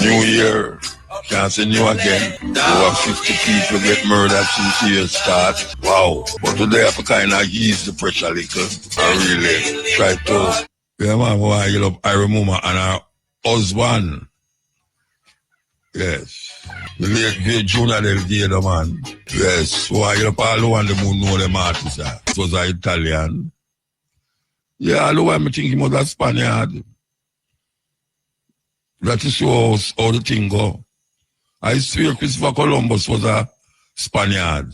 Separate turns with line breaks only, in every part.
New Year. Can't see new again. Over 50 people get murdered since the year start. Wow. But today I have to kind of ease the pressure a little. I really try to. Yeah, man, I remember and her husband. Yes. The late great Junior Delgado, man. Yes. Why you know, all the one the moon know them artists. It was an Italian. Yeah, all the one I think he was a Spaniard. That is how the thing go. I swear Christopher Columbus was a Spaniard.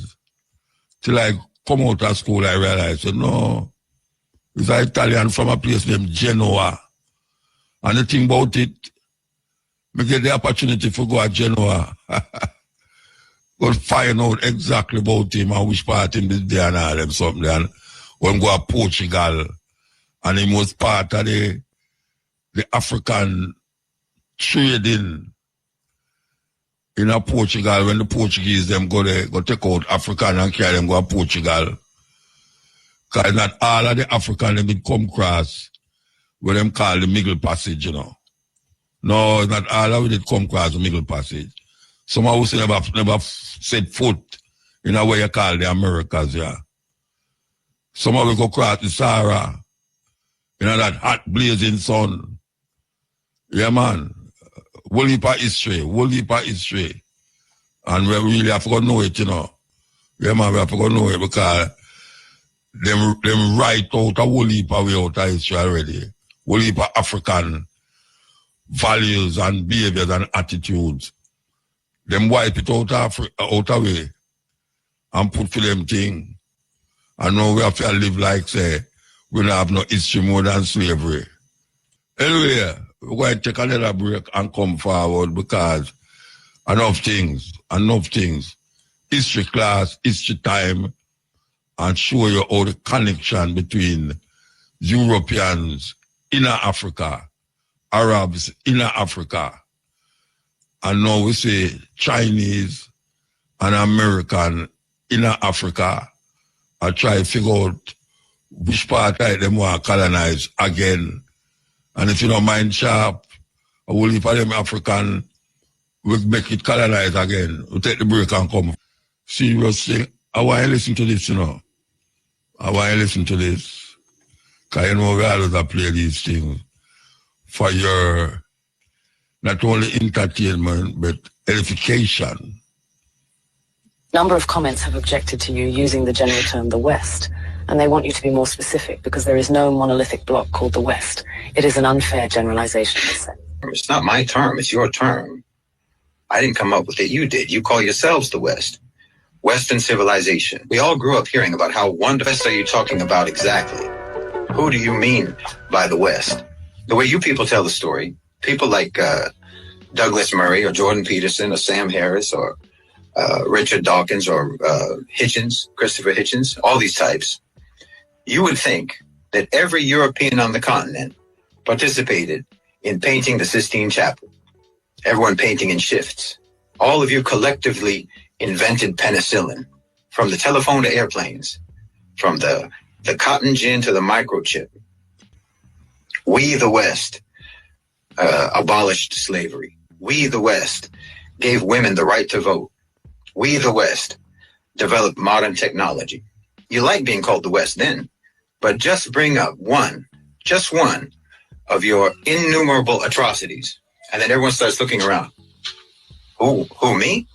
Till I come out of school, I realized, no, he's an Italian from a place named Genoa. And the thing about it, we get the opportunity to go to Genoa. Go find out exactly about him and which part him is there and all them something. And when go to Portugal, and he was part of the African trading in Portugal when the Portuguese them go take out African and carry them go to Portugal. Because not all of the African them did come across what them call the Middle Passage, you know. No, not all of it come across the Middle Passage. Some of us never set foot in a way you call the Americas, yeah. Some of us go across the Sahara, you know, that hot blazing sun. Yeah, man. Whole heap of history. And we really have to know it, you know. Yeah, man, we have to know it because them write out a whole heap of way out of history already. Whole heap of African values and behaviors and attitudes. Them wipe it out of way and put for them thing. And now we have to live like, say, we don't have no history more than slavery. Anyway, we're going to take another break and come forward because enough things, history class, history time, and show you all the connection between Europeans in Africa, Arabs in Africa, and now we say Chinese and American in Africa. I try to figure out which part of them want to colonize again. And if you don't mind sharp, I will leave for them African, we'll make it colonize again. We'll take the break and come. Seriously, I want to listen to this, you know. I want to listen to this. Because you know we always play these things for your, not only entertainment, but edification.
A number of comments have objected to you using the general term the West. And they want you to be more specific because there is no monolithic bloc called the West. It is an unfair generalization.
It's not my term, it's your term. I didn't come up with it, you did. You call yourselves the West. Western civilization. We all grew up hearing about how wonderful. West are you talking about exactly? Who do you mean by the West? The way you people tell the story, people like Douglas Murray or Jordan Peterson or Sam Harris or Richard Dawkins or Hitchens, Christopher Hitchens, all these types, you would think that every European on the continent participated in painting the Sistine Chapel. Everyone painting in shifts. All of you collectively invented penicillin, from the telephone to airplanes, from the cotton gin to the microchip. We, the West, abolished slavery. We, the West, gave women the right to vote. We, the West, developed modern technology. You like being called the West then, but just bring up just one of your innumerable atrocities. And then everyone starts looking around. Who, me?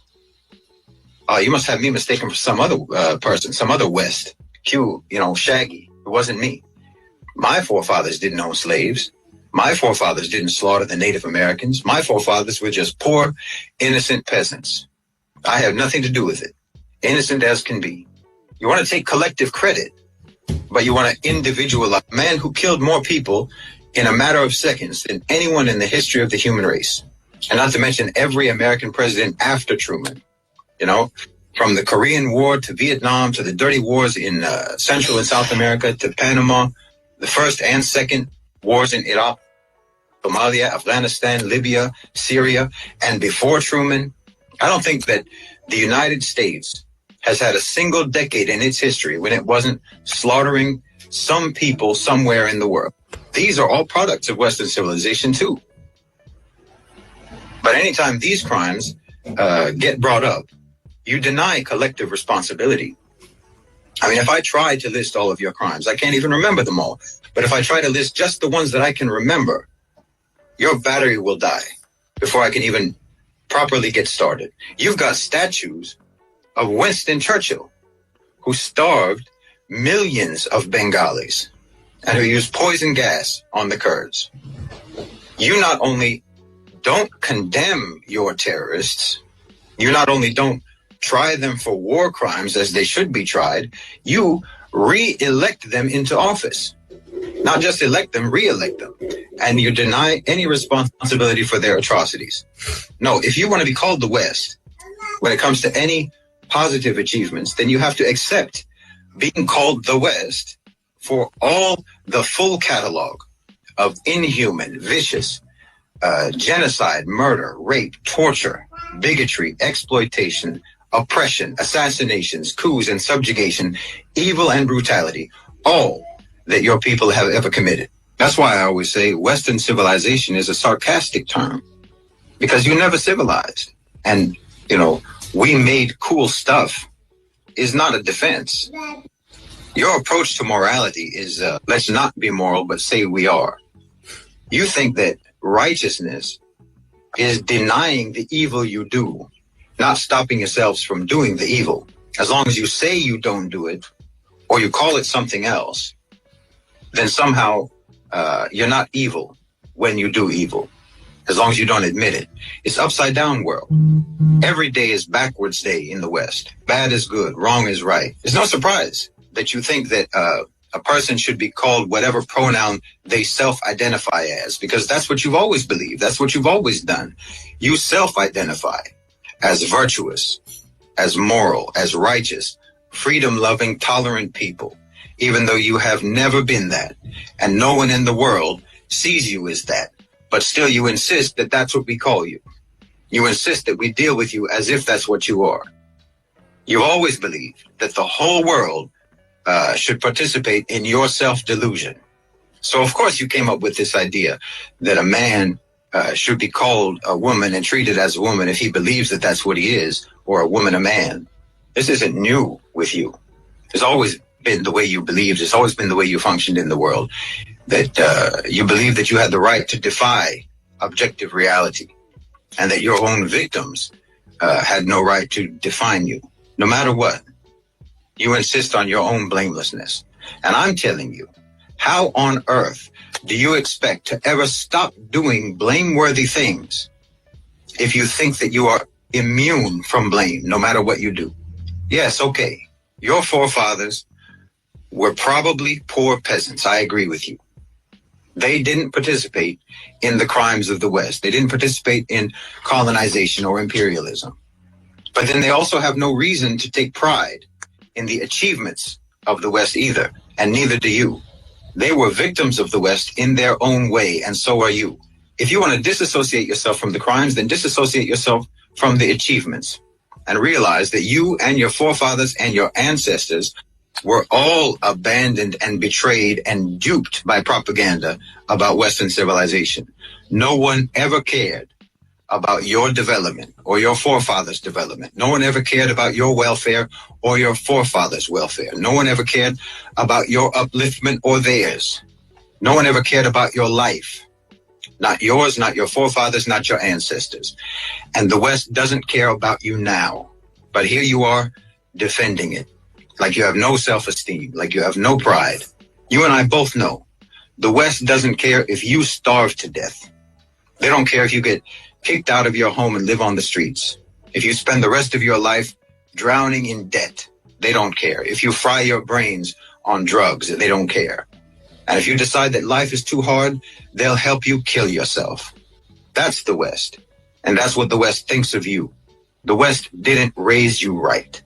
Oh, you must have me mistaken for some other person, some other West. Shaggy. It wasn't me. My forefathers didn't own slaves. My forefathers didn't slaughter the Native Americans. My forefathers were just poor, innocent peasants. I have nothing to do with it. Innocent as can be. You want to take collective credit, but you want to individualize a man who killed more people in a matter of seconds than anyone in the history of the human race. And not to mention every American president after Truman, from the Korean War to Vietnam to the dirty wars in Central and South America to Panama, the first and second wars in Iraq, Somalia, Afghanistan, Libya, Syria, and before Truman. I don't think that the United States has had a single decade in its history when it wasn't slaughtering some people somewhere in the world. These are all products of Western civilization too. But anytime these crimes get brought up, you deny collective responsibility. I mean, if I try to list all of your crimes, I can't even remember them all. But if I try to list just the ones that I can remember, your battery will die before I can even properly get started. You've got statues of Winston Churchill, who starved millions of Bengalis and who used poison gas on the Kurds. You not only don't condemn your terrorists, you not only don't try them for war crimes as they should be tried, you re-elect them into office. Not just elect them, re-elect them. And you deny any responsibility for their atrocities. No, if you want to be called the West, when it comes to any positive achievements, then you have to accept being called the West for all the full catalog of inhuman, vicious, genocide, murder, rape, torture, bigotry, exploitation, oppression, assassinations, coups and subjugation, evil and brutality, all that your people have ever committed. That's why I always say Western civilization is a sarcastic term, because you never civilized. And, you know, we made cool stuff is not a defense. Your approach to morality is, let's not be moral, but say we are. You think that righteousness is denying the evil you do, not stopping yourselves from doing the evil. As long as you say you don't do it, or you call it something else, then somehow you're not evil when you do evil, as long as you don't admit it. It's upside down world. Every day is backwards day in the West. Bad is good, wrong is right. It's no surprise that you think that a person should be called whatever pronoun they self-identify as, because that's what you've always believed. That's what you've always done. You self-identify as virtuous, as moral, as righteous, freedom-loving, tolerant people, even though you have never been that, and no one in the world sees you as that. But still you insist that that's what we call you. You insist that we deal with you as if that's what you are. You've always believed that the whole world should participate in your self-delusion. So of course you came up with this idea that a man should be called a woman and treated as a woman if he believes that that's what he is, or a woman a man. This isn't new with you. It's always been the way you believed. It's always been the way you functioned in the world, that you believed that you had the right to defy objective reality, and that your own victims had no right to define you. No matter what, you insist on your own blamelessness. And I'm telling you, how on earth do you expect to ever stop doing blameworthy things if you think that you are immune from blame no matter what you do? Yes, okay, your forefathers were probably poor peasants. I agree with you. They didn't participate in the crimes of the West. They didn't participate in colonization or imperialism. But then they also have no reason to take pride in the achievements of the West either, and neither do you. They were victims of the West in their own way, and so are you. If you want to disassociate yourself from the crimes, then disassociate yourself from the achievements, and realize that you and your forefathers and your ancestors were all abandoned and betrayed and duped by propaganda about Western civilization. No one ever cared about your development or your forefathers' development. No one ever cared about your welfare or your forefathers' welfare. No one ever cared about your upliftment or theirs. No one ever cared about your life. Not yours, not your forefathers, not your ancestors. And the West doesn't care about you now. But here you are defending it, like you have no self-esteem, like you have no pride. You and I both know the West doesn't care if you starve to death. They don't care if you get kicked out of your home and live on the streets. If you spend the rest of your life drowning in debt, they don't care. If you fry your brains on drugs, they don't care. And if you decide that life is too hard, they'll help you kill yourself. That's the West. And that's what the West thinks of you. The West didn't raise you right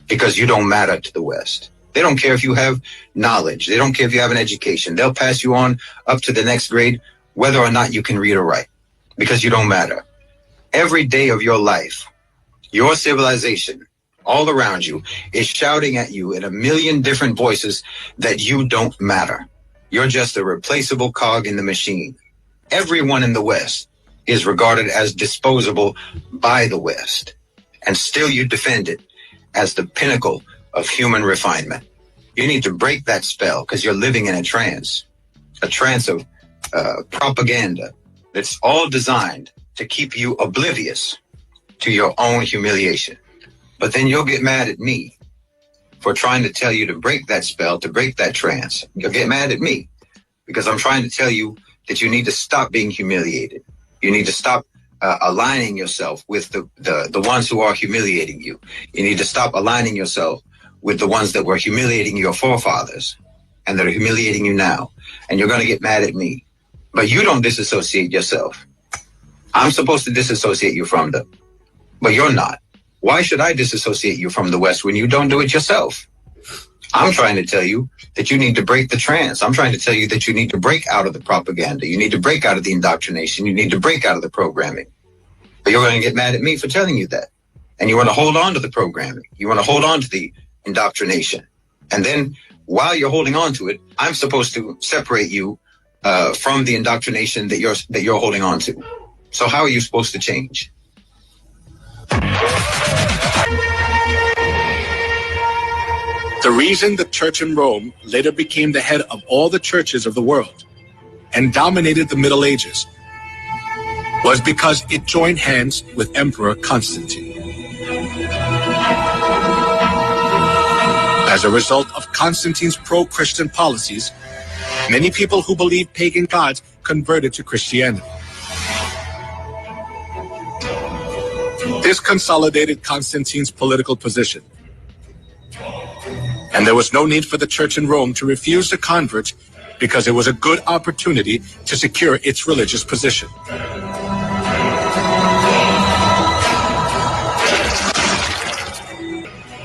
because you don't matter to the West. They don't care if you have knowledge. They don't care if you have an education. They'll pass you on up to the next grade, whether or not you can read or write, because you don't matter. Every day of your life, your civilization all around you is shouting at you in a million different voices that you don't matter. You're just a replaceable cog in the machine. Everyone in the West is regarded as disposable by the West, and still you defend it as the pinnacle of human refinement. You need to break that spell because you're living in a trance of propaganda that's all designed to keep you oblivious to your own humiliation. But then you'll get mad at me for trying to tell you to break that spell, to break that trance. You'll get mad at me because I'm trying to tell you that you need to stop being humiliated. You need to stop aligning yourself with the ones who are humiliating you. You need to stop aligning yourself with the ones that were humiliating your forefathers and that are humiliating you now. And you're going to get mad at me. But you don't disassociate yourself. I'm supposed to disassociate you from them, but you're not. Why should I disassociate you from the West when you don't do it yourself? I'm trying to tell you that you need to break the trance. I'm trying to tell you that you need to break out of the propaganda. You need to break out of the indoctrination. You need to break out of the programming. But you're going to get mad at me for telling you that. And you want to hold on to the programming. You want to hold on to the indoctrination. And then while you're holding on to it, I'm supposed to separate you from the indoctrination that you're holding on to. So how are you supposed to change?
The reason the church in Rome later became the head of all the churches of the world and dominated the Middle Ages was because it joined hands with Emperor Constantine. As a result of Constantine's pro-Christian policies, many people who believed pagan gods converted to Christianity. This consolidated Constantine's political position, and there was no need for the church in Rome to refuse the converts because it was a good opportunity to secure its religious position.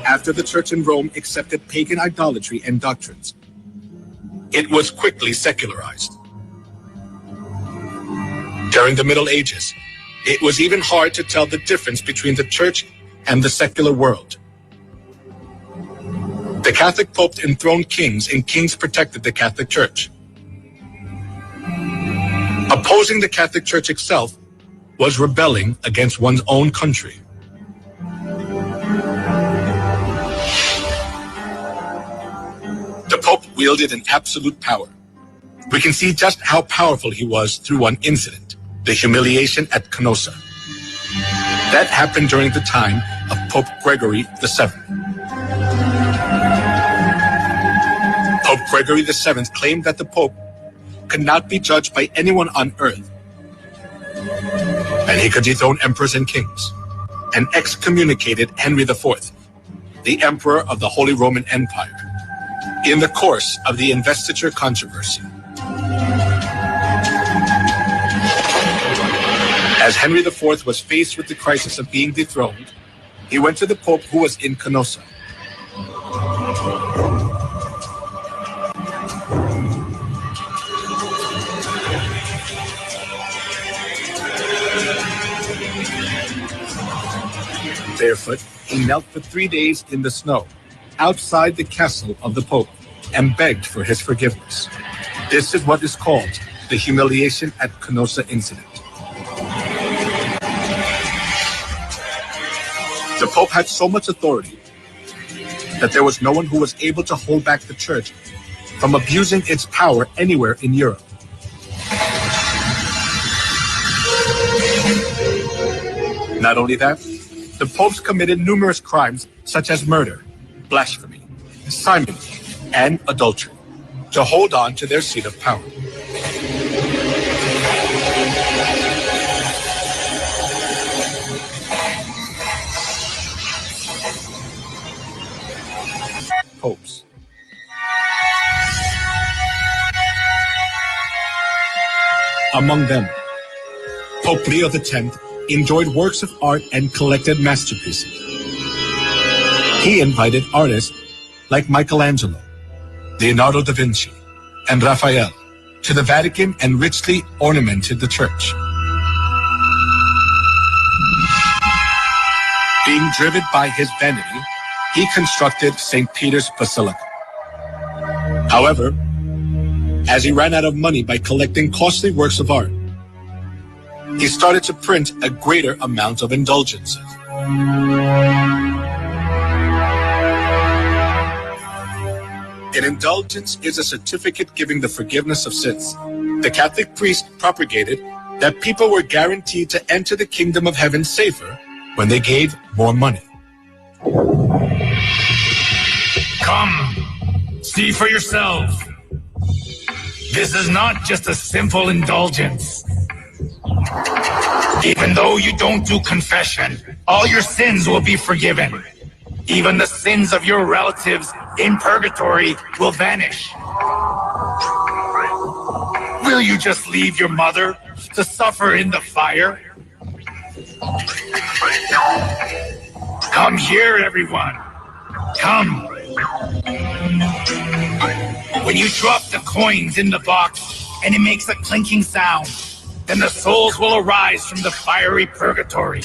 After the church in Rome accepted pagan idolatry and doctrines, it was quickly secularized. During the Middle Ages, it was even hard to tell the difference between the church and the secular world. The Catholic Pope enthroned kings, and kings protected the Catholic Church. Opposing the Catholic Church itself was rebelling against one's own country. The Pope wielded an absolute power. We can see just how powerful he was through one incident, the humiliation at Canossa. That happened during the time of Pope Gregory VII. Pope Gregory VII claimed that the Pope could not be judged by anyone on earth, and he could dethrone emperors and kings, and excommunicated Henry IV, the Emperor of the Holy Roman Empire, in the course of the investiture controversy. As Henry IV was faced with the crisis of being dethroned, he went to the Pope who was in Canossa. Barefoot, he knelt for 3 days in the snow outside the castle of the Pope and begged for his forgiveness. This is what is called the humiliation at Canossa incident. The Pope had so much authority that there was no one who was able to hold back the church from abusing its power anywhere in Europe. Not only that, the popes committed numerous crimes such as murder, blasphemy, simony, and adultery to hold on to their seat of power. Popes. Among them, Pope Leo X enjoyed works of art and collected masterpieces. He invited artists like Michelangelo, Leonardo da Vinci, and Raphael to the Vatican and richly ornamented the church. Being driven by his vanity, he constructed St. Peter's Basilica. However, as he ran out of money by collecting costly works of art, he started to print a greater amount of indulgences. An indulgence is a certificate giving the forgiveness of sins. The Catholic priest propagated that people were guaranteed to enter the kingdom of heaven safer when they gave more money.
Come, see for yourselves. This is not just a simple indulgence. Even though you don't do confession, all your sins will be forgiven. Even the sins of your relatives in purgatory will vanish. Will you just leave your mother to suffer in the fire? Come here, everyone. Come. When you drop the coins in the box and it makes a clinking sound, then the souls will arise from the fiery purgatory.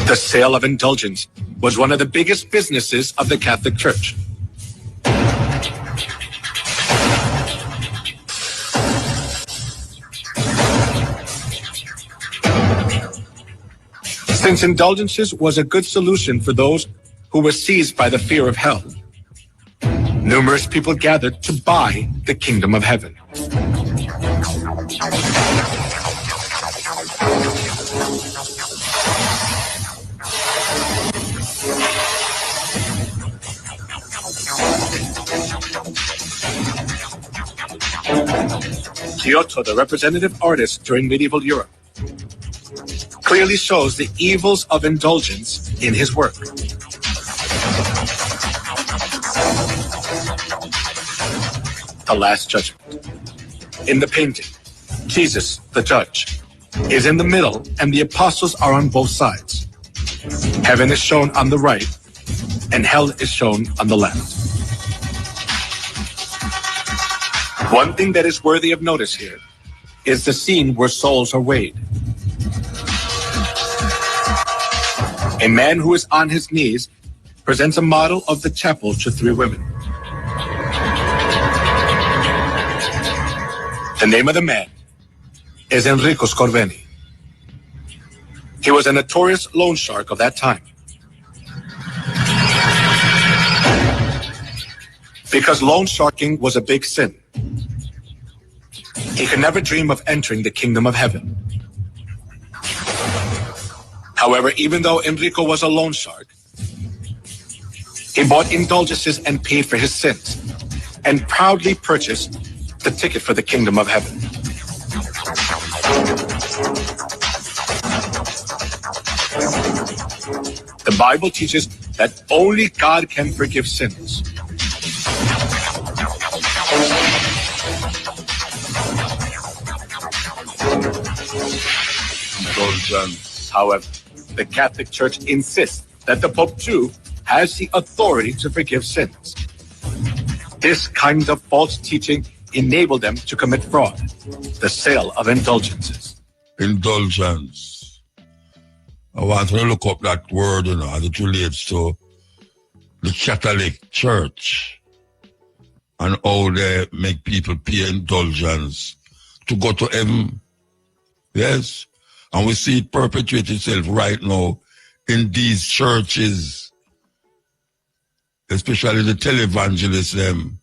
The sale of indulgence was one of the biggest businesses of the Catholic Church. Since indulgences was a good solution for those who were seized by the fear of hell, numerous people gathered to buy the kingdom of heaven. Giotto, the representative artist during medieval Europe, clearly shows the evils of indulgence in his work. The Last Judgment. In the painting, Jesus, the judge, is in the middle and the apostles are on both sides. Heaven is shown on the right and hell is shown on the left. One thing that is worthy of notice here is the scene where souls are weighed. A man who is on his knees presents a model of the chapel to three women. The name of the man is Enrico Scorveni. He was a notorious loan shark of that time. Because loan sharking was a big sin, he could never dream of entering the kingdom of heaven. However, even though Enrico was a loan shark, he bought indulgences and paid for his sins, and proudly purchased the ticket for the kingdom of heaven. The Bible teaches that only God can forgive sins. However, the Catholic Church insists that the Pope too has the authority to forgive sins. This kind of false teaching enabled them to commit fraud, the sale of indulgences.
Indulgence. I want to look up that word, as it relates to the Catholic Church and how they make people pay indulgence to go to heaven. Yes. And we see it perpetuate itself right now in these churches, especially the televangelists, them.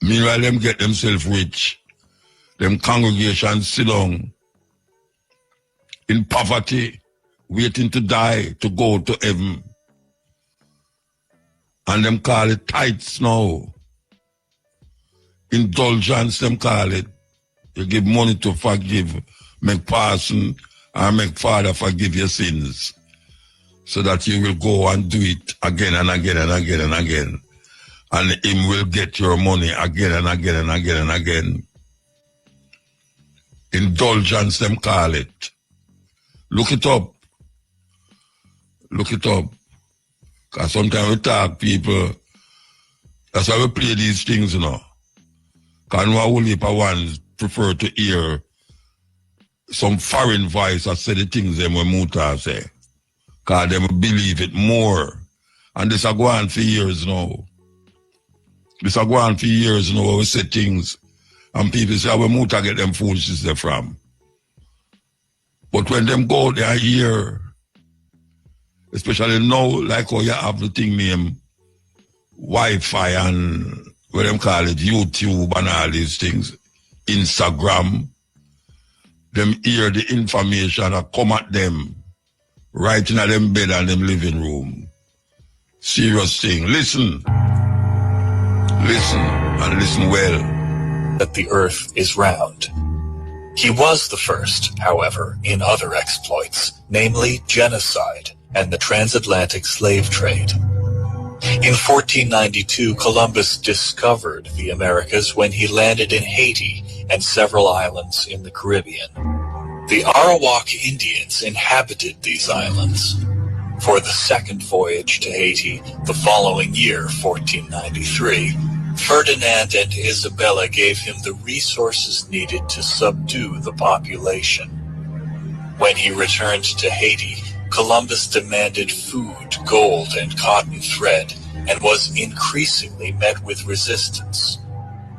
Meanwhile, them get themselves rich. Them congregations sit down in poverty, waiting to die to go to heaven. And them call it tithes now. Indulgence, them call it. You give money to forgive, make person or make Father forgive your sins, so that you will go and do it again and again and again and again. And him will get your money again and again and again and again. Indulgence, them call it. Look it up. Look it up. Because sometimes we talk people, that's why we play these things, you know. Because a whole heap of ones prefer to hear some foreign voice that say the things them when Muta say. Because they believe it more. And this will go on for years now. This will go on for years now. We say things and people say, where Muta get them foolishness from? But when them go there here, especially now, like how you have the thing named Wi-Fi and what them call it, YouTube and all these things, Instagram, them hear the information that come at them right in them bed and them living room. Serious thing. Listen. Listen and listen well.
That the earth is round. He was the first, however, in other exploits, namely genocide and the transatlantic slave trade. In 1492, Columbus discovered the Americas when he landed in Haiti and several islands in the Caribbean. The Arawak Indians inhabited these islands. For the second voyage to Haiti, the following year, 1493, Ferdinand and Isabella gave him the resources needed to subdue the population. When he returned to Haiti, Columbus demanded food, gold, and cotton thread, and was increasingly met with resistance.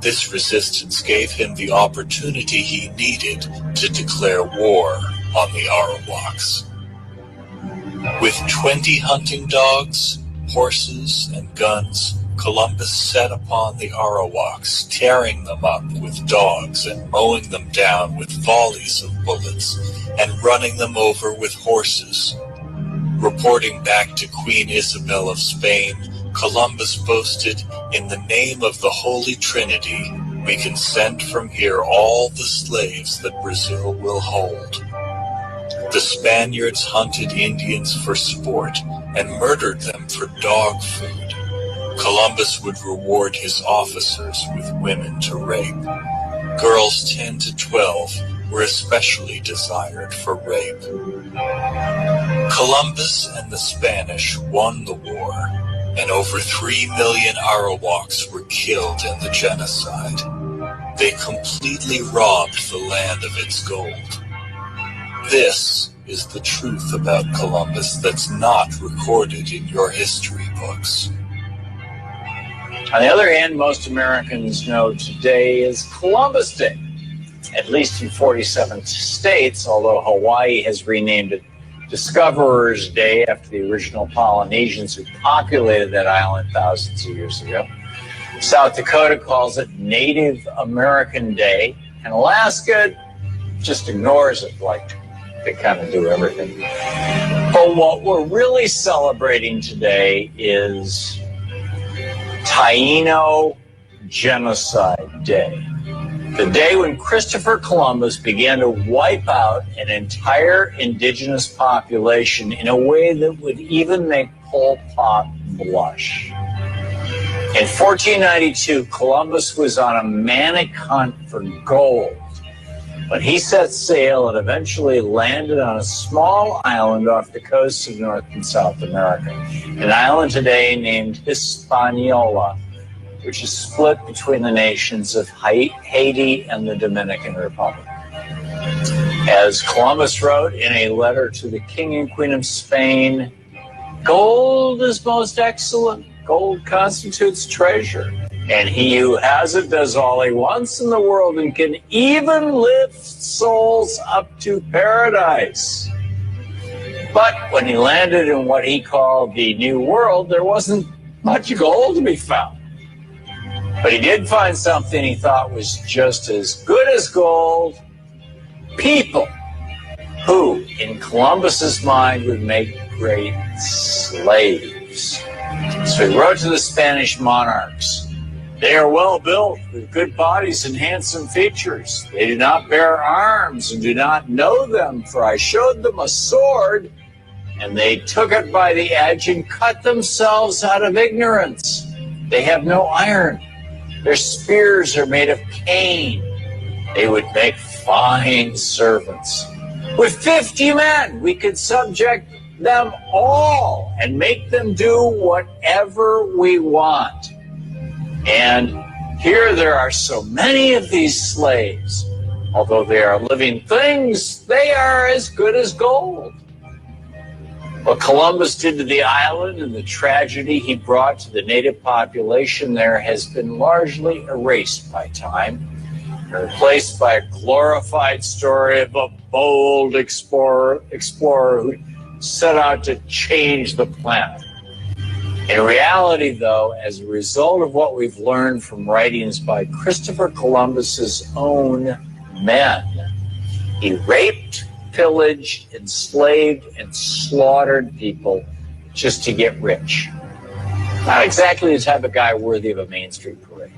This resistance gave him the opportunity he needed to declare war on the Arawaks. With 20 hunting dogs, horses, and guns, Columbus set upon the Arawaks, tearing them up with dogs and mowing them down with volleys of bullets and running them over with horses. Reporting back to Queen Isabel of Spain, Columbus boasted, "In the name of the Holy Trinity, we can send from here all the slaves that Brazil will hold." The Spaniards hunted Indians for sport and murdered them for dog food. Columbus would reward his officers with women to rape. Girls 10 to 12 were especially desired for rape. Columbus and the Spanish won the war, and over 3 million Arawaks were killed in the genocide. They completely robbed the land of its gold. This is the truth about Columbus that's not recorded in your history books.
On the other hand, most Americans know today is Columbus Day, at least in 47 states, although Hawaii has renamed it Discoverers Day after the original Polynesians who populated that island thousands of years ago. South Dakota calls it Native American Day, and Alaska just ignores it like they kind of do everything. But what we're really celebrating today is Taino Genocide Day, the day when Christopher Columbus began to wipe out an entire indigenous population in a way that would even make Pol Pot blush. In 1492, Columbus was on a manic hunt for gold when he set sail and eventually landed on a small island off the coast of North and South America, an island today named Hispaniola, which is split between the nations of Haiti and the Dominican Republic. As Columbus wrote in a letter to the King and Queen of Spain, "Gold is most excellent. Gold constitutes treasure. And he who has it does all he wants in the world and can even lift souls up to paradise." But when he landed in what he called the New World, there wasn't much gold to be found. But he did find something he thought was just as good as gold: people who, in Columbus's mind, would make great slaves. So he wrote to the Spanish monarchs, "They are well built, with good bodies and handsome features. They do not bear arms and do not know them, for I showed them a sword, and they took it by the edge and cut themselves out of ignorance. They have no iron. Their spears are made of cane. They would make fine servants. With 50 men, we could subject them all and make them do whatever we want. And here there are so many of these slaves. Although they are living things, they are as good as gold. What Columbus did to the island and the tragedy he brought to the native population there has been largely erased by time, replaced by a glorified story of a bold explorer who set out to change the planet. In reality, though, as a result of what we've learned from writings by Christopher Columbus's own men, he raped, pillaged, enslaved, and slaughtered people just to get rich. Not exactly the type of guy worthy of a Main Street parade.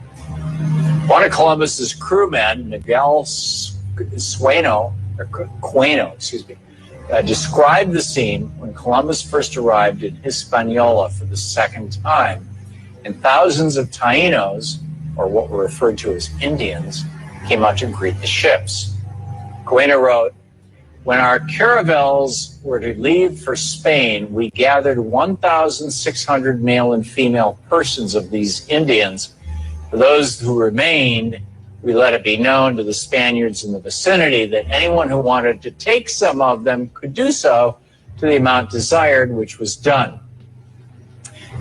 One of Columbus's crewmen, Miguel Queno, described the scene when Columbus first arrived in Hispaniola for the second time, and thousands of Tainos, or what were referred to as Indians, came out to greet the ships. Queno wrote, "When our caravels were to leave for Spain, we gathered 1,600 male and female persons of these Indians. For those who remained, we let it be known to the Spaniards in the vicinity that anyone who wanted to take some of them could do so to the amount desired, which was done."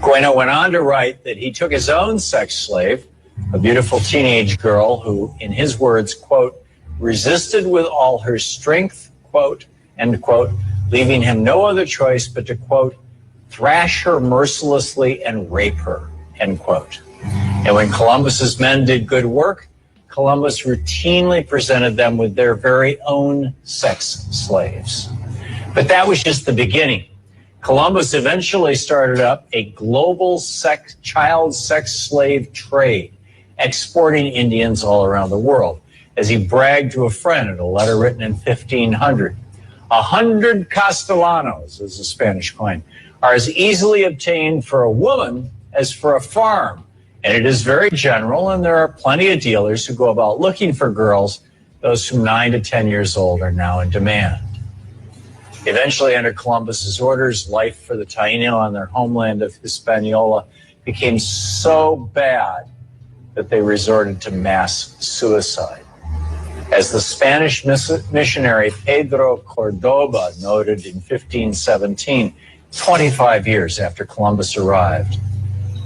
Queno went on to write that he took his own sex slave, a beautiful teenage girl who, in his words, quote, resisted with all her strength, quote, end quote, leaving him no other choice but to, quote, thrash her mercilessly and rape her, end quote. And when Columbus's men did good work, Columbus routinely presented them with their very own sex slaves. But that was just the beginning. Columbus eventually started up a global child sex slave trade, exporting Indians all around the world. As he bragged to a friend in a letter written in 1500, 100 castellanos, as the Spanish coin, are as easily obtained for a woman as for a farm. And it is very general, and there are plenty of dealers who go about looking for girls. Those from 9 to 10 years old are now in demand. Eventually, under Columbus's orders, life for the Taino on their homeland of Hispaniola became so bad that they resorted to mass suicide. As the Spanish missionary Pedro Cordoba noted in 1517, 25 years after Columbus arrived,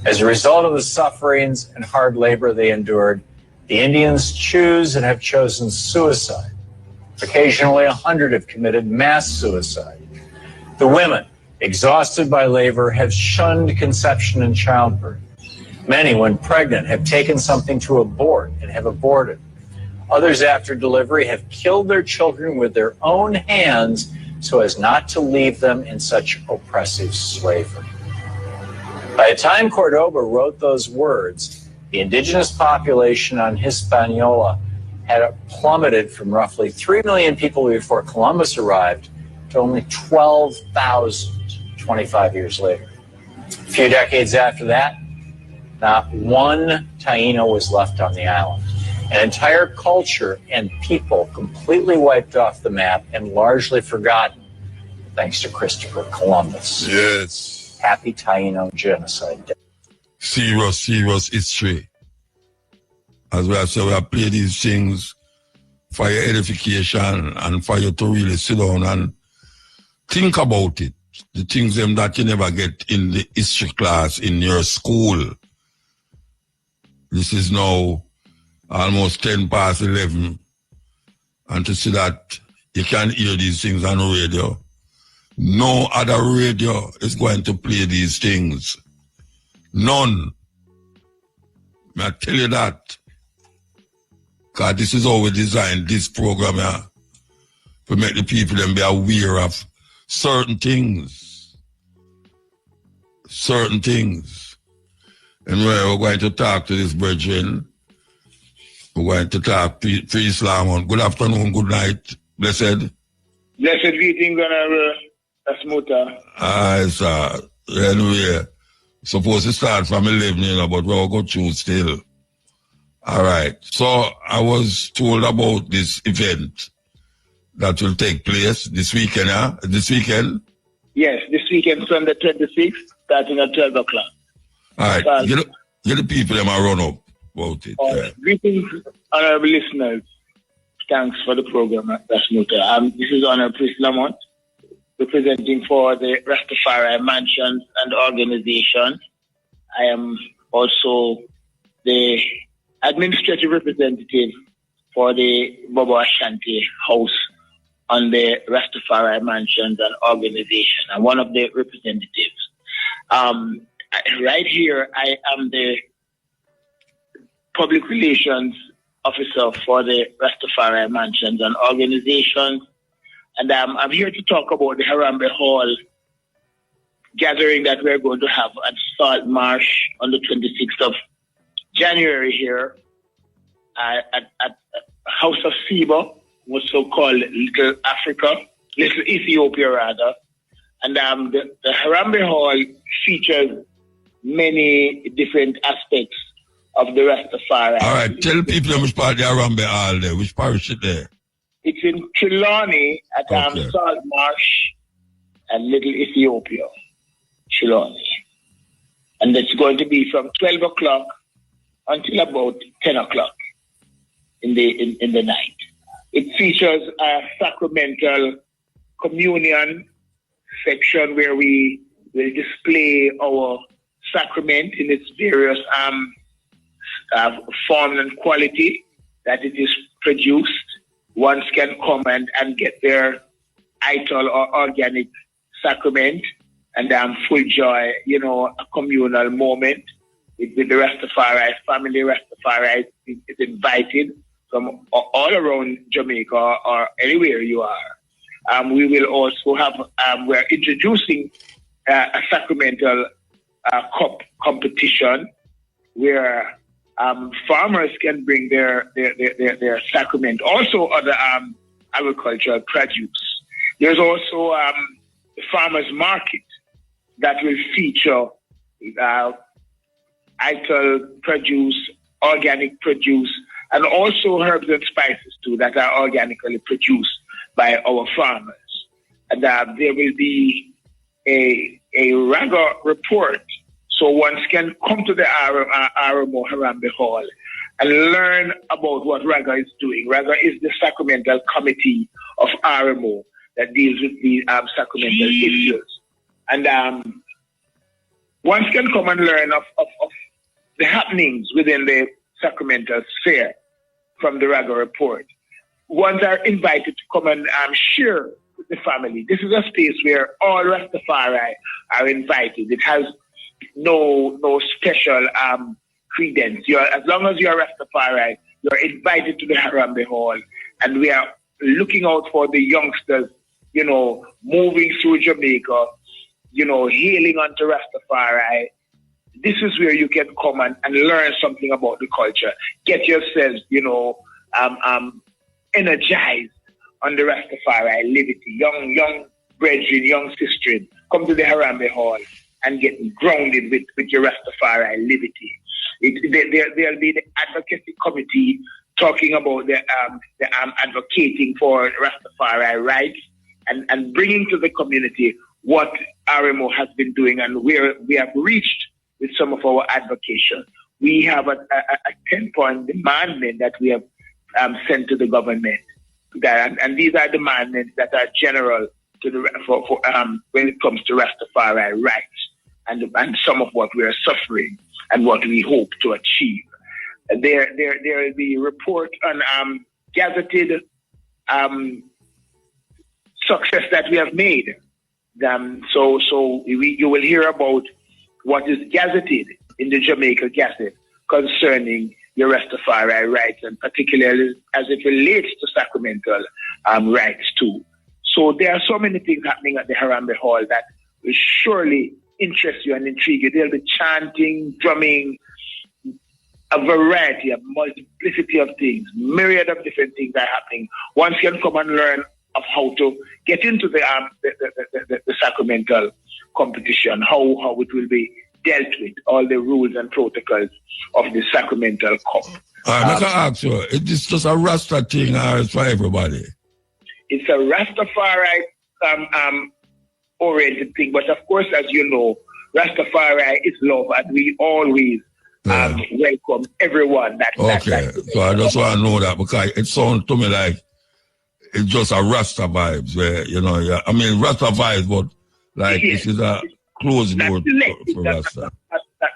as a result of the sufferings and hard labor they endured, the Indians choose and have chosen suicide. Occasionally, 100 have committed mass suicide. The women, exhausted by labor, have shunned conception and childbirth. Many, when pregnant, have taken something to abort and have aborted. Others, after delivery, have killed their children with their own hands so as not to leave them in such oppressive slavery. By the time Cordoba wrote those words, the indigenous population on Hispaniola had plummeted from roughly 3 million people before Columbus arrived to only 12,000 25 years later. A few decades after that, not one Taino was left on the island. An entire culture and people completely wiped off the map and largely forgotten, thanks to Christopher Columbus.
Yes.
Happy Taino Genocide Day.
Serious history. As we have said, we have played these things for your edification and for you to really sit down and think about it. The things them that you never get in the history class in your school. This is now almost 10 past 11. And to see that you can hear these things on the radio. No other radio is going to play these things. None. May I tell you that? Because this is how we designed this program here. To make the people them be aware of certain things. Certain things. And we're going to talk to this brethren. We're going to talk to Islam. Good afternoon, good night. Blessed.
Blessed greetings, Honorable Asmuta.
Sir. Anyway, supposed to start from 11, you know, but we'll go through still. All right. So I was told about this event that will take place this weekend, This weekend?
Yes, this weekend, Sunday 26th, starting at 12 o'clock.
All right, get the people them a run up about it. Yeah.
Greetings, honorable listeners. Thanks for the program, Rastafari. This is Honorable Chris Lamont, representing for the Rastafari Mansions and Organization. I am also the administrative representative for the Bobo Ashanti House on the Rastafari Mansions and Organization. I'm one of the representatives. Right here, I am the public relations officer for the Rastafari Mansions and Organization. And I'm here to talk about the Harambe Hall gathering that we're going to have at Salt Marsh on the 26th of January here at House of Seba, what's so-called Little Africa, Little Ethiopia rather. And the Harambe Hall features many different aspects of the Rastafari.
All right, tell people which part of the Harambe Hall there, which parish is there?
It's in Trelawney at Salt Marsh and Little Ethiopia, Trelawney. And it's going to be from 12 o'clock until about 10 o'clock in the night. It features a sacramental communion section where we will display our sacrament in its various form and quality that it is produced. Ones can come and get their idol or organic sacrament and full joy, a communal moment with the Rastafari family. Rastafari is invited from all around Jamaica or anywhere you are. We will also have, we're introducing a sacramental cup competition where farmers can bring their sacrament, also other agricultural produce. There's also the farmers market that will feature idol produce, organic produce, and also herbs and spices too that are organically produced by our farmers. And there will be a Raga report, so one can come to the Aramo Harambe Hall and learn about what Raga is doing. Raga is the sacramental committee of Aramo that deals with the sacramental issues. And one can come and learn of the happenings within the sacramental sphere from the Raga report. Ones are invited to come and share with the family. This is a space where all Rastafari are invited. It has no special credence. As long as you're Rastafari, you're invited to the Harambe Hall. And we are looking out for the youngsters, moving through Jamaica, hailing onto Rastafari. This is where you can come and learn something about the culture. Get yourselves, energized on the Rastafari liberty. Young brethren, young sistren, come to the Harambe Hall and get grounded with your Rastafari liberty. There'll be the advocacy committee talking about the advocating for Rastafari rights and bringing to the community what RMO has been doing and where we have reached with some of our advocation. We have a 10-point demandment that we have sent to the government. And these are demandments that are general to when it comes to Rastafari rights and some of what we are suffering and what we hope to achieve. There will be a report on gazetted success that we have made. You will hear about what is gazetted in the Jamaica Gazette concerning your Rastafari rights, and particularly as it relates to sacramental rights too. So there are so many things happening at the Harambe Hall that will surely interest you and intrigue you. There'll be chanting, drumming, a variety, a multiplicity of things, myriad of different things are happening. One can come and learn of how to get into the sacramental competition, how it will be dealt with, all the rules and protocols of the sacramental cup.
I can ask you, is this just a Rasta thing or it's for everybody?
It's a Rastafari oriented thing. But of course, as you know, Rastafari is love, and we always welcome everyone.
Okay, so I just want to know that, because it sounds to me like it's just a Rasta vibes where, you know, I mean, Rasta vibes, but like this is a closed door for Rasta.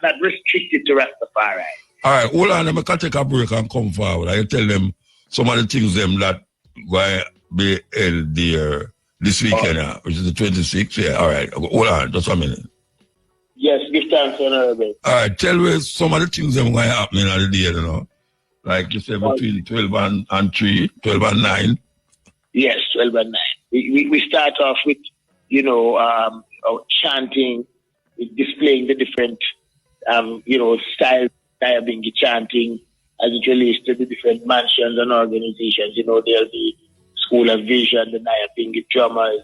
Not restricted to Rastafari.
All right, hold on, I can take a break and come forward. I tell them some of the things them that going to be held there this weekend, which is the 26th. Yeah, all right, hold on, just a minute.
Yes, give thanks, Honorable.
All right, tell me some of the things that are going to happen in the day, you know. Like you said, between 12 and 3, 12 and 9.
Yes, 12 and 9. We start off with, you know, chanting, displaying the different, you know, styles, Nyabingi chanting as it relates to the different mansions and organizations. You know, there'll be School of Vision, the Nyabingi drummers,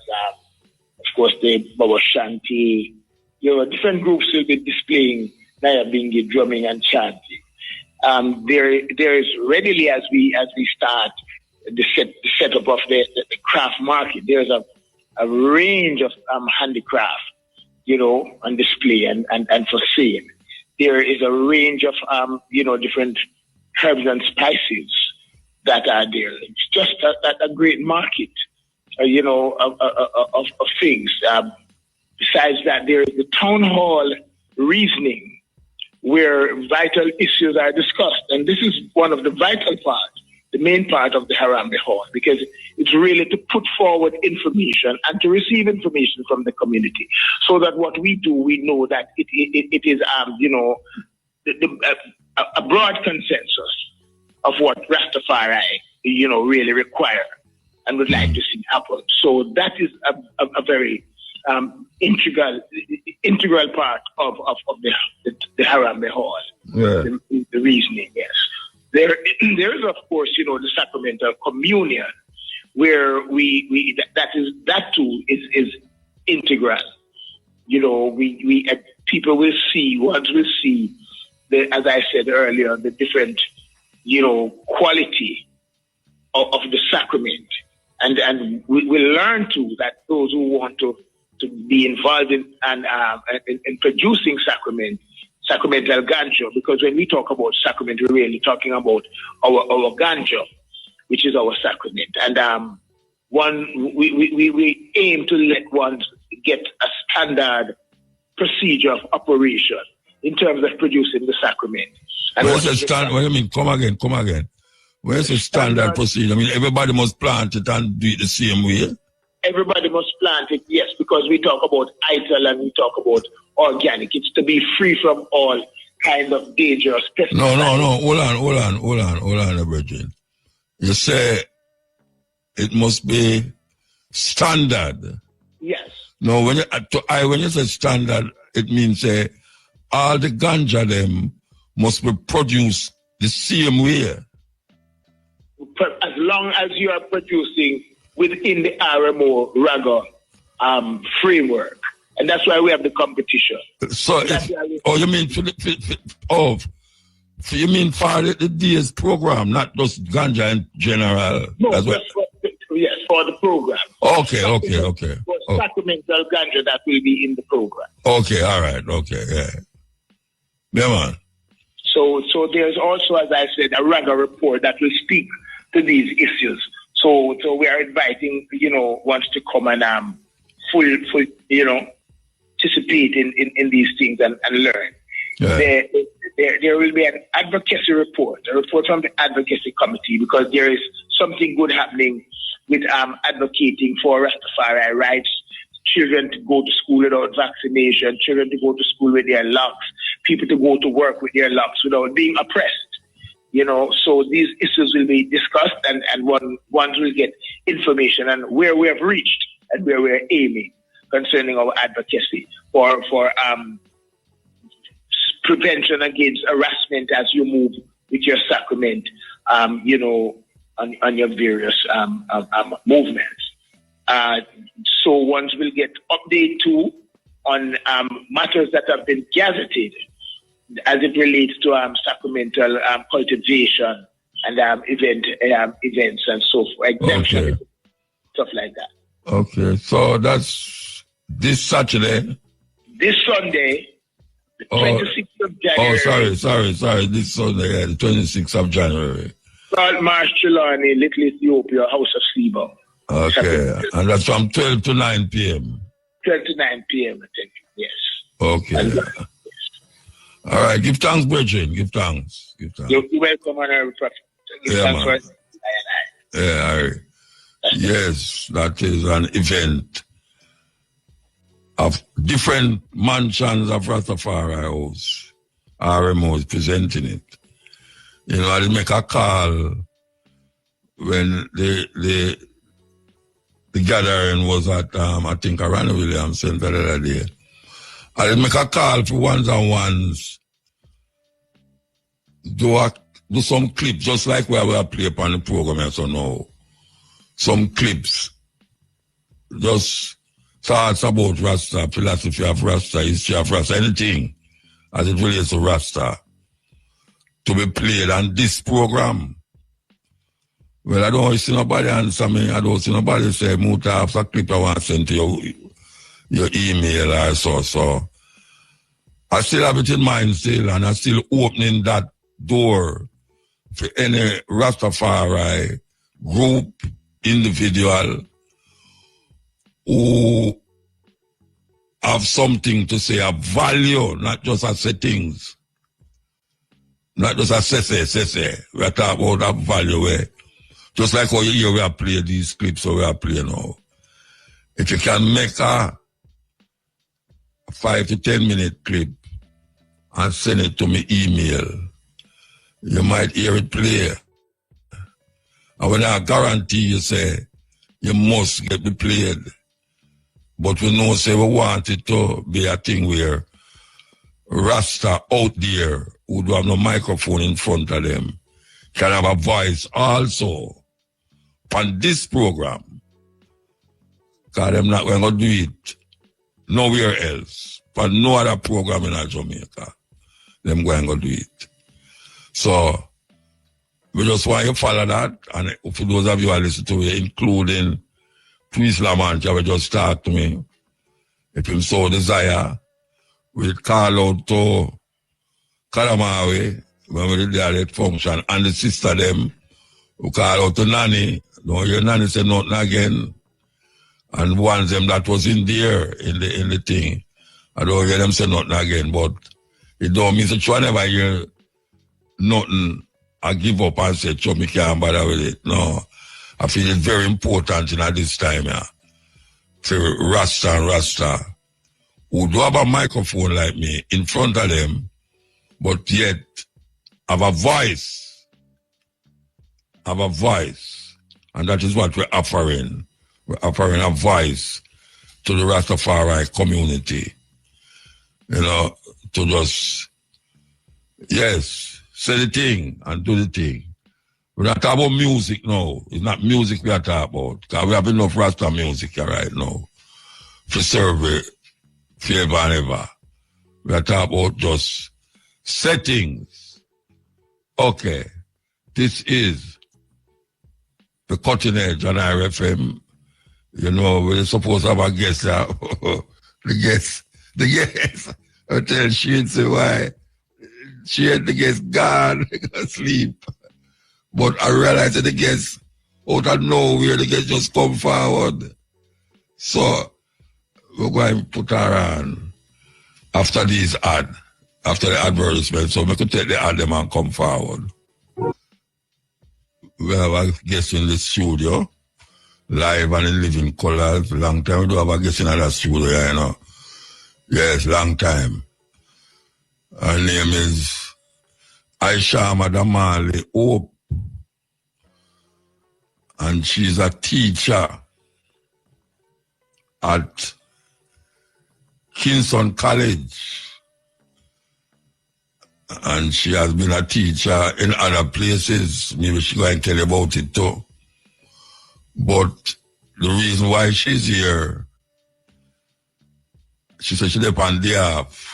of course, the Baba Shanti. You know, different groups will be displaying Nyabingi drumming and chanting. There is readily, as we start the setup of the craft market, there's a range of handicraft, you know, on display and for sale. There is a range of you know, different herbs and spices that are there. It's just a great market, you know, of things. Besides that, there is the town hall reasoning, where vital issues are discussed. And this is one of the vital parts, the main part of the Harambee Hall, because it's really to put forward information and to receive information from the community, so that what we do, we know that it is, you know, a broad consensus of what Rastafari, you know, really require and would like to see happen. So that is a very integral part of the Harambee Hall.
Yeah.
The reasoning, yes. There is, of course, you know, the sacramental communion, where that too is integral. You know, we people will see, ones will see, as I said earlier, the different, you know, quality of the sacrament, and we will learn too that those who want to be involved in producing sacramental ganja, because when we talk about sacrament, we're really talking about our ganja, which is our sacrament. And we aim to let one get a standard procedure of operation in terms of producing the sacrament. And
what do you mean? Come again. Where's the standard procedure? I mean, everybody must plant it and do it the same way?
Everybody must plant it, yes, because we talk about ITIL and we talk about organic. It's to be free from all kind of dangerous pesticides.
No. Hold on, Virgin. You say it must be standard.
Yes.
No, when you say standard, it means all the ganja them must be produced the same way.
As long as you are producing within the RMO RAGA framework. And that's why we have the competition.
So, you mean for the DS program, not just ganja in general?
No, yes, for the program.
Okay.
For sacramental ganja that will be in the program.
Okay, all right, okay, yeah. Yeah, man.
So there's also, as I said, a RAGA report that will speak to these issues. So we are inviting, you know, ones to come and full, you know, participate in these things and learn. Yeah. There will be an advocacy report, a report from the advocacy committee, because there is something good happening with advocating for Rastafari rights, children to go to school without vaccination, children to go to school with their locks, people to go to work with their locks without being oppressed. You know, so these issues will be discussed, and ones will get information and where we have reached and where we're aiming concerning our advocacy for prevention against harassment as you move with your sacrament, you know, on your various movements. So ones will get update too on matters that have been gazetted as it relates to sacramental cultivation and events and so forth, exemption, stuff like that.
Okay, so that's This Saturday?
This Sunday, the 26th of January.
Oh, sorry. This Sunday, yeah, the 26th of January.
Salt Marsh Trelawney, Little Ethiopia, House of Sleeper.
Okay, and that's from 12 to 9 p.m.
12 to 9 p.m., I think, yes.
Okay.
Yes.
All right, give thanks, brethren. Give thanks.
You're welcome, Honorable Prophet.
Yeah, man. Yeah, yes, that is an event of different mansions of Rastafari House. RMO is presenting it. You know, I did make a call when the gathering was at, I think, Arana Williams Center the other day. I did make a call for ones-on-ones, do some clips, just like we will play upon the program, so now. Some clips, just thoughts about Rasta, philosophy of Rasta, history of Rasta, anything as it relates to Rasta, to be played on this program. Well, I don't see nobody answer me. I don't see nobody say, Muta, I have a clip I want to send to your email or so. So I still have it in mind still, and I'm still opening that door for any Rastafari group, individual who have something to say, a value, not just a settings, not just a say. We are talking about a value where, just like how you hear we are playing these clips, so we are playing now. If you can make a 5 to 10 minute clip and send it to me email, you might hear it play. And when I guarantee you say, you must get it played. But we know say we want it to be a thing where Rasta out there who do have no microphone in front of them can have a voice also on this program. Because they're not going to do it nowhere else. For no other program in Jamaica. They're going to do it. So, we just want you to follow that, and for those of you who listen to it, including Twist Lamancha, will just talk to me. If you so desire, we'll call out to Kalamawe, when we did that function, and the sister them, who call out to Nanny, don't hear Nanny say nothing again, and one them that was in there, in the thing, I don't hear them say nothing again, but it don't mean that you never hear nothing. I give up and say, me can't bother with it. No. I feel it's very important at this time, yeah. For Rasta, who do have a microphone like me in front of them, but yet have a voice. And that is what we're offering. We're offering a voice to the Rastafari community. You know, to just, yes, say the thing and do the thing. We're not talking about music now. It's not music we are talking about. Because we have enough Rasta music right now to serve it forever and ever. We are talking about just settings. Okay. This is the Cutting Edge on RFM. You know, we're supposed to have a guest. The guest. I tell she say why. She had the guest gone, asleep. But I realized that the guest, out of nowhere, the guest just come forward. So, we're going to put her on after these after the advertisement. So, we could take the ad them and come forward. We have a guest in the studio, live and in living colors. Long time we do have a guest in the studio, you know. Yes, long time. Her name is Aisha Madamali Hope, and she's a teacher at Kingston College, and she has been a teacher in other places. Maybe she's going to tell you about it too. But the reason why she's here, she said she's on day off.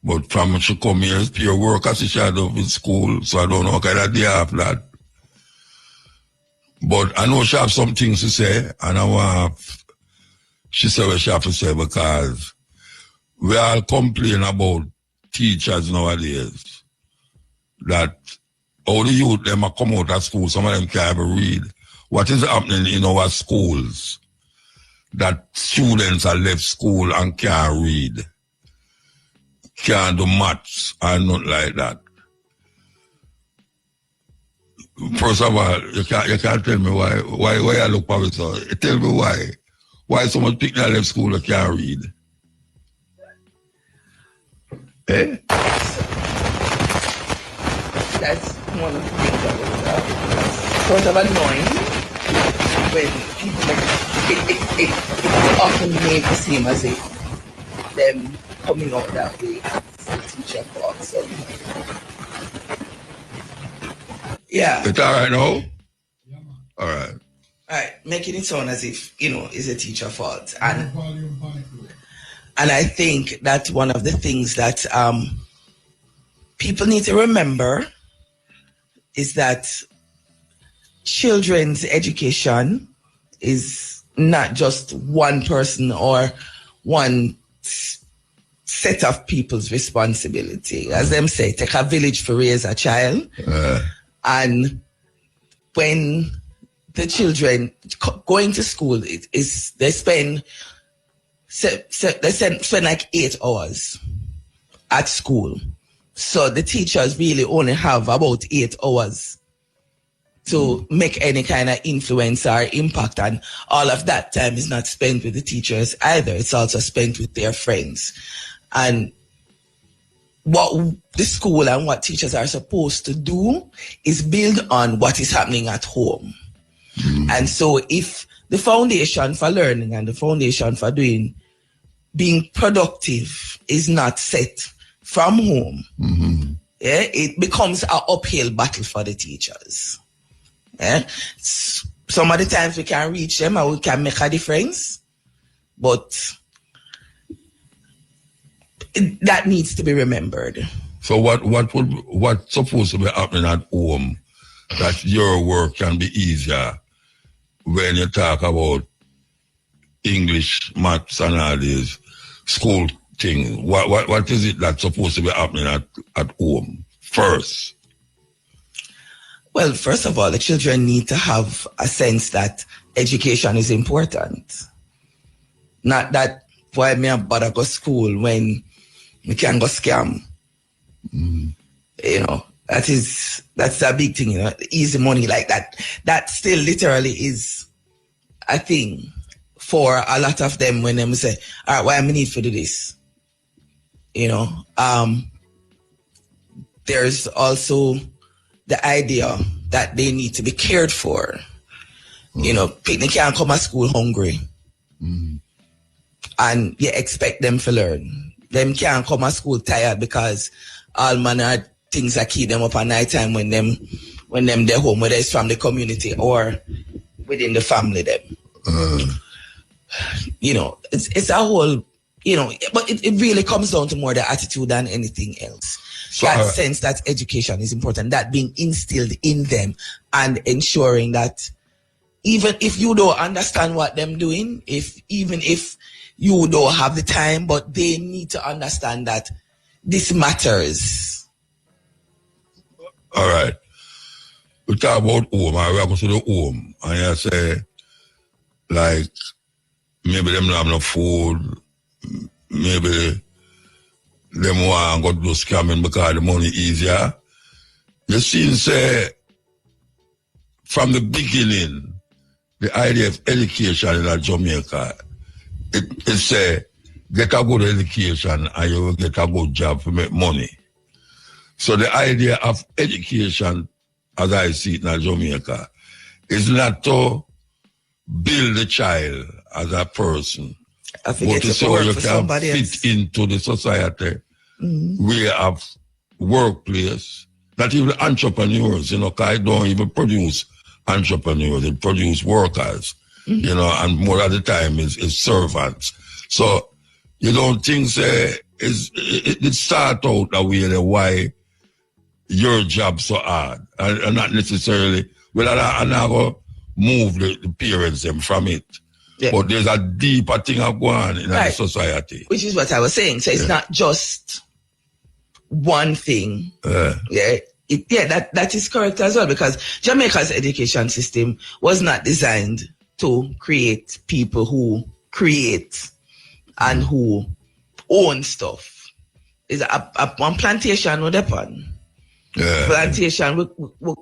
But from she come here, it's pure work as she had up in school, so I don't know what kind of day off that. But I know she have some things to say, and I want she said what she have to say, because we all complain about teachers nowadays that all the youth them are come out of school, some of them can't even read. What is happening in our schools that students are left school and can't read, can't do maths and nothing like that? First of all, you can't tell me why I look for it. So tell me why. Why so much people left school that can't read? Eh?
That's one of the things that was sort of annoying when people it often made it seem as if them coming out that way is the teacher fault. So yeah.
It's all right now? Yeah, all right.
Right, making it sound as if, is a teacher fault. And I think that's one of the things that people need to remember is that children's education is not just one person or one set of people's responsibility. As them say, take a village to raise a child. And when the children going to school, they spend like 8 hours at school. So the teachers really only have about 8 hours to make any kind of influence or impact. And all of that time is not spent with the teachers either. It's also spent with their friends. And what the school and what teachers are supposed to do is build on what is happening at home. And so if the foundation for learning and the foundation for being productive is not set from home, it becomes an uphill battle for the teachers. Some of the times we can reach them and we can make a difference, but that needs to be remembered.
So what's supposed to be happening at home that your work can be easier when you talk about English, maths, and all these school things? What is it that's supposed to be happening at home first?
Well, first of all, the children need to have a sense that education is important. Not that why me bother go school when we can go scam. That's a big thing, easy money like that. That still literally is a thing for a lot of them when they say, all right, why am I need to do this? There's also the idea that they need to be cared for. People can't come to school hungry. And you expect them to learn. Them can't come to school tired because all manner of things that keep them up at night time when them they're home, whether it's from the community or within the family them. It's a whole, but it really comes down to more the attitude than anything else. So, that sense that education is important, that being instilled in them and ensuring that even if you don't understand what they're doing, even if you don't have the time, but they need to understand that this matters.
All right. We talk about home, and we are going to the home, and you say, like, maybe them don't have no food, maybe them want to go do scamming because the money easier. You see, say, from the beginning, the idea of education in Jamaica, it say, get a good education and you will get a good job to make money. So the idea of education, as I see it in Jamaica, is not to build the child as a person, but to see how you can fit into the society. We have workplace, not even entrepreneurs, because I don't even produce entrepreneurs, it produce workers, and more of the time is servants. So you don't think it start out that way why your job so hard, and not necessarily, well, I never move the parents them from it.
Yeah.
But there's a deeper thing going on in the
Right.
society.
Which is what I was saying. So it's not just one thing. Yeah. That is correct as well, because Jamaica's education system was not designed to create people who create and who own stuff. It's a one plantation with upon. Plantation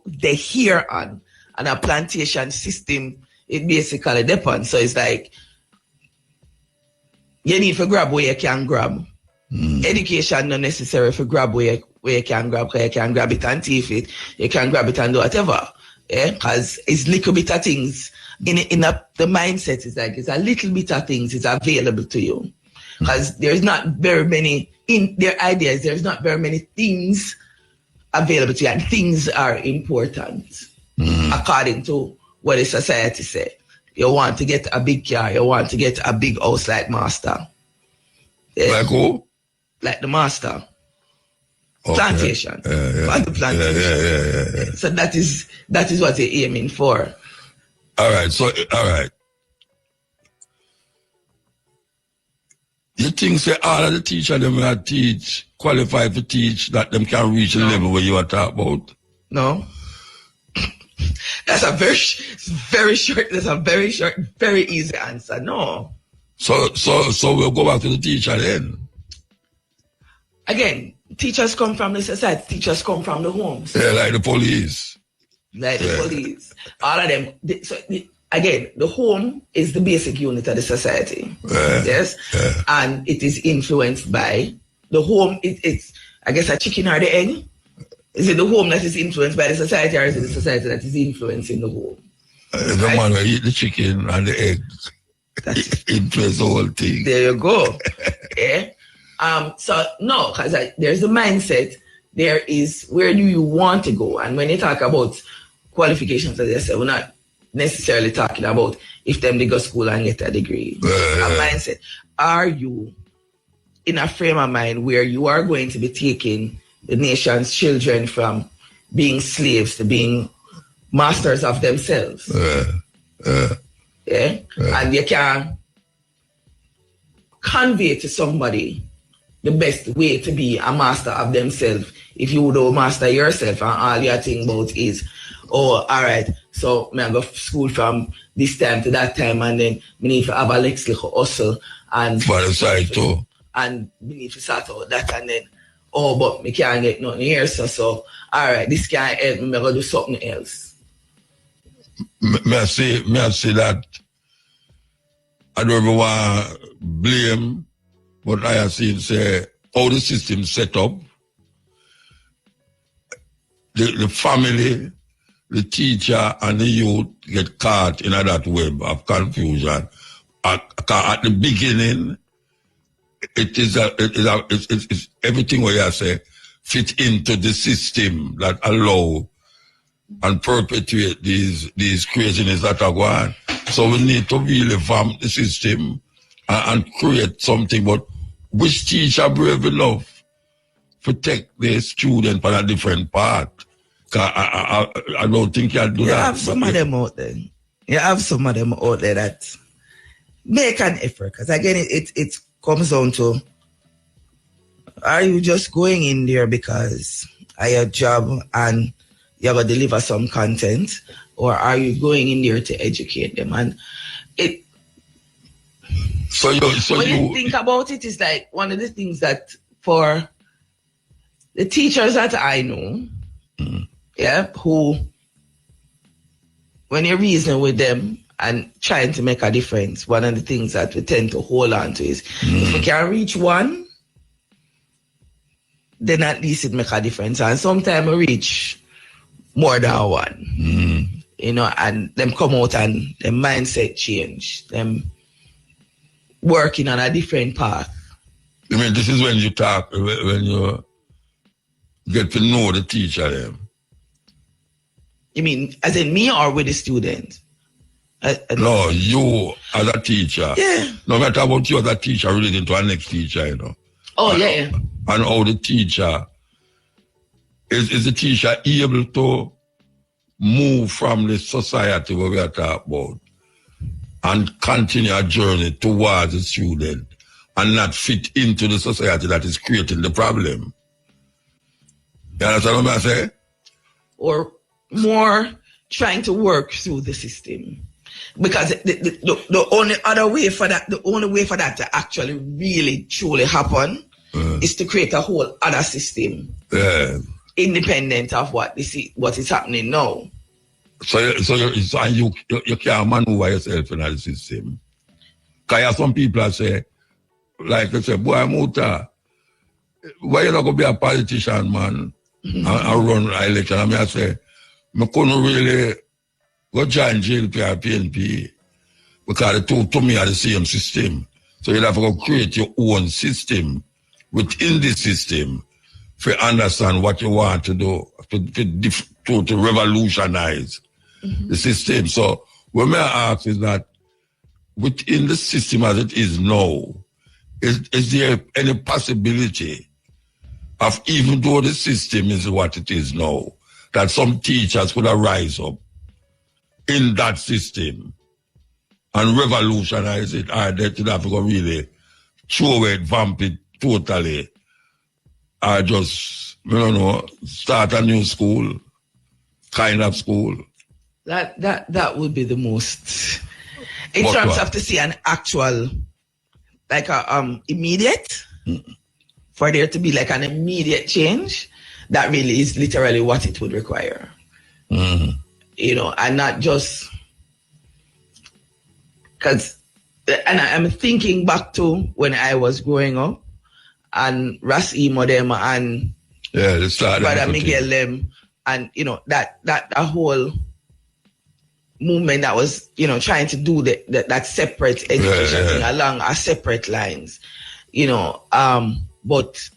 they hear on, and a plantation system it basically depends. So it's like you need to grab where you can grab. Education not necessary for grab where you can grab, because you can grab it and teeth it, you can grab it and do whatever. Yeah, because it's little bit of things the mindset is like it's a little bit of things is available to you. Because there's not very many in their ideas, there's not very many things available to you, and things are important according to what the society say. You want to get a big car, you want to get a big house like master. Yeah.
Like who?
Like the master.
Okay.
Plantation. The plantation.
Yeah.
So that is what they're aiming for.
All right. You think say all of the teachers them that teach qualified to teach that them can reach the level where you are talking about?
No. That's a very short, very easy answer. No.
So we'll go back to the teacher then.
Again, teachers come from the society, teachers come from the homes.
Yeah, like the police.
The police. All of them. Again, the home is the basic unit of the society. Yes? And it is influenced by the home. It's, I guess, a chicken or the egg. Is it the home that is influenced by the society, or is it the society that is influencing the home?
The man will eat the chicken and the egg. That influence the whole thing.
There you go. Yeah. So no, because there's the mindset. There is where do you want to go, and when you talk about qualifications, as I said, we're not necessarily talking about if them they go to school and get a degree. A mindset. Are you in a frame of mind where you are going to be taking the nation's children from being slaves to being masters of themselves? And you can convey to somebody the best way to be a master of themselves if you don't master yourself, and all you're thinking about is, oh, all right, so I go to school from this time to that time, and then we need to have a little hustle and
for the side too.
And we need to sort out that, and then, oh, but we can't get nothing here, so all right, this can't help me, I'm going to do something else.
May I say that I don't ever want to blame, but I have seen say how the system set up, the family, the teacher, and the youth get caught in that web of confusion. At the beginning, it's everything what you say fit into the system that allow and perpetuate these craziness that are going on. So we need to really farm the system and create something. But which teacher brave enough to take the student on a different path? I don't think you'll do that.
You have some of them out there. You have some of them out there that make an effort. Because again, it comes down to, are you just going in there because I have a job and you're going to deliver some content, or are you going in there to educate them? And when you think about it, it's like one of the things that for the teachers that I know, who, when you're reasoning with them and trying to make a difference, one of the things that we tend to hold on to is if we can reach one, then at least it make a difference. And sometimes we reach more than one, and them come out and their mindset change, them working on a different path.
I mean, this is when you talk, when you get to know the teacher them.
You mean as in me or with the student?
No, you as a teacher.
Yeah.
No matter about you as a teacher relating to our next teacher,
Oh,
and how the teacher, is the teacher able to move from the society where we are talking about and continue a journey towards the student and not fit into the society that is creating the problem. You understand what I say?
Or more trying to work through the system. Because the only other way for that, the only way for that to actually really truly happen is to create a whole other system. Independent of what is happening now.
So you can't maneuver yourself in the system. Because some people say, like they say, boy, Muta, why you not going to be a politician, man, and run an election? And I say, I couldn't really go join JLP or PNP because the two to me are the same system. So you have to go create your own system within the system to understand what you want to do, to revolutionize the system. So what may I ask is that within the system as it is now, is there any possibility of, even though the system is what it is now, that some teachers could rise up in that system and revolutionize it, or they could have to go really throw it, vamp it totally, or just, start a new school, kind of school?
That would be the most, in terms of to see an actual, like immediate, for there to be like an immediate change, that really is literally what it would require. And not just, because, and I'm thinking back to when I was growing up, and Ras Emo them, and Brother Miguel them, and that whole movement that was trying to do that separate education thing along our separate lines, but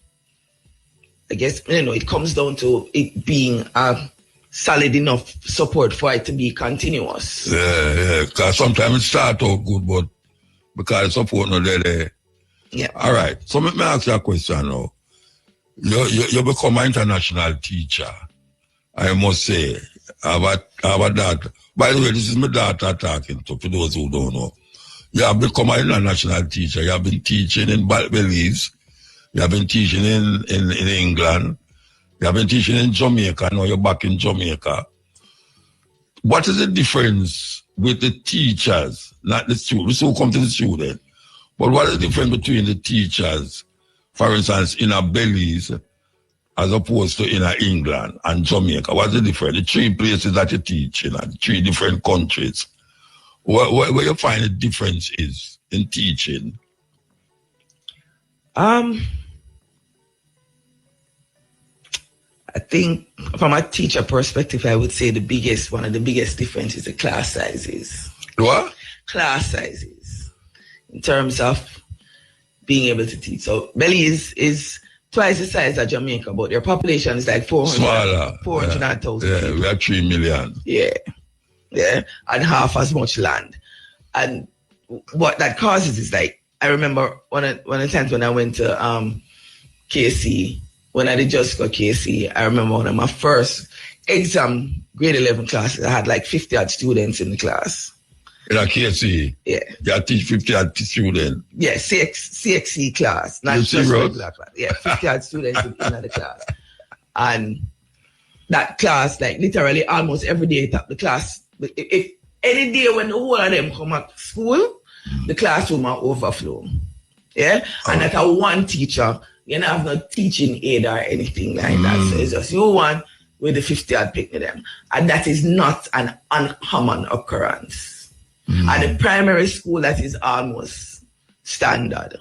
I guess it comes down to it being a solid enough support for it to be continuous.
Because sometimes it starts out good, but because support not there.
Yeah.
All right. So let me ask you a question now. You become an international teacher. I must say, I have a daughter. By the way, this is my daughter talking to, for those who don't know. You have become an international teacher. You have been teaching in Belize. You have been teaching in England. You have been teaching in Jamaica. Now you're back in Jamaica. What is the difference with the teachers, not the students, who come to the student, but what is the difference between the teachers, for instance, in a Belize, as opposed to in England and Jamaica? What's the difference? The three places that you teach in, the three different countries. Where you find the difference is in teaching?
I think from a teacher perspective, I would say one of the biggest difference is the class sizes.
What?
Class sizes. In terms of being able to teach. So Belize is twice the size of Jamaica, but their population is like 400,000 people.
We have 3 million.
Yeah. And half as much land. And what that causes is like, I remember one of the times when I went to KC, when I did just go KC, I remember one of my first exam, grade 11 classes, I had like 50 odd students in the class.
In a KC?
Yeah.
You teach 50 odd students?
Yeah, CXC class, not just regular class. Yeah, 50 odd students in the class. And that class, like literally almost every day, the class, if any day when the whole of them come at school, the classroom will overflow. Yeah? And that's a one teacher. You don't have no teaching aid or anything like that. So it's just you one with the 50 odd picking them. And that is not an uncommon occurrence. At the primary school, that is almost standard.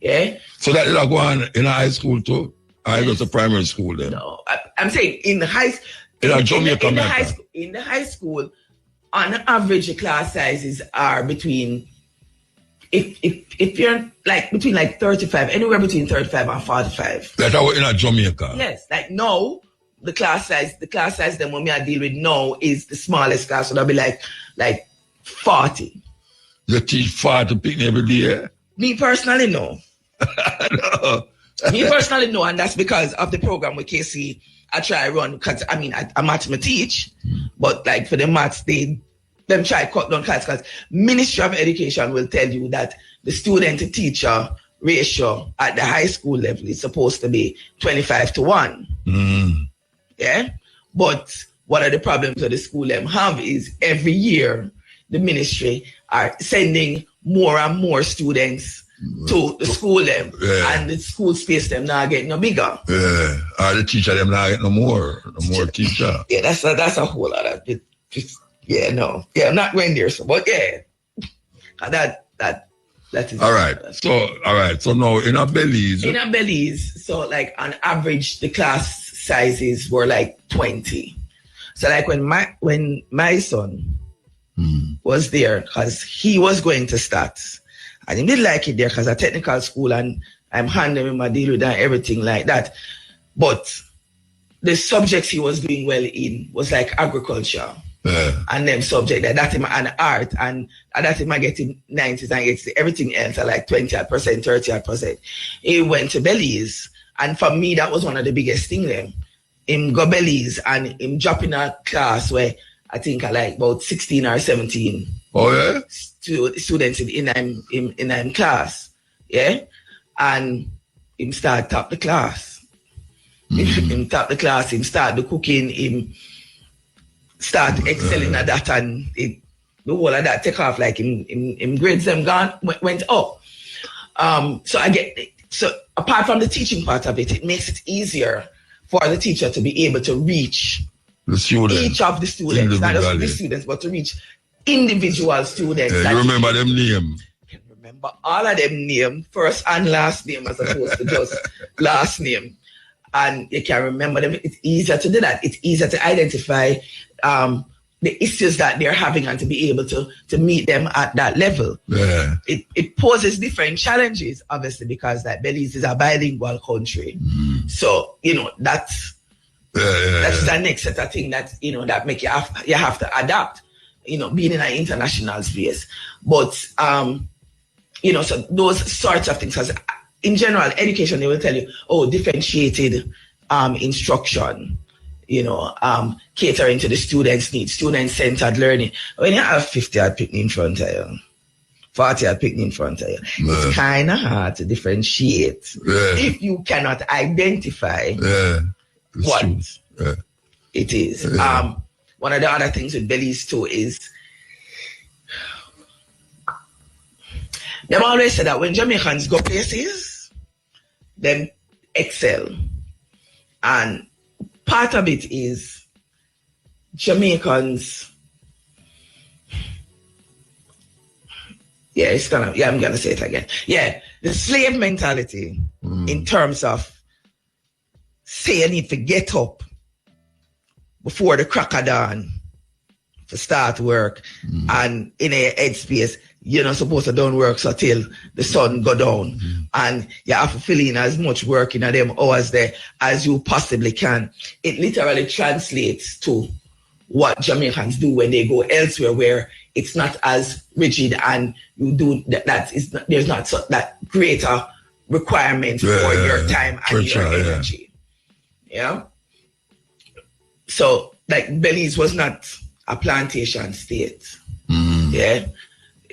Yeah? So
that is like going in a high school too? I go to primary school then?
No. I'm saying in the high school. In the high school, on average, the class sizes are between, if you're like between like 35, anywhere between 35 and 45.
That's how in a Jamaica.
Yes, like now, the class size that when I deal with now is the smallest class, so that'll be like 40.
You teach 40 people every day?
Me personally, no.
No.
Me personally, no, and that's because of the program with KC. I try run because I mean I maths me teach, but like for the maths they them try cut down class because Ministry of Education will tell you that the student to teacher ratio at the high school level is supposed to be 25-1. Yeah, but one of the problems that the school them have is every year the ministry are sending more and more students to the school them, and the school space them now getting no bigger.
Yeah, the teacher them now get no more teacher.
Yeah, that's a whole lot of it. I'm not going there, so but yeah, that is
all right. So now in a Belize,
so like on average the class sizes were like 20. So like when my son was there, because he was going to start, and he didn't like it there because a technical school and I'm handling him my deal with and everything like that. But the subjects he was doing well in was like agriculture. And them subject that him and art, and that him I get him 90s and gets everything else at like 20%, 30%. He went to Belize, and for me that was one of the biggest things then. Him go Belize and him drop in a class where I think I like about 16 or 17.
Oh yeah?
Students in class. Yeah? And him start top the class. Him top the class, him start the cooking, him start excelling at that, and the whole of that take off, like in grades them went up. So apart from the teaching part of it, it makes it easier for the teacher to be able to reach each of the students, not just the students, but to reach individual students.
You remember them name?
You remember all of them name, first and last name, as opposed to just last name. And you can remember them. It's easier to do that. It's easier to identify the issues that they're having and to be able to meet them at that level.
Yeah.
It poses different challenges, obviously, because that Belize is a bilingual country. So, that's the next set of things that, that make you have to adapt, being in an international space. But, so those sorts of things, because in general, education, they will tell you, differentiated instruction, catering to the students' needs, student-centered learning. When you have 50 odd picnic in front of you, 40 odd picnic in front of you, it's kind of hard to differentiate if you cannot identify what it is. One of the other things with Belize too is them always say that when Jamaicans go places, them excel. And part of it is Jamaicans, I'm gonna say it again. Yeah, the slave mentality in terms of say you need to get up before the crack of dawn to start work, and in a headspace, you're not supposed to don't work so till the sun go down, and you have to fill in as much work in them hours there as you possibly can. It literally translates to what Jamaicans do when they go elsewhere, where it's not as rigid and you do there's not that greater requirement for your time and your energy. Yeah. So like Belize was not a plantation state. Yeah.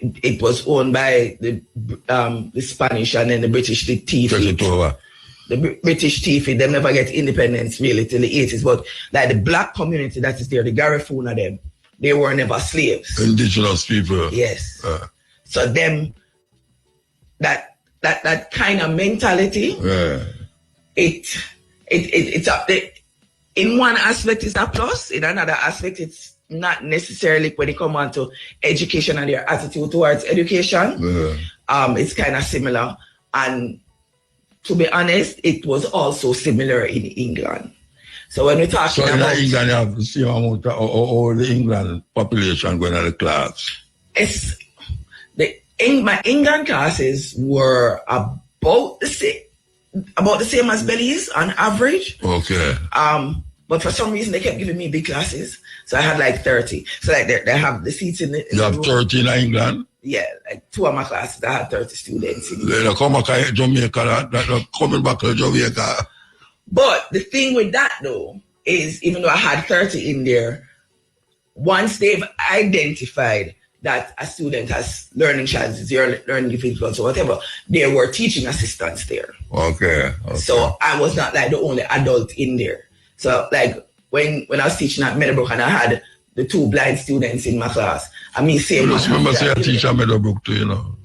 It was owned by the Spanish and then the British did thief it. The British thief it. They never get independence really till the 80s. But like the black community that is there, the Garifuna them, they were never slaves.
Indigenous people.
Yes. So them that kind of mentality, it's up there. In one aspect it's a plus, in another aspect it's not necessarily when it comes on to education and their attitude towards education. It's kind of similar. And to be honest, it was also similar in England. So when we're talking about...
in England, you have the same amount of the England population going to the class.
My England classes were about the same as Belize on average.
Okay.
But for some reason, they kept giving me big classes. So I had like 30. So like they have the seats in the...
You have 30 in England?
Yeah, like 2 of my classes, I had 30 students.
They come back to Jamaica, they're coming back to Jamaica.
But the thing with that though, is even though I had 30 in there, once they've identified that a student has learning challenges, learning difficulties or whatever, there were teaching assistants there.
Okay.
So I was not like the only adult in there. So like when I was teaching at Meadowbrook and I had the 2 blind students in my class, I mean, same.
You must remember say a teacher at Meadowbrook too, you know.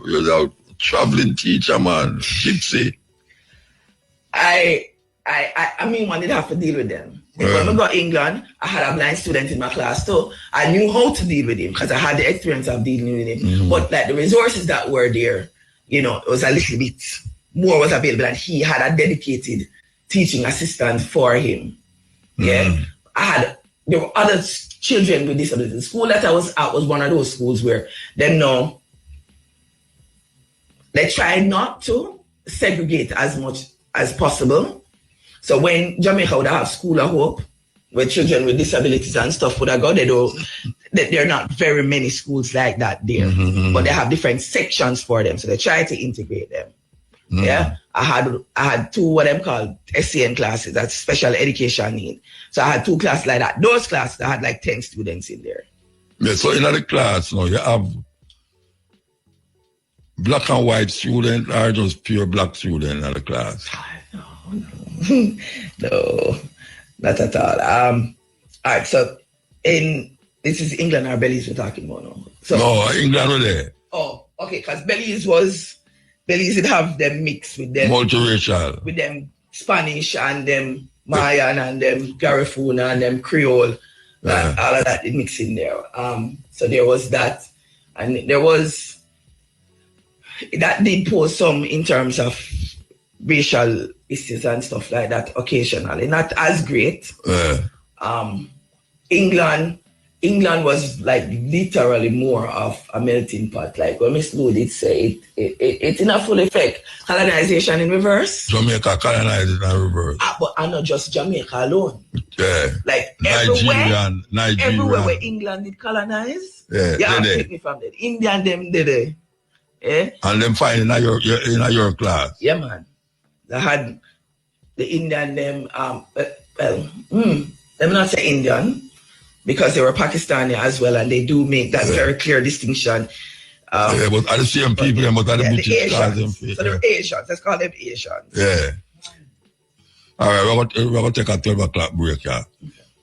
You're a traveling teacher, man. Gypsy.
I mean, one did have to deal with them. When I got to England, I had a blind student in my class too. I knew how to deal with him because I had the experience of dealing with him. But like the resources that were there, you know, it was a little bit more was available, and he had a dedicated teaching assistant for him. Yeah, there were other children with disabilities. The school that I was at was one of those schools where they try not to segregate as much as possible. So when Jamaica would have School of Hope, where children with disabilities and stuff would have gone, there are not very many schools like that there, but they have different sections for them. So they try to integrate them. Yeah, I had 2 what I'm called SCN classes, that's special education need. So I had 2 classes like that. Those classes, I had like 10 students in there.
Yeah, so in the class now, you have black and white student or just pure black student in the class?
No, not at all. All right, so this is England or Belize we're talking about now. So,
no, England was there.
Oh, okay, because Belize did have them mixed with them.
Multiracial.
With them Spanish and them Mayan and them Garifuna and them Creole. And all of that mixed in there. So there was that. And there was, that did pose some in terms of racial issues and stuff like that occasionally. Not as great. England was like literally more of a melting pot. Like when Miss Lou did say it's in a full effect. Colonization in reverse.
Jamaica colonized in reverse.
But and not just Jamaica alone.
Yeah.
Like
Nigerian.
Everywhere where England did colonize. Yeah, take me from that. Indian them did it. Yeah.
And them find in your class.
Yeah, man. They had the Indian them them not say Indian because they were Pakistani as well, and they do make that very clear distinction.
But are the same people, but are the British
Asians. So they're Asians. Let's call them Asians.
Yeah. All right, we're going to take a 12 o'clock break, yeah.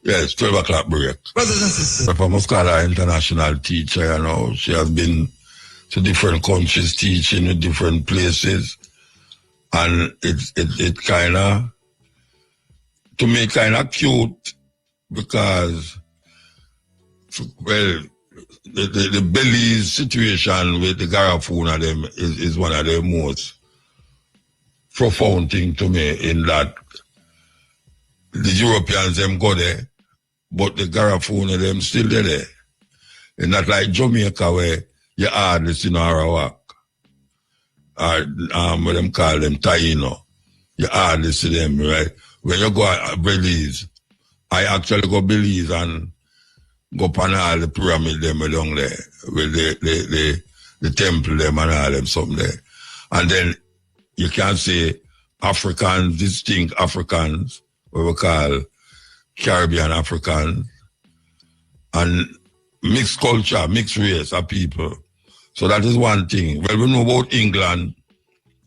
Yes, 12 o'clock break.
Brothers and sisters.
I must call her international teacher, you know. She has been to different countries teaching in different places. And it kind of, to me, kind of cute because, well, the Belize situation with the Garifuna them is one of the most profound thing to me, in that the Europeans them go there, but the Garifuna them still there. And not like Jamaica where you hardly see no Arawak. Or what them call them Taino. You hardly see them, right? When you go to Belize, I actually go Belize and go upon all the pyramid them along there, with the temple them and all them something there. And then you can say Africans, distinct Africans, what we call Caribbean Africans, and mixed culture, mixed race of people. So that is one thing. Well, we know about England,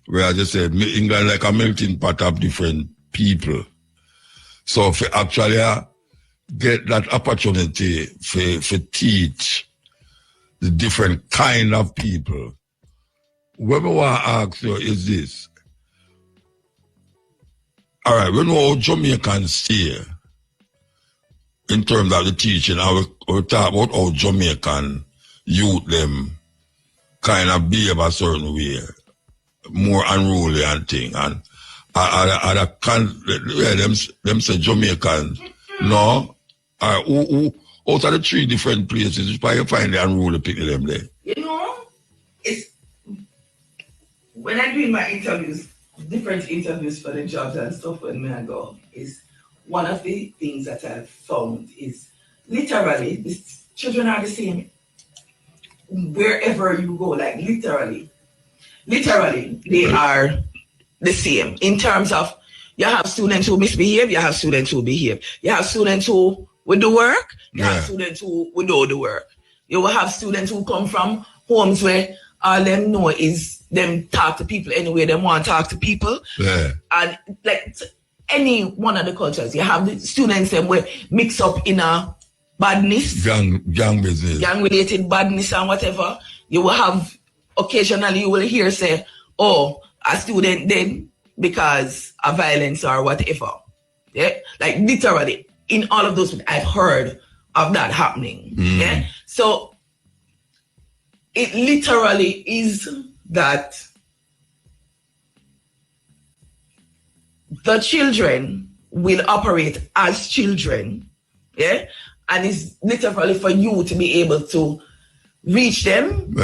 where I just said, England like a melting pot of different people. So for actually get that opportunity for teach the different kind of people, what I want to ask you is this. All right, we know how Jamaicans stay in terms of the teaching. We talk about how Jamaican youth them kind of behave a certain way, more unruly and thing. And them say Jamaicans, no, who out of the 3 different places, why you find the unruly people them there?
You know, it's when I'm doing my interviews, different interviews for the jobs and stuff when I go, is one of the things that I've found is literally these children are the same wherever you go, like literally they are the same in terms of you have students who misbehave, you have students who behave, you have students who with the work. You
Yeah.
have students who do the work. You will have students who come from homes where all them know is them talk to people anyway they want to talk to people.
Yeah.
And like any one of the cultures, you have the students them where mix up in a badness,
Gang business.
gang related badness and whatever. You will have occasionally you will hear say, oh, a student dead because of violence or whatever. Yeah, like literally in all of those, I've heard of that happening. Yeah, so it literally is that the children will operate as children, yeah, and it's literally for you to be able to reach them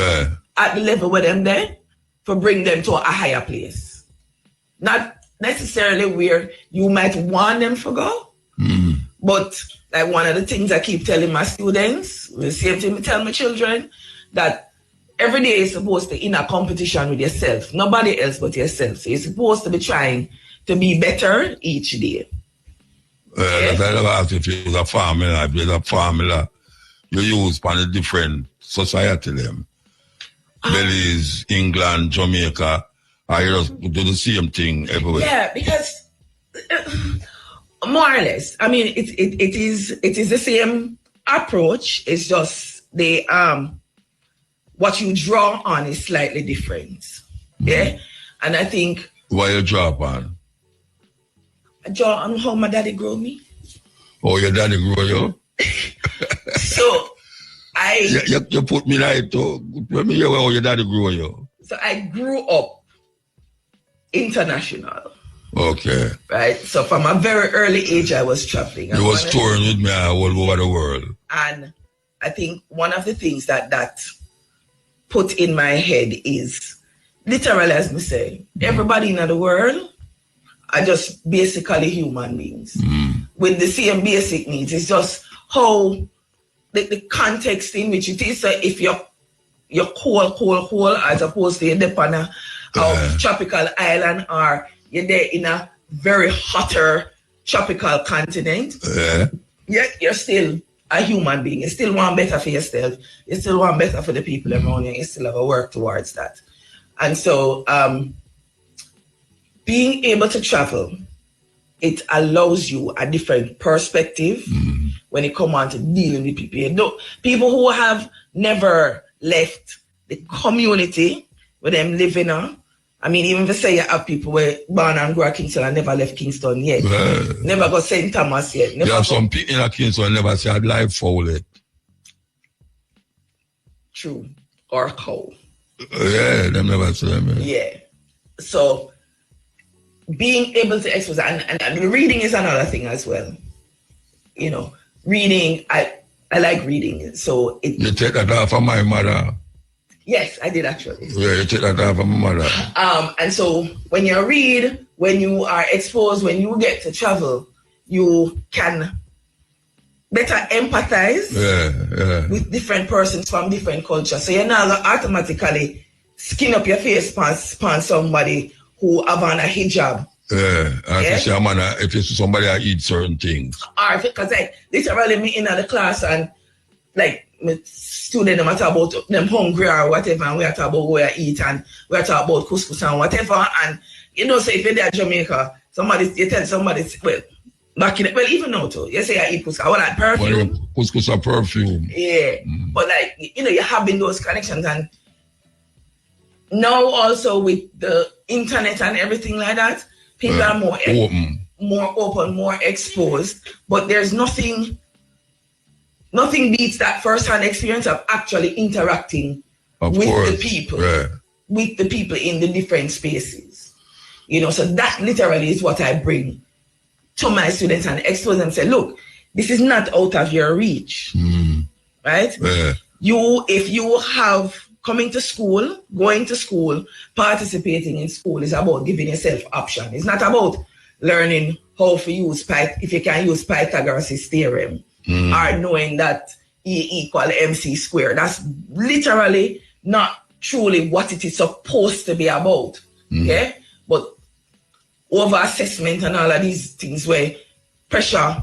at the level where them there, to bring them to a higher place. Not necessarily where you might want them to go, but like one of the things I keep telling my students, the same thing I tell my children, that every day you're supposed to in a competition with yourself, nobody else but yourself. So you're supposed to be trying to be better each day.
That's why I ask if you use a formula, if there's a formula you use for the different society them. Belize, England, Jamaica, I just do the same thing everywhere.
Yeah, because more or less, I mean, it is the same approach. It's just the what you draw on is slightly different. Yeah, and I think
what you draw upon?
I draw on how my daddy grew me.
Oh, your daddy grew you?
So
you put me like to let me hear how your daddy grew you.
So I grew up international.
Okay.
Right. So from a very early age, I was traveling.
You was touring with me all over the world.
And I think one of the things that put in my head is literally, as me say, everybody in the world are just basically human beings with the same basic needs. It's just how the context in which it is. So if you're cold, as opposed to you're there on a tropical island, or you're there in a very hotter tropical continent, yet you're still a human being. You still want better for yourself. You still want better for the people around you. You still have to work towards that. And so being able to travel, it allows you a different perspective when it comes on to dealing with people. You know, people who have never left the community where them living on. I mean, even if you say you have people where born and grew at Kingston and never left Kingston yet. Never got St. Thomas yet.
There are some people in Kingston never said life foul it.
True. Or cold.
Yeah, them never say them.
Yeah. So being able to expose, and reading is another thing as well. You know, reading, I like reading. So
you take that off of my mother.
Yes, I did actually.
Yeah, you take that off of my mother.
And so when you read, when you are exposed, when you get to travel, you can better empathize with different persons from different cultures. So you're not automatically skin up your face upon somebody who have on a hijab.
If you see somebody I eat certain things.
Or because like literally me in the class and like student them talk about them hungry or whatever, and we are talking about where I eat and we are talking about couscous and whatever. And you know, so if you're there in Jamaica, you tell somebody, well, back in even now too, you say I eat couscous, I want that perfume.
Well, couscous or perfume.
Yeah. But like, you know, you're having those connections, and now also with the internet and everything like that, people are more open, more exposed. But there's nothing beats that first-hand experience of actually interacting with the people in the different spaces. You know, so that literally is what I bring to my students and expose them. Say, look, this is not out of your reach, right? If you have coming to school, going to school, participating in school is about giving yourself option. It's not about learning how to use if you can use Pythagoras' theorem. Or knowing that E = MC squared. That's literally not truly what it is supposed to be about. Yeah? But over assessment and all of these things where pressure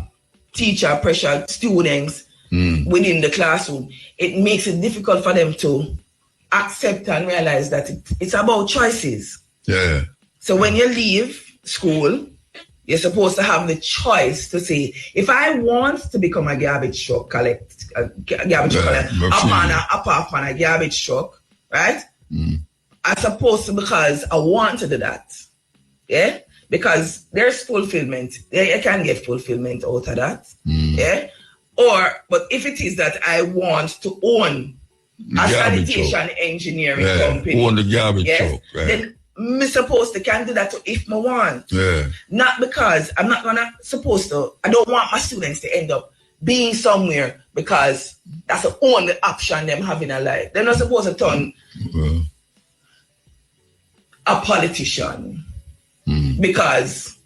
teacher pressure students within the classroom, it makes it difficult for them to accept and realize that it's about choices.
Yeah.
So when you leave school, you're supposed to have the choice to say, if I want to become a garbage truck collector, apart from a garbage truck, right? I'm supposed to, because I want to do that. Yeah? Because there's fulfillment. You can get fulfillment out of that. Yeah? But if it is that I want to own a sanitation engineering company,
own the garbage truck, right?
Then I'm supposed to can do that if I want.
Yeah.
Not because I don't want my students to end up being somewhere because that's the only option them have in a life. They're not supposed to turn a politician because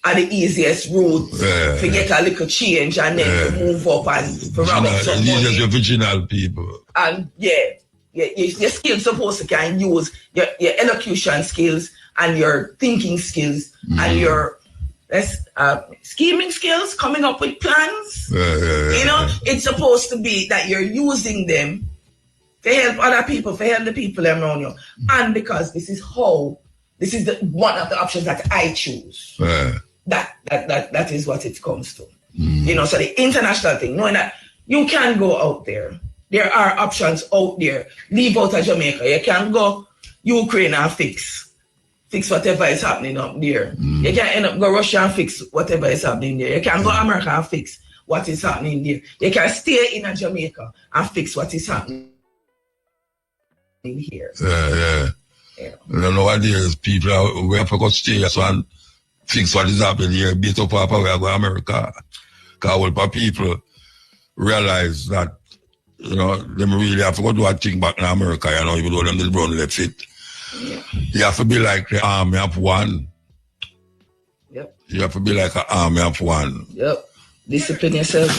are the easiest route to get a little change and then to move up and to rub up some money.
These are your original people.
And your skills supposed to can use your elocution skills and your thinking skills and your scheming skills, coming up with plans. It's supposed to be that you're using them to help other people, to help the people around you. And because this is one of the options that I choose. That is what it comes to. So the international thing, knowing that you can go out there. There are options out there. Leave out of Jamaica. You can go Ukraine and fix whatever is happening up there. You can end up go Russia and fix whatever is happening there. You can go America and fix what is happening there. You can stay in Jamaica and fix what is happening here.
Nowadays, people we have to go stay and fix what is happening here. Beat up Papa, we are going to America. Because all people realize that, them really have to go do a thing back in America, even though them did run left it. You have to be like the army of one.
Yep.
You have to be like an army of one.
Yep. Discipline yourself.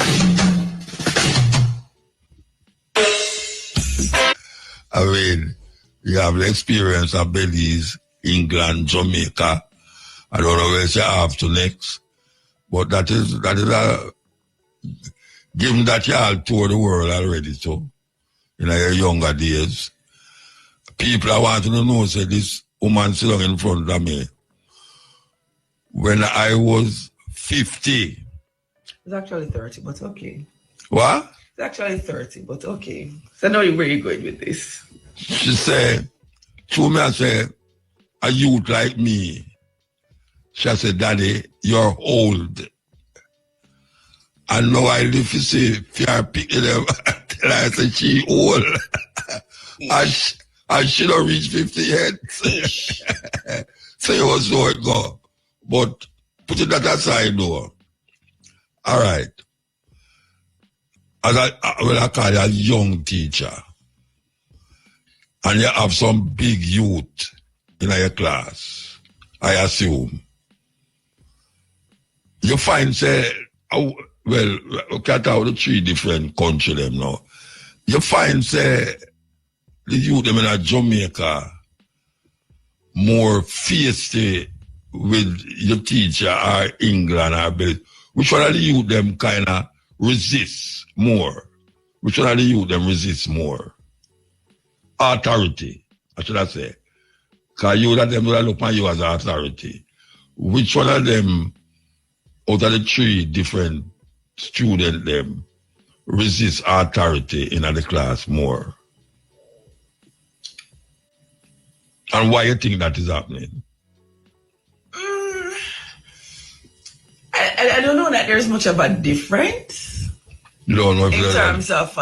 I mean, you have the experience of Belize, England, Jamaica. I don't know where you have to next. But that is a, given that you all toured the world already, so, in your younger days, people are wanting to know, say, this woman sitting in front of me. When I was 50.
It's actually 30, but okay.
What?
It's actually 30, but okay. So now where you going with this?
She said, to me, I said, a youth like me. She said, Daddy, you're old. And now I live to say, if you're picking them, tell her I said, she old. and she don't reach 50 yet. So it was so it go. But putting that aside though, all right. As I call you a young teacher, and you have some big youth in your class, I assume. You find, say, well, look at how the 3 different countries them now. You find, say, the youth them in Jamaica more feisty with your teacher or England or Belize. Which one of the youth them kind of resist more? Which one of the youth them resist more? Authority, I should I say. Because you that them will look at you as an authority. Which one of them, out of the 3 different students, them resist authority in the class more? And why you think that is happening?
I don't know that there's much of a difference.
You don't know
in terms of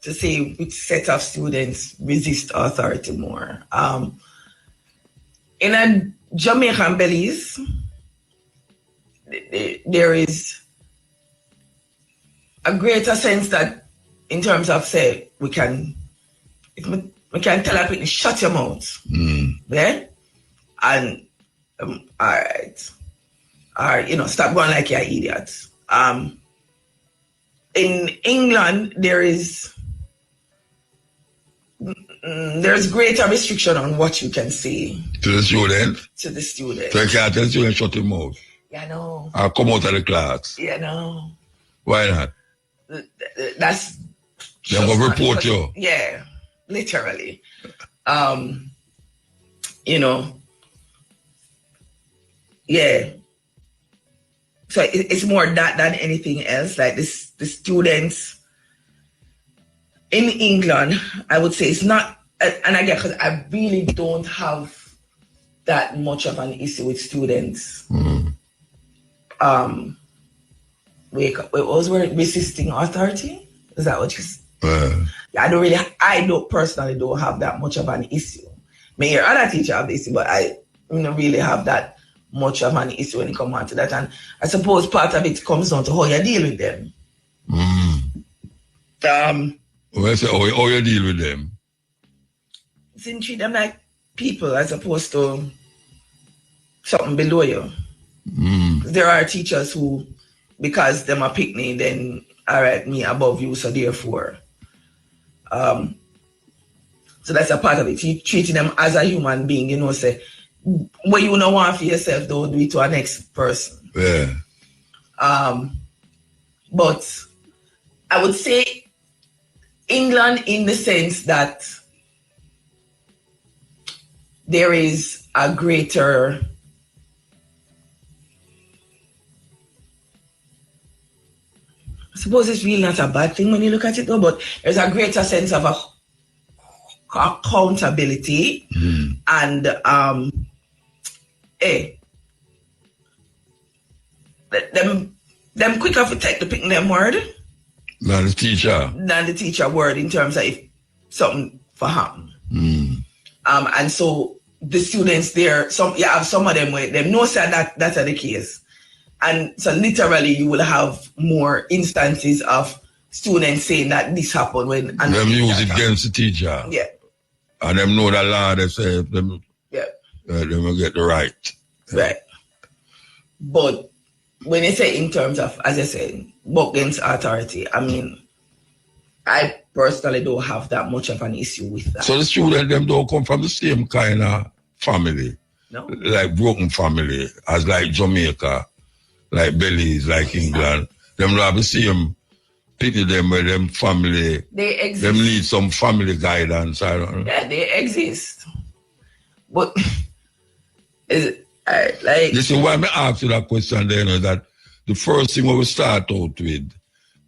to say which set of students resist authority more. In a Jamaican Belize, there is a greater sense that in terms of say we can tell a people shut your mouth. Then and all right. Or stop going like you're idiots. In England, there's greater restriction on what you can say
to the student.
To the student.
So you can't tell the student shut your mouth.
Yeah, no.
Or come out of the class.
Yeah, no.
Why not?
That's
They're going to report you.
Yeah, literally. You know, yeah. So it's more that than anything else. Like the students in England, I would say it's not, and again, because I really don't have that much of an issue with students. What was resisting authority? Is that what you said? I don't personally don't have that much of an issue. May your other teacher have this issue, but I don't really have that much of an issue when it comes on to that. And I suppose part of it comes down to how you deal with them.
Well, say how you deal with them?
Since treat them like people as opposed to something below you. There are teachers who, because them a picnic, then all right, me above you, so therefore. So that's a part of it. You treating them as a human being, you know, say, what you don't want for yourself, don't do it to our next person.
Yeah.
But I would say England, in the sense that there is a greater I suppose it's really not a bad thing when you look at it though, but there's a greater sense of accountability and them quicker to take the picking them word
than the
teacher word in terms of if something for happen. And so the students there, you have some of them where them know that that's the case. And so literally you will have more instances of students saying that this happened when and
them use it against the teacher.
Yeah.
And them know the law, they say them them will get the right.
Right. But when you say in terms of, as I said, against authority, I mean, I personally don't have that much of an issue with that.
So the students, them don't come from the same kind of family.
No.
Like broken family, as like Jamaica, like Belize, like England. Them don't have the same pity them with them family.
They exist.
Them need some family guidance. I don't know.
Yeah, they exist. But is it like
you see why I ask you that question then is that the first thing we start out with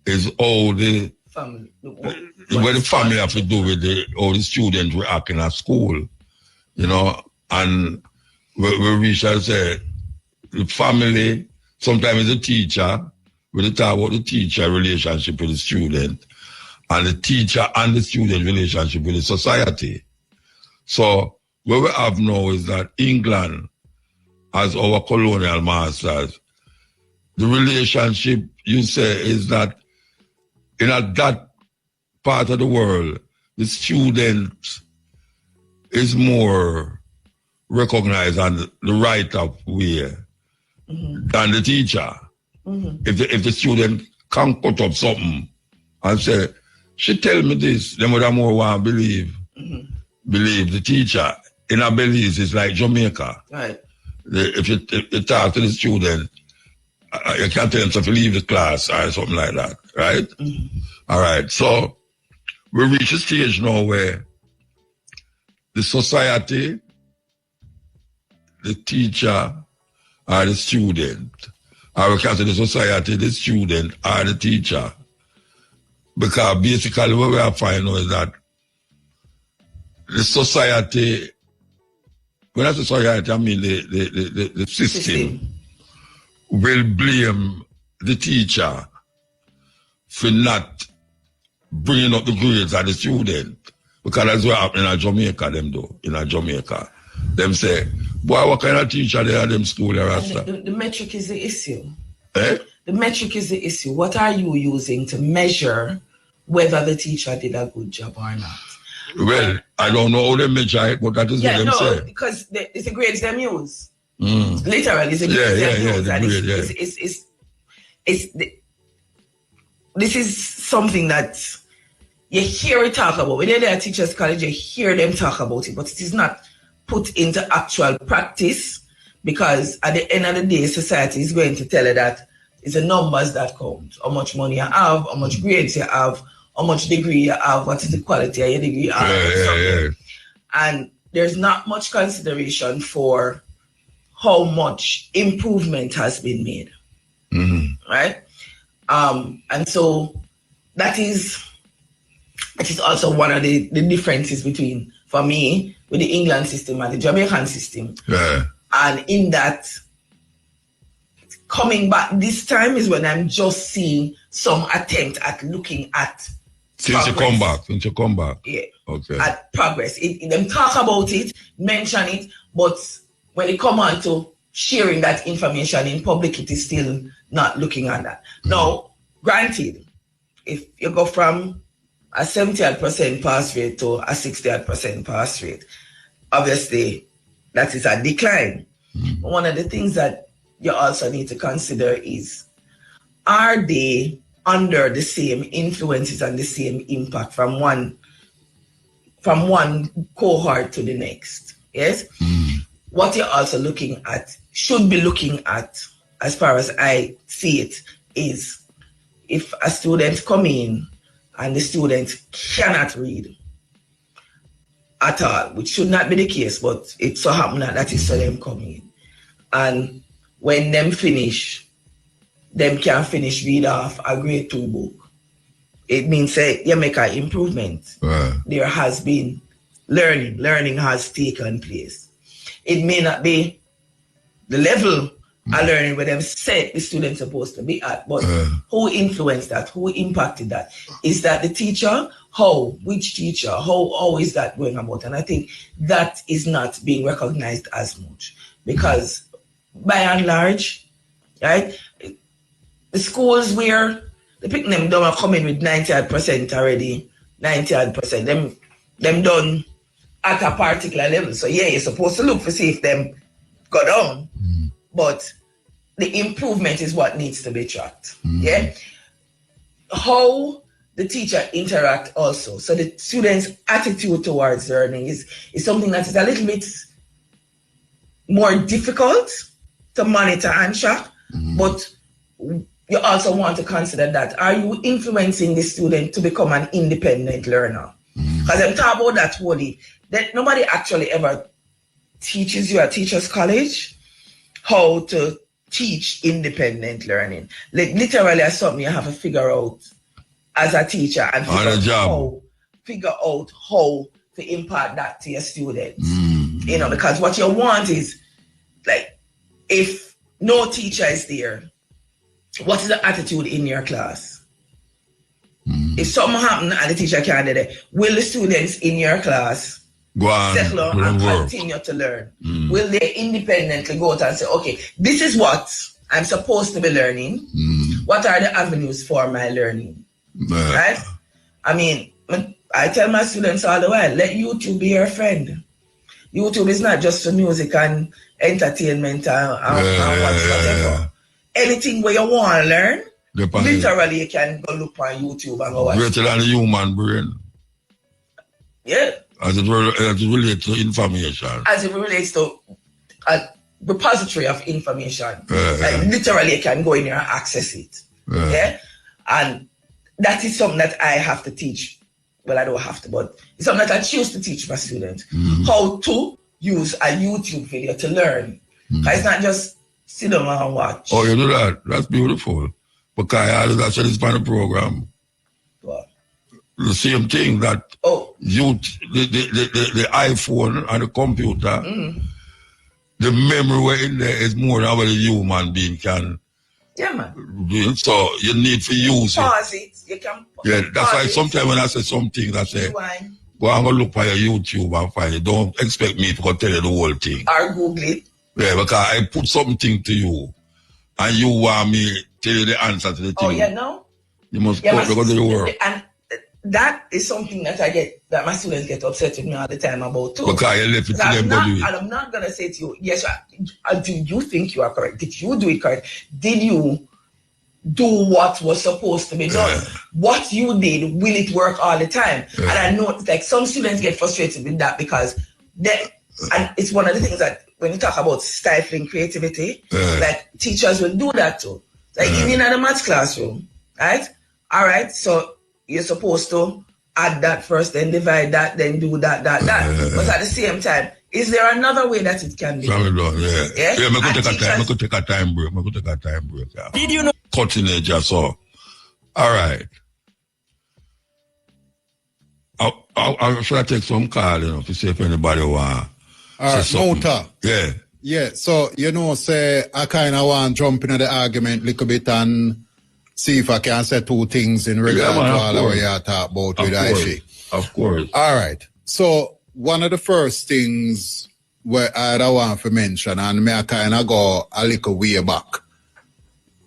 is how the
family
what the family have to do with how the students were acting at school. You know, and we shall say the family, sometimes the teacher, we talk about the teacher relationship with the student, and the teacher and the student relationship with the society. So what we have now is that England, as our colonial masters, the relationship, you say, is that in that part of the world, the student is more recognized on the right of way than the teacher. If the student can put up something and say, she tell me this, then would I more want to believe the teacher. In a Belize, it's like Jamaica.
Right.
If you talk to the student, you can't tell them to leave the class or something like that, right? All right. So we reach a stage now where the society, the teacher, or the student, or we can say the society, the student, or the teacher. Because basically what we are finding is that the society, when I say society, I mean the system will blame the teacher for not bringing up the grades of the student. Because that's what happened in Jamaica, them do. In Jamaica. Them say, boy, what kind of teacher they are them school there, Rasta?
The metric is the issue.
Eh?
The metric is the issue. What are you using to measure whether the teacher did a good job or not?
Well, I don't know how they measure it, but that is what them say.
Because it's the grades them use. Literally, it's the grades them use. This is something that you hear it talk about. When they're at Teachers College, you hear them talk about it, but it is not put into actual practice, because at the end of the day, society is going to tell you that It's the numbers that count. How much money you have, how much grades you have, how much degree you have, what is the quality of your degree. And there's not much consideration for how much improvement has been made. Right? And so that is also one of the differences between, for me, with the England system and the Jamaican system. And in that, coming back this time is when I'm just seeing some attempt at looking at
Since you come back.
Yeah.
Okay.
At progress. Them talk about it, mention it, but when it come on to sharing that information in public, it is still not looking at that. Now, granted, if you go from a 70% pass rate to a 60% pass rate, obviously that is a decline. One of the things that you also need to consider is, are they under the same influences and the same impact from one cohort to the next? Yes? What you're also looking at, should be looking at, as far as I see it, is if a student come in and the student cannot read at all, which should not be the case, but it so happen that is so them coming in. And when them finish, them can finish read off a grade 2 book. It means you make an improvement. There has been learning has taken place. It may not be the level of learning where them said the student's supposed to be at, but who influenced that? Who impacted that? Is that the teacher? How? Which teacher? How is that going about? And I think that is not being recognized as much, because by and large, right, the schools where the pick them don't come in with 90% already, 90%, them done at a particular level. So yeah, you're supposed to look to see if them go down, but the improvement is what needs to be tracked. Yeah, how the teacher interact also. So the students' attitude towards learning is something that is a little bit more difficult to monitor and track, but you also want to consider that, are you influencing the student to become an independent learner? Because I'm talking about that wholly, that nobody actually ever teaches you at teacher's college how to teach independent learning. Like literally as something you have to figure out as a teacher and figure out how to impart that to your students. You know, because what you want is, like, if no teacher is there, what is the attitude in your class? If something happens and the teacher can't do that, will the students in your class settle and continue to learn? Will they independently go out and say, okay, this is what I'm supposed to be learning. What are the avenues for my learning? Right? I mean, I tell my students all the while, let YouTube be your friend. YouTube is not just for music and entertainment and whatever. Anything where you want to learn, literally you can go look on YouTube and go watch.
Greater than the human brain.
Yeah.
As it relates to information.
As it relates to a repository of information. Like literally you can go in there and access it. Yeah. And that is something that I have to teach. Well, I don't have to, but it's something that I choose to teach my students. How to use a YouTube video to learn. It's not just sit down and watch.
Oh, you do that? That's beautiful. Because I always said it's on the program.
What?
The same thing that the iPhone and the computer, the memory in there is more than what a human being can.
Yeah, man.
Do. So you need to use it.
Pause it. You can
that's why sometimes when I say something, I say, go and go look for your YouTube and find it. Don't expect me to go tell you the whole thing.
Or Google it.
Yeah, because I put something to you and you want me to tell you the answer to the thing.
Oh, yeah, no?
You must go to the work.
And that is something that that my students get upset with me all the time about too.
Because you left it to them to do it.
And I'm not going to say to you, yes, do you think you are correct? Did you do it correct? Did you do what was supposed to be done? What you did, will it work all the time? And I know like some students get frustrated with that because and it's one of the things that when you talk about stifling creativity, like teachers will do that too. Like even in the maths classroom, right? All right, so you're supposed to add that first, then divide that, then do that. But at the same time, is there another way that it can be done?
Yeah, I could take a time break. Yeah.
Did you know?
Cutting edge, so. All right. I should I take some call, to see if anybody want.
All right, Muta.
Yeah.
Yeah, so, say, I kind of want to jump into the argument a little bit and see if I can say two things in regard to all that we are talking about with Aishi.
Of course.
All right. So, one of the first things where I want to mention, and me I kind of go a little way back.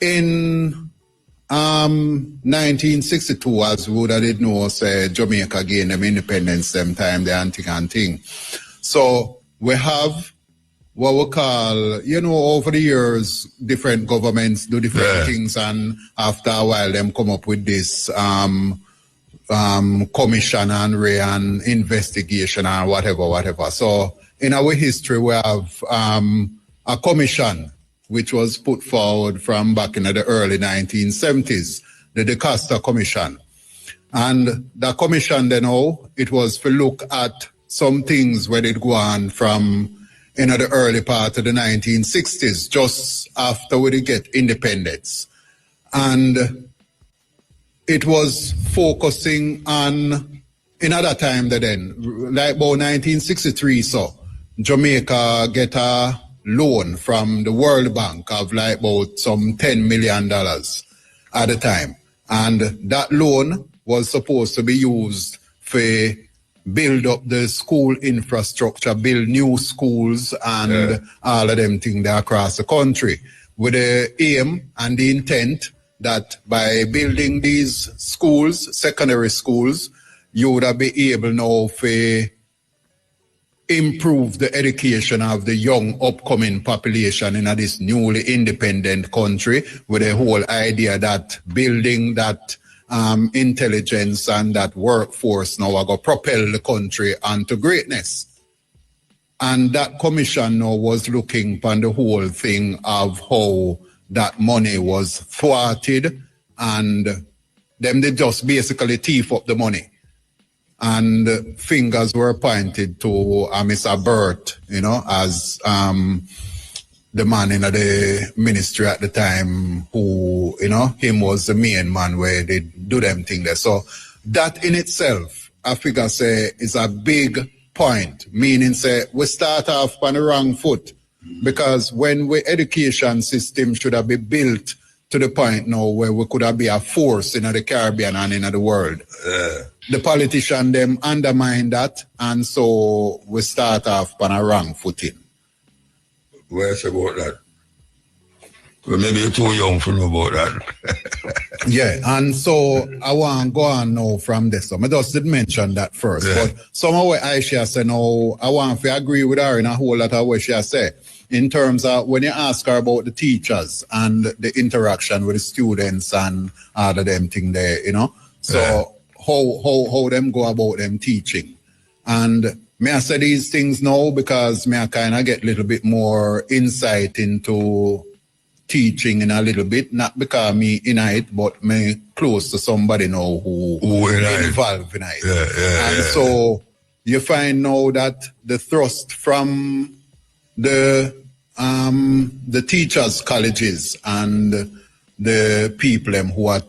In 1962, as we would have know, say, Jamaica gained them independence, them time, the and thing. So, we have what we call, over the years, different governments do different things, and after a while, them come up with this commission and investigation and whatever. So, in our history, we have a commission which was put forward from back in the early 1970s, the De Costa Commission. And the commission, it was to look at some things where it go on from the early part of the 1960s, just after we get independence. And it was focusing on, in other time then, like about 1963, so Jamaica get a loan from the World Bank of like about some $10 million at the time. And that loan was supposed to be used for build up the school infrastructure, build new schools and all of them things there across the country, with the aim and the intent that by building these schools, secondary schools, you would be able now to improve the education of the young upcoming population in this newly independent country, with the whole idea that building that intelligence and that workforce now are going to propel the country onto greatness. And that commission now was looking upon the whole thing of how that money was thwarted, and them they just basically thief up the money. And fingers were pointed to Mr. Burt, as the man in the ministry at the time who, him was the main man where they do them thing there. So that in itself, I figure say, is a big point, meaning say we start off on the wrong foot, because when we education system should have been built to the point now where we could have been a force in the Caribbean and in the world. The politician them undermine that, and so we start off on a wrong footing.
Where's about that? Well, maybe you're too young to know about that.
Yeah, and so I want to go on now from this. So I just did mention that first. But somehow what Aisha said, no, I want to agree with her in a whole lot of what she said. In terms of when you ask her about the teachers and the interaction with the students and all of them thing there, So how them go about them teaching. And may I say these things now because may I kind of get a little bit more insight into teaching in a little bit, not because me in it, but me close to somebody now who involved in it. And so you find now that the thrust from the teachers' colleges and the people who are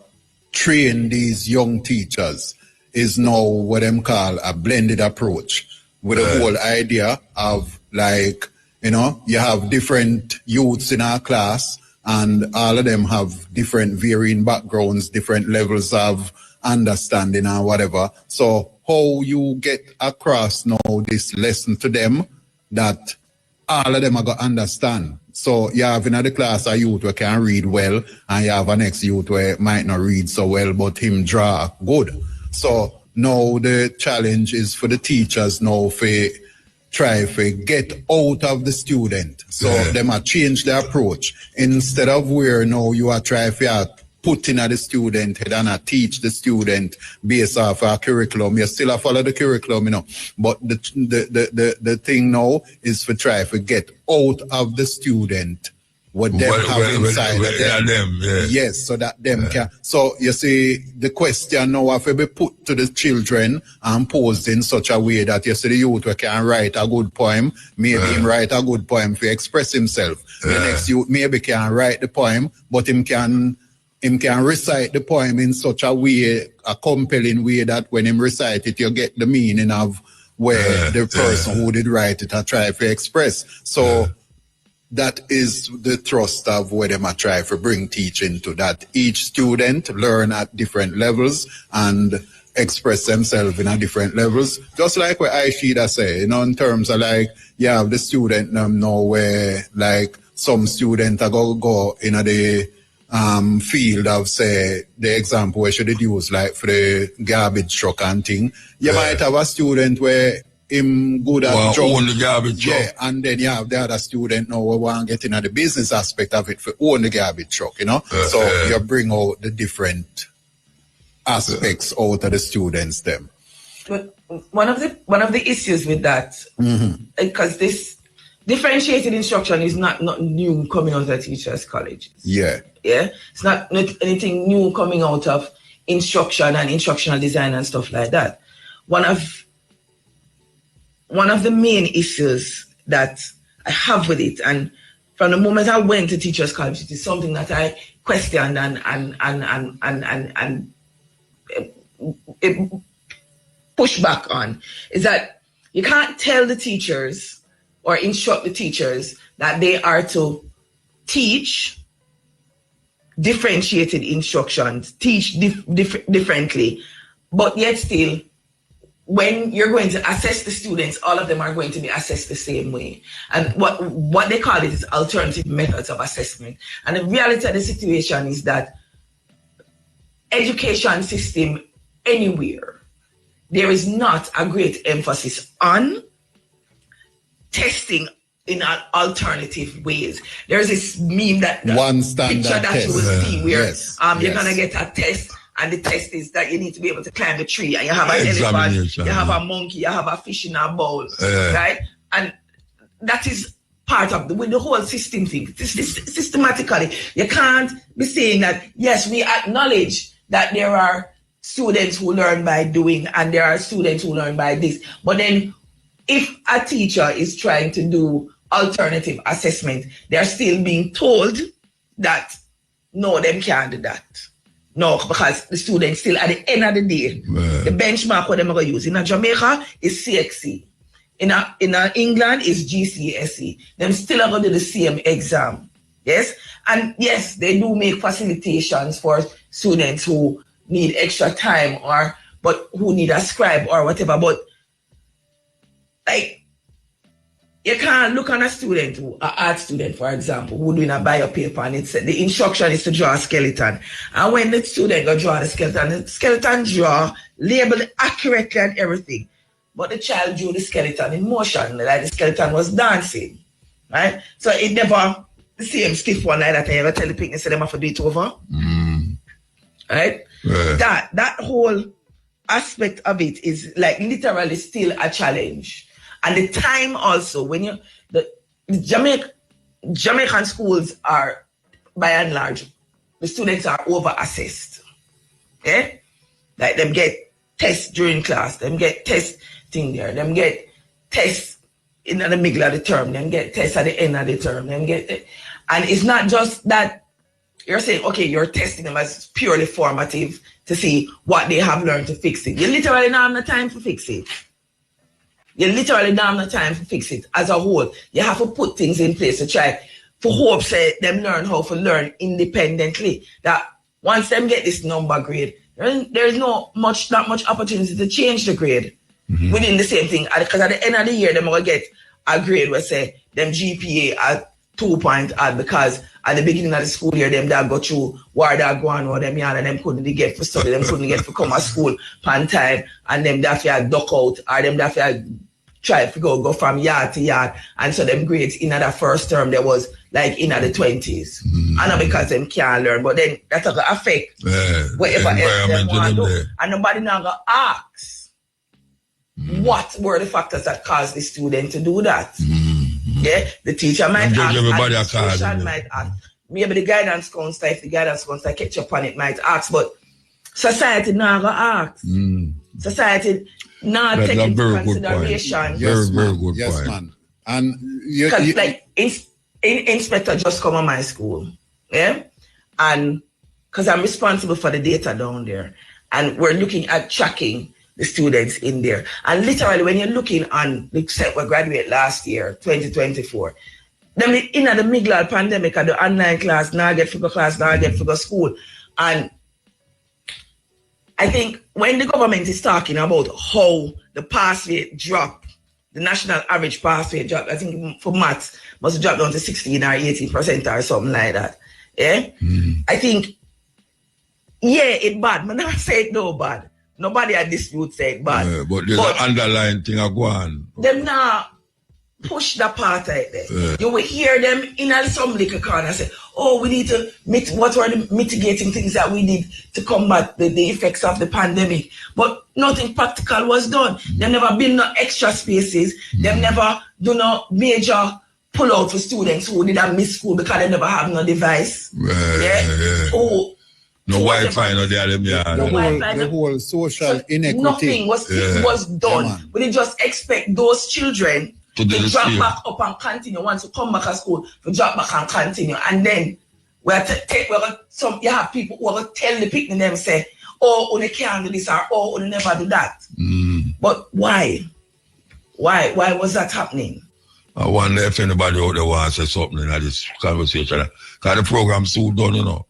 train these young teachers is now what them call a blended approach, with the whole idea of like, you have different youths in our class and all of them have different varying backgrounds, different levels of understanding or whatever. So how you get across now this lesson to them that all of them are going to understand. So you have in the class a youth who can read well, and you have a next youth who might not read so well, but him draw good. So now the challenge is for the teachers now to try to get out of the student. So them are change their approach. Instead of where now you are trying to put in at the student head and teach the student based off our curriculum. You still follow the curriculum, But the thing now is for try to get out of the student what them have inside of them.
Yeah.
Yes, so that them can. So you see, the question now have to be put to the children and posed in such a way that you see the youth can write a good poem, maybe him write a good poem to express himself. The next youth maybe can write the poem, but him can recite the poem in such a way, a compelling way, that when him recite it, you get the meaning of where the person who did write it are try to express. So that is the thrust of where them are try to bring teaching to, that each student learn at different levels and express themselves in a different levels. Just like what Aishida say, you know, in terms of like, you have the student know where like some student are go in the field of, say, the example we should use like for the garbage truck and thing. You might have a student where him good at
own the garbage truck.
Yeah, and then you have the other student now who want to get into the business aspect of it for own the garbage truck, you know. So you bring out the different aspects out of the students them.
But one of the issues with that, because this differentiated instruction is not new coming out of teachers' colleges.
Yeah.
Yeah, it's not anything new coming out of instruction and instructional design and stuff like that. One of the main issues that I have with it, and from the moment I went to teachers' college, it is something that I questioned and push back on, is that you can't tell the teachers or instruct the teachers that they are to teach differentiated instructions, teach differently, but yet still, when you're going to assess the students, all of them are going to be assessed the same way. And what they call it is alternative methods of assessment. And the reality of the situation is that education system anywhere, there is not a great emphasis on testing in alternative ways. There's this meme that
one standard
picture that
test.
you will see where
yes.
you're gonna get a test, and the test is that you need to be able to climb the tree, and you have an elephant, you have a monkey, you have a fish in a bowl, right? And that is part of with the whole system thing. Systematically, you can't be saying that yes, we acknowledge that there are students who learn by doing, and there are students who learn by this, but then if a teacher is trying to do alternative assessment, they're still being told that no, them can't do that. No, because the students still at the end of the day, the benchmark what they're going to use in Jamaica is CXC. In England is GCSE. Them still are going to do the same exam. Yes? And yes, they do make facilitations for students who need extra time but who need a scribe or whatever. But like, you can't look on a student, an art student, for example, who doing a bio paper, and the instruction is to draw a skeleton. And when the student go draw the skeleton draw, labeled accurately and everything. But the child drew the skeleton in motion, like the skeleton was dancing, right? So it never the same stiff one like that. I ever tell the picnic, say them have to do it over, right? That whole aspect of it is like literally still a challenge. And the time also, when the Jamaican schools are, by and large, the students are over-assessed. Okay? Like them get tests during class, them get tests thing there, them get tests in the middle of the term, them get tests at the end of the term, and it's not just that you're saying, okay, you're testing them as purely formative to see what they have learned to fix it. You literally don't have the time to fix it. You literally don't have the time to fix it as a whole. You have to put things in place to try for hope say them learn how to learn independently. That once them get this number grade, there's not much opportunity to change the grade within the same thing. Because at the end of the year, they're going to get a grade where say them GPA at 2 point odd, because at the beginning of the school year, them that go through where they go on or them yarn and them couldn't get for study, them couldn't get for come to school pan time, and them that fear duck out, or them that fear try to go from yard to yard. And so them grades in the first term, there was like in the 20s. And not because them can't learn, but then that's going to affect whatever else them want to do. And nobody now going to ask what were the factors that caused the student to do that. Yeah, the teacher might ask,
everybody
administration might ask. Maybe the guidance counselor, if the guidance counselor catch up on it, might ask, but society now go ask. Society now take into consideration.
Very good point.
Yes, man. And
like inspector just come on my school, yeah, and because I'm responsible for the data down there, and we're looking at tracking the students in there. And literally, when you're looking on the set we graduate last year, 2024, then in the middle of the pandemic, at the online class, now I get figure class, now I get figure school. And I think when the government is talking about how the pass rate drop, the national average pass rate drop, I think for maths must drop down to 16 or 18% or something like that. Yeah? I think, yeah, it's bad. I'm not saying no bad. Nobody at dispute said bad.
But there's an underlying thing I go on.
Them now push the part out there. You will hear them in some little corner say, oh, we need to what were the mitigating things that we did to combat the effects of the pandemic. But nothing practical was done. They never build no extra spaces. They never do no major pull out for students who didn't miss school because they never have no device. Oh,
no Wi-Fi, no there.
The whole social inequity.
Nothing was done. We didn't just expect those children to drop back up and continue. Once you come back to school, to drop back and continue. And then you have people who will tell the people them say, oh, you can't do this or oh, you never do that. But why? Why was that happening?
I wonder if anybody out there wants to say something in this conversation. Because the program's so done, you know.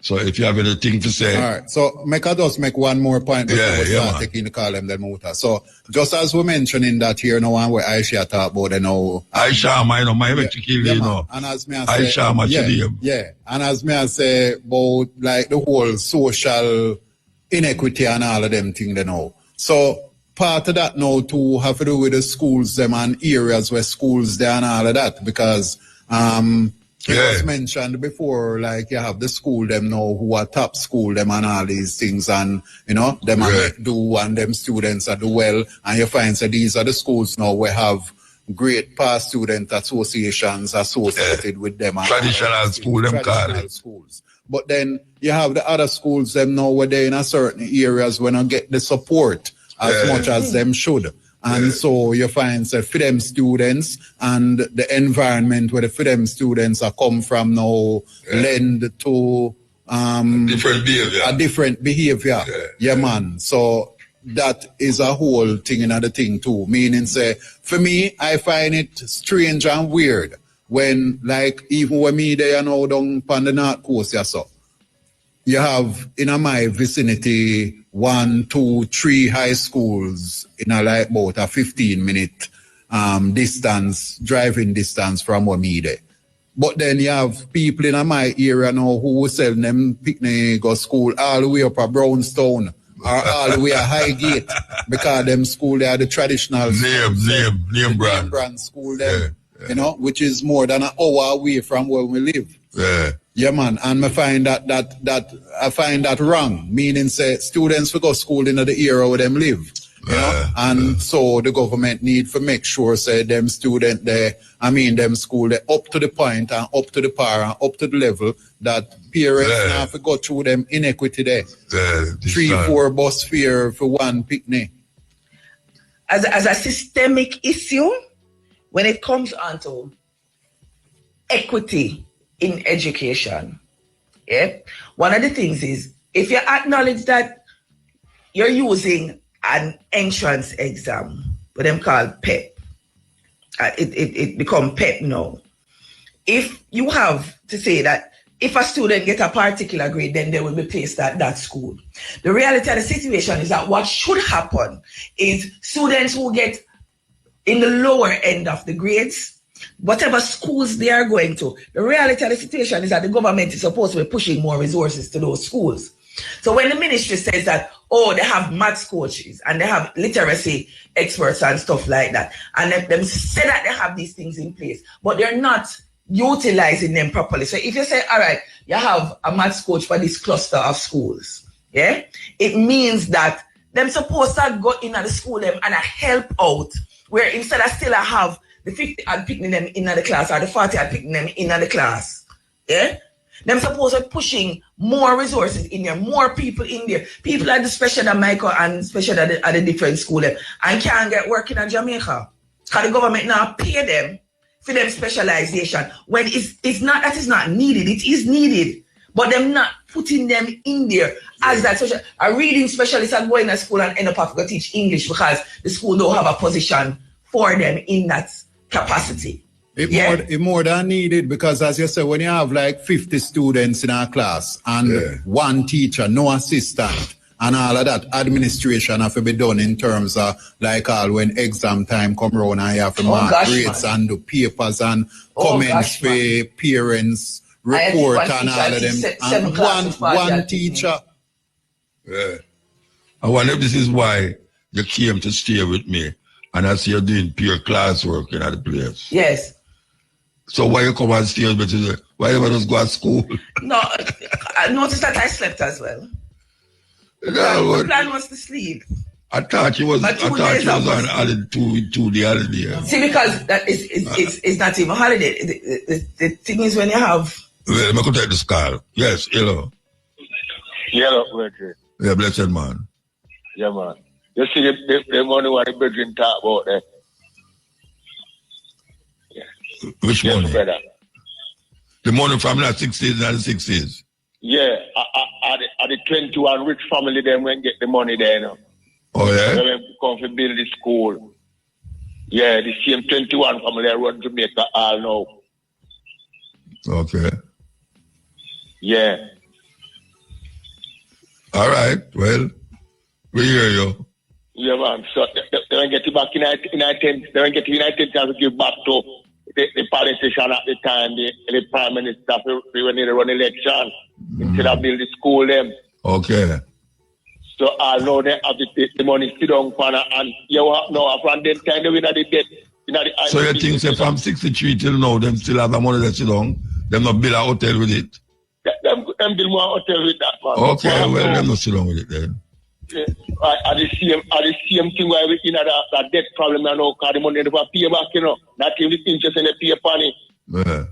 So if you have anything to say.
All right. So I just make one more point before we start taking the call them Muta. So just as we mentioning that here now and where Aisha talk about
Aisha, my
and as me I say, and as me I say about like the whole social inequity and all of them things So part of that now too have to do with the schools them and areas where schools there and all of that because it was mentioned before, like you have the school them now who are top school them and all these things and them do and them students are do well and you find that these are the schools now where have great past student associations associated with them.
Traditional school them
schools. But then you have the other schools them now where they in a certain areas when I get the support as much as them should. And so you find that for them students and the environment where the for them students are come from now lend to a different behavior. Yeah, man. So that is a whole thing another thing too. Meaning say for me, I find it strange and weird when like even when me there now down on the North Coast you have in my vicinity 1, 2, 3 high schools in a like about a 15-minute driving distance from where me there. But then you have people in my area now who sell them picnic go school all the way up at Brownstown or all the way at Highgate because them school they are the traditional
name
brand school them, which is more than an hour away from where we live. Yeah, man, and I find that wrong. Meaning, say students will go school in the area where them live, and so the government need to make sure say them student there, them school there up to the point and up to the par and up to the level that parents have to go through them inequity there. 3-4 bus fare for one picnic.
As a systemic issue, when it comes onto equity in education, one of the things is if you acknowledge that you're using an entrance exam, what them call PEP, it become PEP now. If you have to say that if a student get a particular grade, then they will be placed at that school. The reality of the situation is that what should happen is students who get in the lower end of the grades, whatever schools they are going to, the reality of the situation is that the government is supposed to be pushing more resources to those schools. So when the ministry says that, they have maths coaches and they have literacy experts and stuff like that, and them say that they have these things in place, but they're not utilizing them properly. So if you say, all right, you have a maths coach for this cluster of schools, it means that them supposed to go in at the school them and help out, where instead of still have the 50 are picking them in the class, or the 40 are picking them in the class. Yeah? Them supposed to be pushing more resources in there, more people in there. People at the special at Michael and special at the different school and can't get working in Jamaica. Because the government now pay them for them specialization. When it's not that it's not needed, it is needed. But them not putting them in there as that social. A reading specialist are going to school and end up having to teach English because the school don't have a position for them in that capacity.
It's more than needed because, as you said, when you have like 50 students in a class and one teacher, no assistant, and all of that administration have to be done in terms of like all when exam time come around and you have to mark grades and do papers and comments for parents, report and all of them. And one teacher.
Yeah. I wonder if this is why you came to stay with me and I see you're doing peer classwork in the place.
Yes.
So why you come and stay with me? Why you just go to school?
No, I noticed that I slept as well.
No,
the plan was to sleep.
I thought you was on holiday 2 day holiday.
See, because that is not even holiday. The thing is when you have.
Well, I could take this call. Yes, hello.
Hello, Bridget.
Yeah, blessed man.
Yeah, man. You see the money what the Bridget talk about there. Yeah.
Which money?
Brother.
The money from the 60s and the 60s.
Yeah, at the 21 rich family, them when get the money there, you know.
Oh, yeah?
They when come to build the school. Yeah, the same 21 family I run Jamaica all now.
Okay.
Yeah.
All right, well, we hear you.
Yeah, man. So they will get you back in 10th. They will get you in 10th and give back to the politician at the time, the prime minister, when they run election, instead of build the school them.
Okay.
So I know they have the money sit down for and you have no from them time they win at the debt.
So you think say from 63 till now, them still have the money that sit down? Them not build a hotel with it?
Them build more hotel with that, man.
Okay, well, them not sit down with it then.
Yeah, at the same thing where we in that debt problem, you know, because the money never pay back, you know. Not even the interest in the pay money.
Yeah.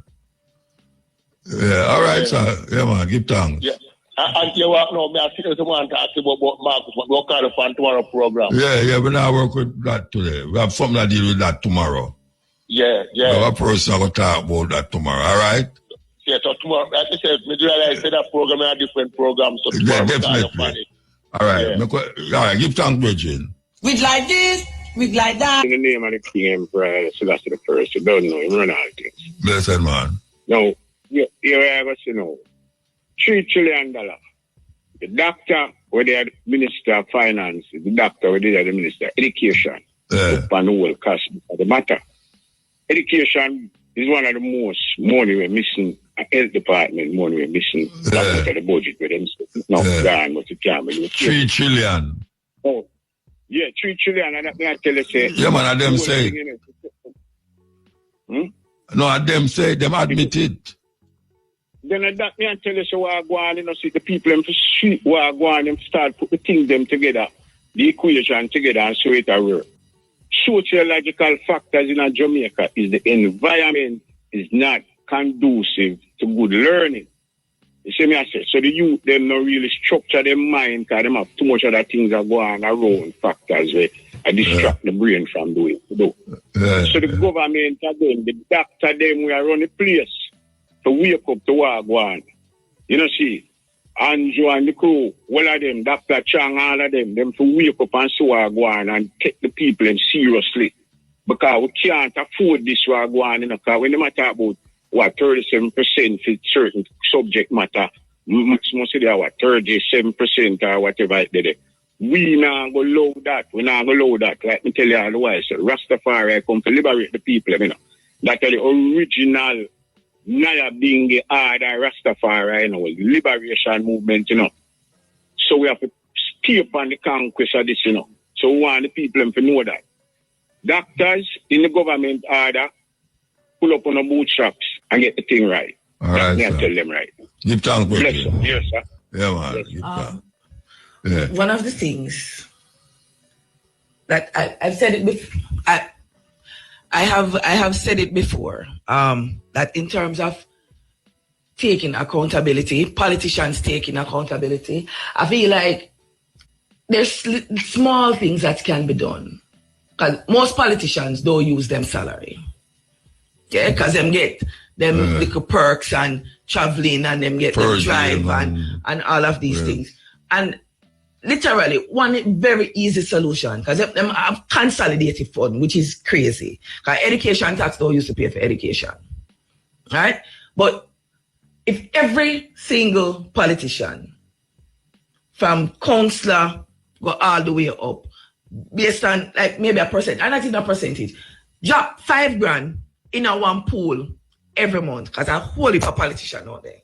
Yeah, all right, sir. Yeah, man, give thanks.
Yeah. And you want no, I see someone talk about Marcus, but we'll call it for tomorrow program.
Yeah, we now work with that today. We have something to deal with that tomorrow.
Yeah.
Our person will talk about that tomorrow, all right?
Yeah, so tomorrow, like I said, I said that program is a different program, so tomorrow
definitely. All right, all right, give thanks, Virgin.
We'd like this, we'd like that.
In the name of the King Emperor, Selassie the First, you don't know, you run all things.
Blessed man.
Now, here I was, you know, $3 trillion. The doctor, where they are the Minister of Finance, the doctor, where they are the Minister of Education, upon the whole cost of the matter. Education is one of the most money we're missing. Health department money we're missing. That's the budget with them. No, gone, but it can't be.
$3 trillion.
Oh, yeah, $3 trillion. And that may I tell you, say.
Yeah, man, and them say. No, and them say, them admit it.
Then that may I tell you, so I go on, you know, see the people in the street, where I go on, them start put the things them together, the equation together, and so it work. Sociological factors in Jamaica is the environment is not conducive to good learning. You see me, I say, so the youth, them not really structure their mind because them have too much other things that go on around factors where I distract the brain from doing. So the government, again, the doctor, them, we are run the place to wake up to what go on. You know, see, Andrew and the crew, all of them, Dr. Chang, all of them to wake up and see what go on and take the people in seriously. Because we can't afford this what go on, you know, because when they matter about 37% for certain subject matter, maximum say they are 37% or whatever it did. We not go low that. We not go low that. Like me tell you otherwise, so Rastafari come to liberate the people, you know. That are the original Naya being the order Rastafari, you know, liberation movement, you know. So we have to stay up on the conquest of this, you know. So we want the people to know that. Doctors in the government order pull up on the bootstraps and get the thing right.
All right,
sir. Tell them right.
Give thanks,
bless them. Yes, sir.
Yeah, man. Give thanks. Yeah.
One of the things that I've said it before, I I have said it before, that in terms of taking accountability, politicians taking accountability, I feel like there's small things that can be done. Because most politicians don't use them salary. Yeah, because them get them little perks and traveling and them get them drive and all of these things. And literally, one very easy solution, because them have consolidated fund, which is crazy. Because education tax don't used to pay for education. Right? But if every single politician, from councillor, go all the way up, based on like maybe a percent, and not even a percentage, drop $5,000 in a one pool every month, because I whole heap of politician out there.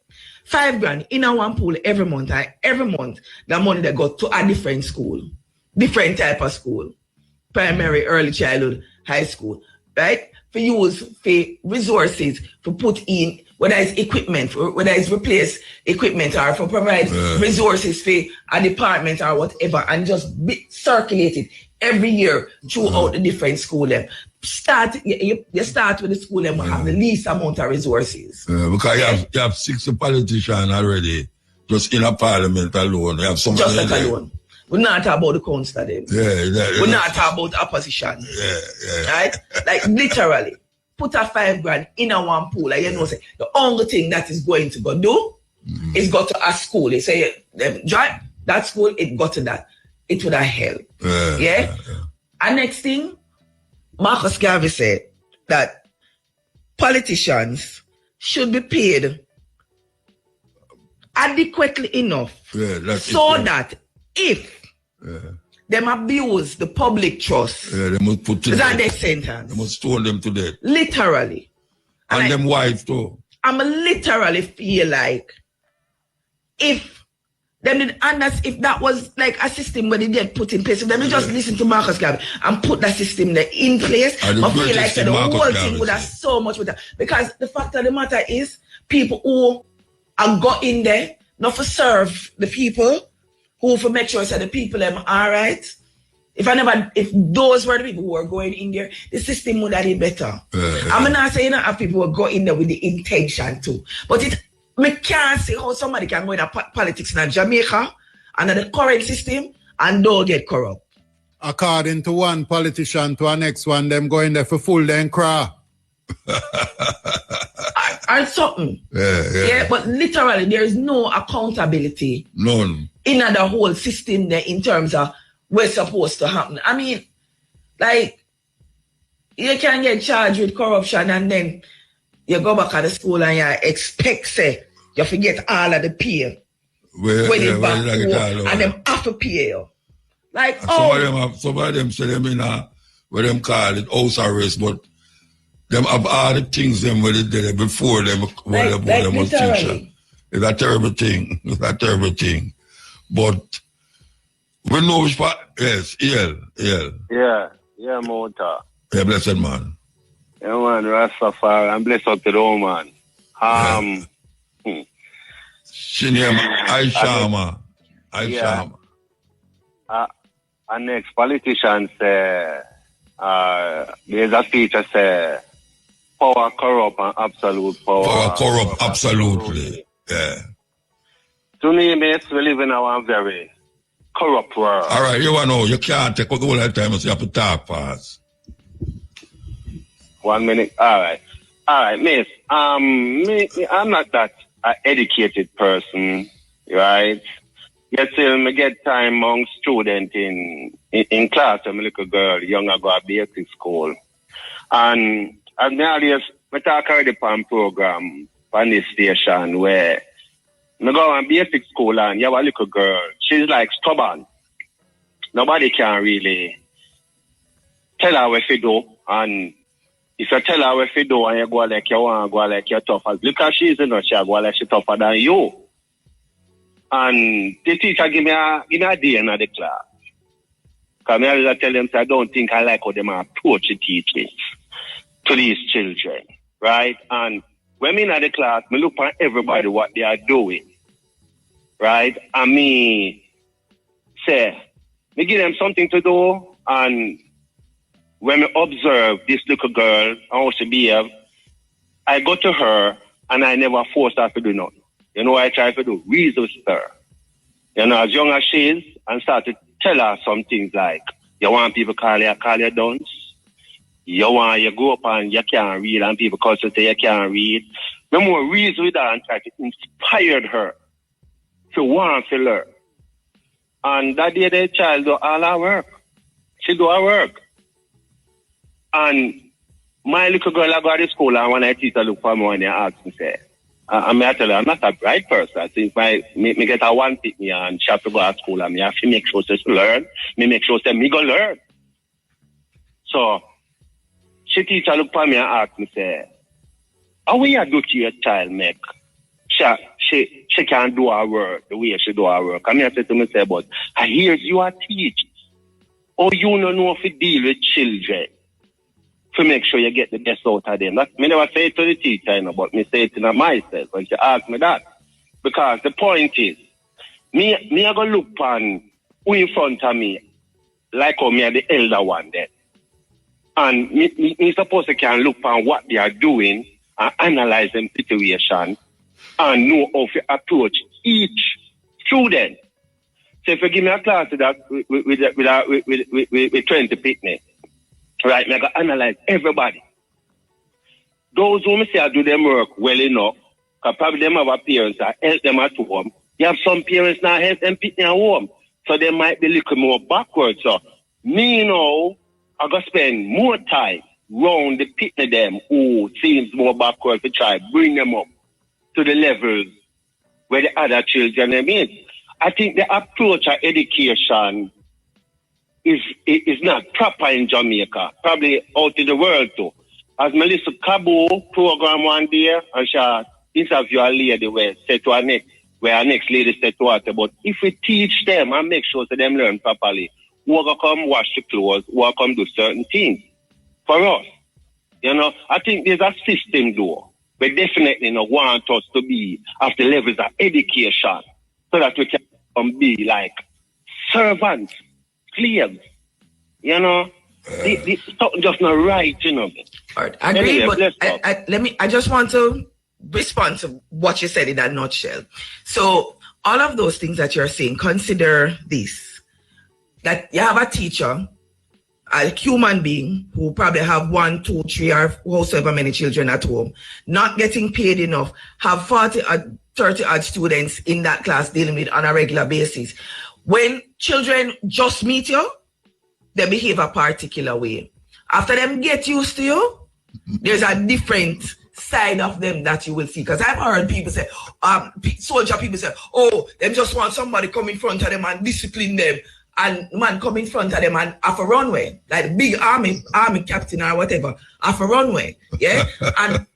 $5,000 in a one pool every month, and every month the money that go to a different school, different type of school, primary, early childhood, high school, right? For use for resources, for put in, whether it's equipment, whether it's replace equipment, or for provide resources for a department or whatever, and just circulate it every year throughout the different school. You start with the school and have the least amount of resources.
Because you have 60 politicians already, just in a parliament alone. You have so
just like alone. We're not talking about the council them. We're not talking about opposition. Right? Like literally, put a $5,000 in a one pool. Like, you know, say the only thing that is going to go do is go to a school. They say, join that school, it got to that. It would have helped. And next thing, Marcus Garvey said that politicians should be paid adequately enough so that if them abuse the public trust,
they must put
is that their sentence.
They must stone them to death.
Literally.
And them wife too.
I'm literally feel like if them did understand, if that was like a system where they get put in place, if them just listen to Marcus Garvey and put that system there in place, I feel like the whole thing would have so much better. Because the fact of the matter is, people who are got in there, not for serve the people, who for make sure that the people them all right. If those were the people who were going in there, the system would have been better. I'm not saying that have people who go in there with the intention too. But me can't see how somebody can go in politics in Jamaica under the current system and don't get corrupt.
According to one politician to our next one, them going there for full then cry.
Or something. Yeah, but literally there is no accountability.
None.
In the whole system there in terms of what's supposed to happen. I mean, like, you can get charged with corruption and then you go back to the school and you expect, say, you forget all of the pay. And them have to pay you. Like,
some of them say them in what them call it, house arrest, but them have all the things them where they did before them, them was teacher. It's a terrible thing. It's a terrible thing. But we know which part. Yes, EL.
Yeah, Mota.
Yeah, blessed man.
Yeah, man, Rastafari. I'm blessed up to the old man.
She name Aishama.
Our next politician say, there's a feature say, power corrupt and absolute power.
Power corrupt, absolutely. Yeah.
To me, mates, we live in a very corrupt world.
All right, you want to know, you can't take out the whole time, so you have to talk fast.
1 minute. All right, miss. I'm not that educated person, right? Yet still, me get time among students in class. I'm a little girl, young, I go to basic school. And nowadays, I talk already on program on this station where I go on basic school and you have a little girl. She's like stubborn. Nobody can really tell her what to do. And if you tell her what to do and you go like you want to go like you're tough, look at she's in she go like she's tougher than you. And the teacher give me a day in the class. Because I always tell them, I don't think I like how they approach the teachers to these children, right? And when I'm in the class, I look at everybody what they are doing, right? And me say, me give them something to do, and when we observe this little girl, how she behave, I go to her and I never force her to do nothing. You know what I try to do? Reason with her. You know, as young as she is, and start to tell her some things like, you want people call you dunce? You go up and you can't read, and people call you say you can't read. The more reason with her and try to inspire her to want to learn. And that day the child do all her work. She do her work. And my little girl, I go to school, and when I teach her look for me, and they ask me, say, I tell her, I'm not a bright person. I think me get a one pick me and she have to go to school, and me have to make sure she learn. Me make sure she go learn. So, she teacher look for me and ask me, say, how will you do to your child, make? She can't do her work the way she do her work. And I say to myself, but I hear you are teaching. Or you don't know if you deal with children to make sure you get the best out of them. That, me never say it to the teacher, you know, but me say it to myself when she ask me that. Because the point is, me I go look on who in front of me, like how me are the elder one then. And me suppose I can look on what they are doing and analyze them situation and know how to approach each student. So if you give me a class that with 20 picnic, right, I gotta analyze everybody. Those who me say I do them work well enough, because probably them have a parents that help them at home. You have some parents now help them pick at home. So they might be a little more backwards. So me, you know, I gotta spend more time round the picnic them who seems more backward to try bring them up to the levels where the other children are in. I think the approach of education is not proper in Jamaica, probably out in the world too. As Melissa Cabo program one day, and she interview a lady where said to her next, where our next lady said to her, but if we teach them and make sure that them learn properly, who are come wash the clothes, who are come do certain things for us. You know, I think there's a system though. We definitely don't want us to be at the levels of education so that we can be like servants, slaves. You know, something just not right, you know.
All right, I agree, anyway, but I just want to respond to what you said in that nutshell. So all of those things that you're saying, consider this, that you have a teacher, a human being who probably have 1, 2, 3, or however many children at home, not getting paid enough, have 40 or 30 odd students in that class dealing with on a regular basis. When children just meet you, they behave a particular way. After them get used to you, there's a different side of them that you will see. Because I've heard people say, soldier people say, oh, they just want somebody come in front of them and discipline them. And man come in front of them and have a runway, like big army captain or whatever, have a runway. Yeah. And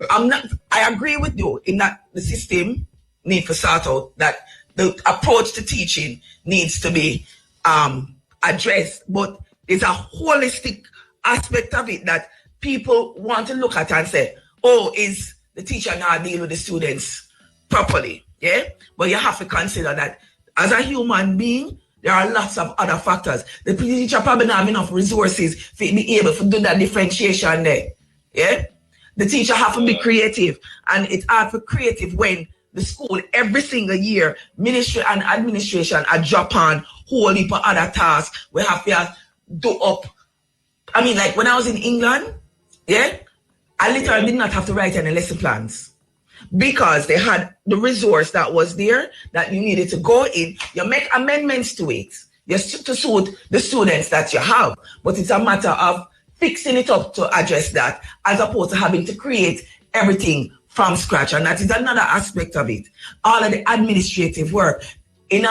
I agree with you in that the system need to sort out, that the approach to teaching needs to be addressed. But there's a holistic aspect of it that people want to look at and say, oh, is the teacher not dealing with the students properly? Yeah. But you have to consider that as a human being, there are lots of other factors. The teacher probably not have enough resources to be able to do that differentiation there. Yeah? The teacher have to be creative. And it's hard for creative when the school every single year, ministry and administration are drop on whole heap of other tasks. We have to do up. I mean, like when I was in England, yeah, I literally did not have to write any lesson plans, because they had the resource that was there that you needed to go in. You make amendments to it just to suit the students that you have. But it's a matter of fixing it up to address that, as opposed to having to create everything from scratch. And that is another aspect of it. All of the administrative work. In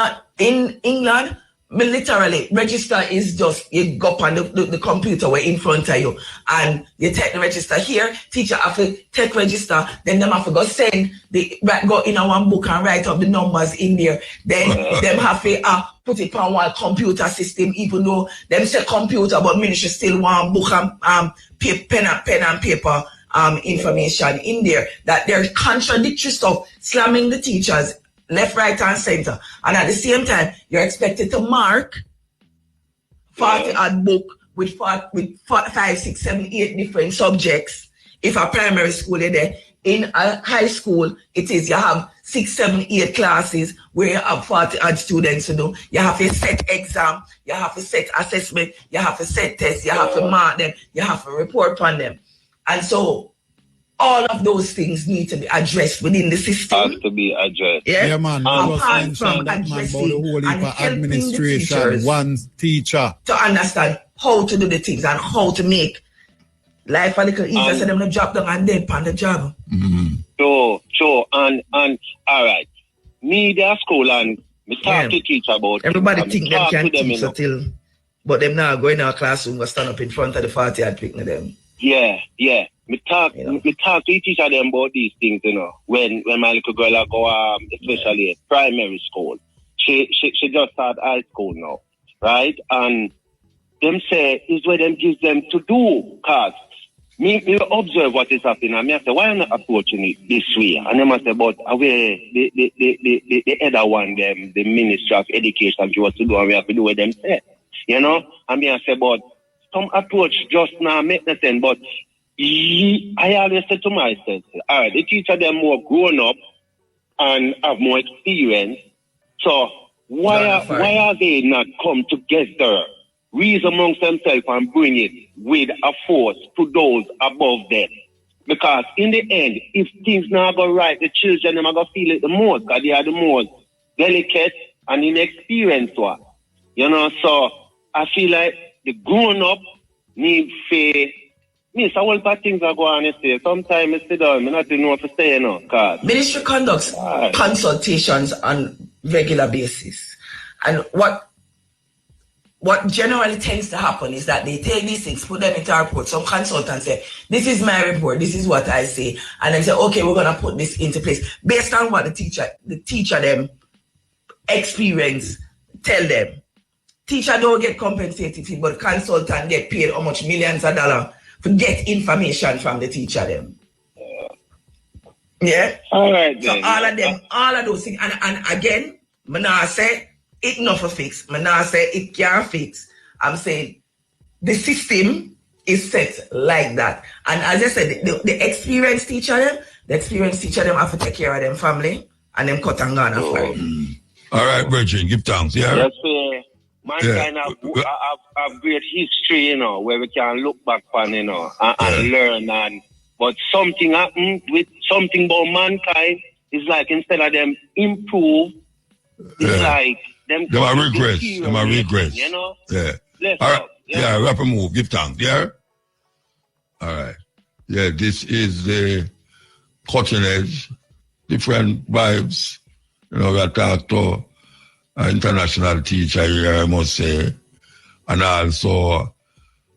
England, literally, register is just, you go up on the computer way in front of you and you take the register here. Teacher have to take register, then them have to go go in a one book and write up the numbers in there. Then them have to put it on one computer system, even though them say computer, but ministry still want book and pen and paper information in there. That there's contradictory stuff slamming the teachers left, right, and center. And at the same time, you're expected to mark 40 odd book with 5, 6, 7, 8 different subjects. If a primary school is there, in a high school, it is you have 6, 7, 8 classes where you have 40 odd students to do. You have a set exam, you have a set assessment, you have a set test, you have to mark them, you have to report on them. And so all of those things need to be addressed within the system.
Has to be addressed.
Yeah, man.
Apart from addressing and helping the teachers,
one teacher,
to understand how to do the things and how to make life a little easier, so them to drop down and then on the job.
Sure. And all right. Me there school and me talk to teach about
everybody
it,
think them can teach until, but them now go in our classroom, go stand up in front of the 40 and picking them.
Yeah. Me talk to the teacher them about these things, you know. When my little girl go especially at primary school. She just started high school now. Right? And them say is where them gives them to do, cause me observe what is happening and me say, why am I not approaching it this way? And them say, but away the other one, them, the Ministry of Education give us to do and we have to do what them say. You know? And me say, but some approach just now make no sense, but I always say to myself, all right, the teacher them more grown up and have more experience. So why are they not come together, reason amongst themselves and bring it with a force to those above them? Because in the end, if things not go right, the children them are gonna feel it the most, because they are the most delicate and inexperienced one. You know, so I feel like the grown up need faith. Me, so all bad things are going on say. Sometimes I sit down, I not know what to say, you know.
Ministry conducts consultations on regular basis. And what generally tends to happen is that they take these things, put them into a report. Some consultants say, this is my report, this is what I say. And then say, okay, we're going to put this into place. Based on what the teacher them experience, tell them. Teacher don't get compensated, but consultant get paid how much millions of dollars to get information from the teacher them. Yeah?
All right, then.
So all of those things. And again, I not say it not for fix. I not say it can't fix. I'm saying the system is set like that. And as I said, the experienced teacher them have to take care of them family and them cut and gone for it.
All right, Virgin, give thanks, yeah?
Yes, sir. Mankind have great history, you know, where we can look back on, you know, and learn. But something happened with something about mankind is like instead of them improve, it's like them.
Them are regress.
You know?
Yeah. All right. Yeah, rapper move. Give thanks, yeah? All right. Yeah, this is the cutting edge, different vibes. You know, we talk to an international teacher here, I must say, and also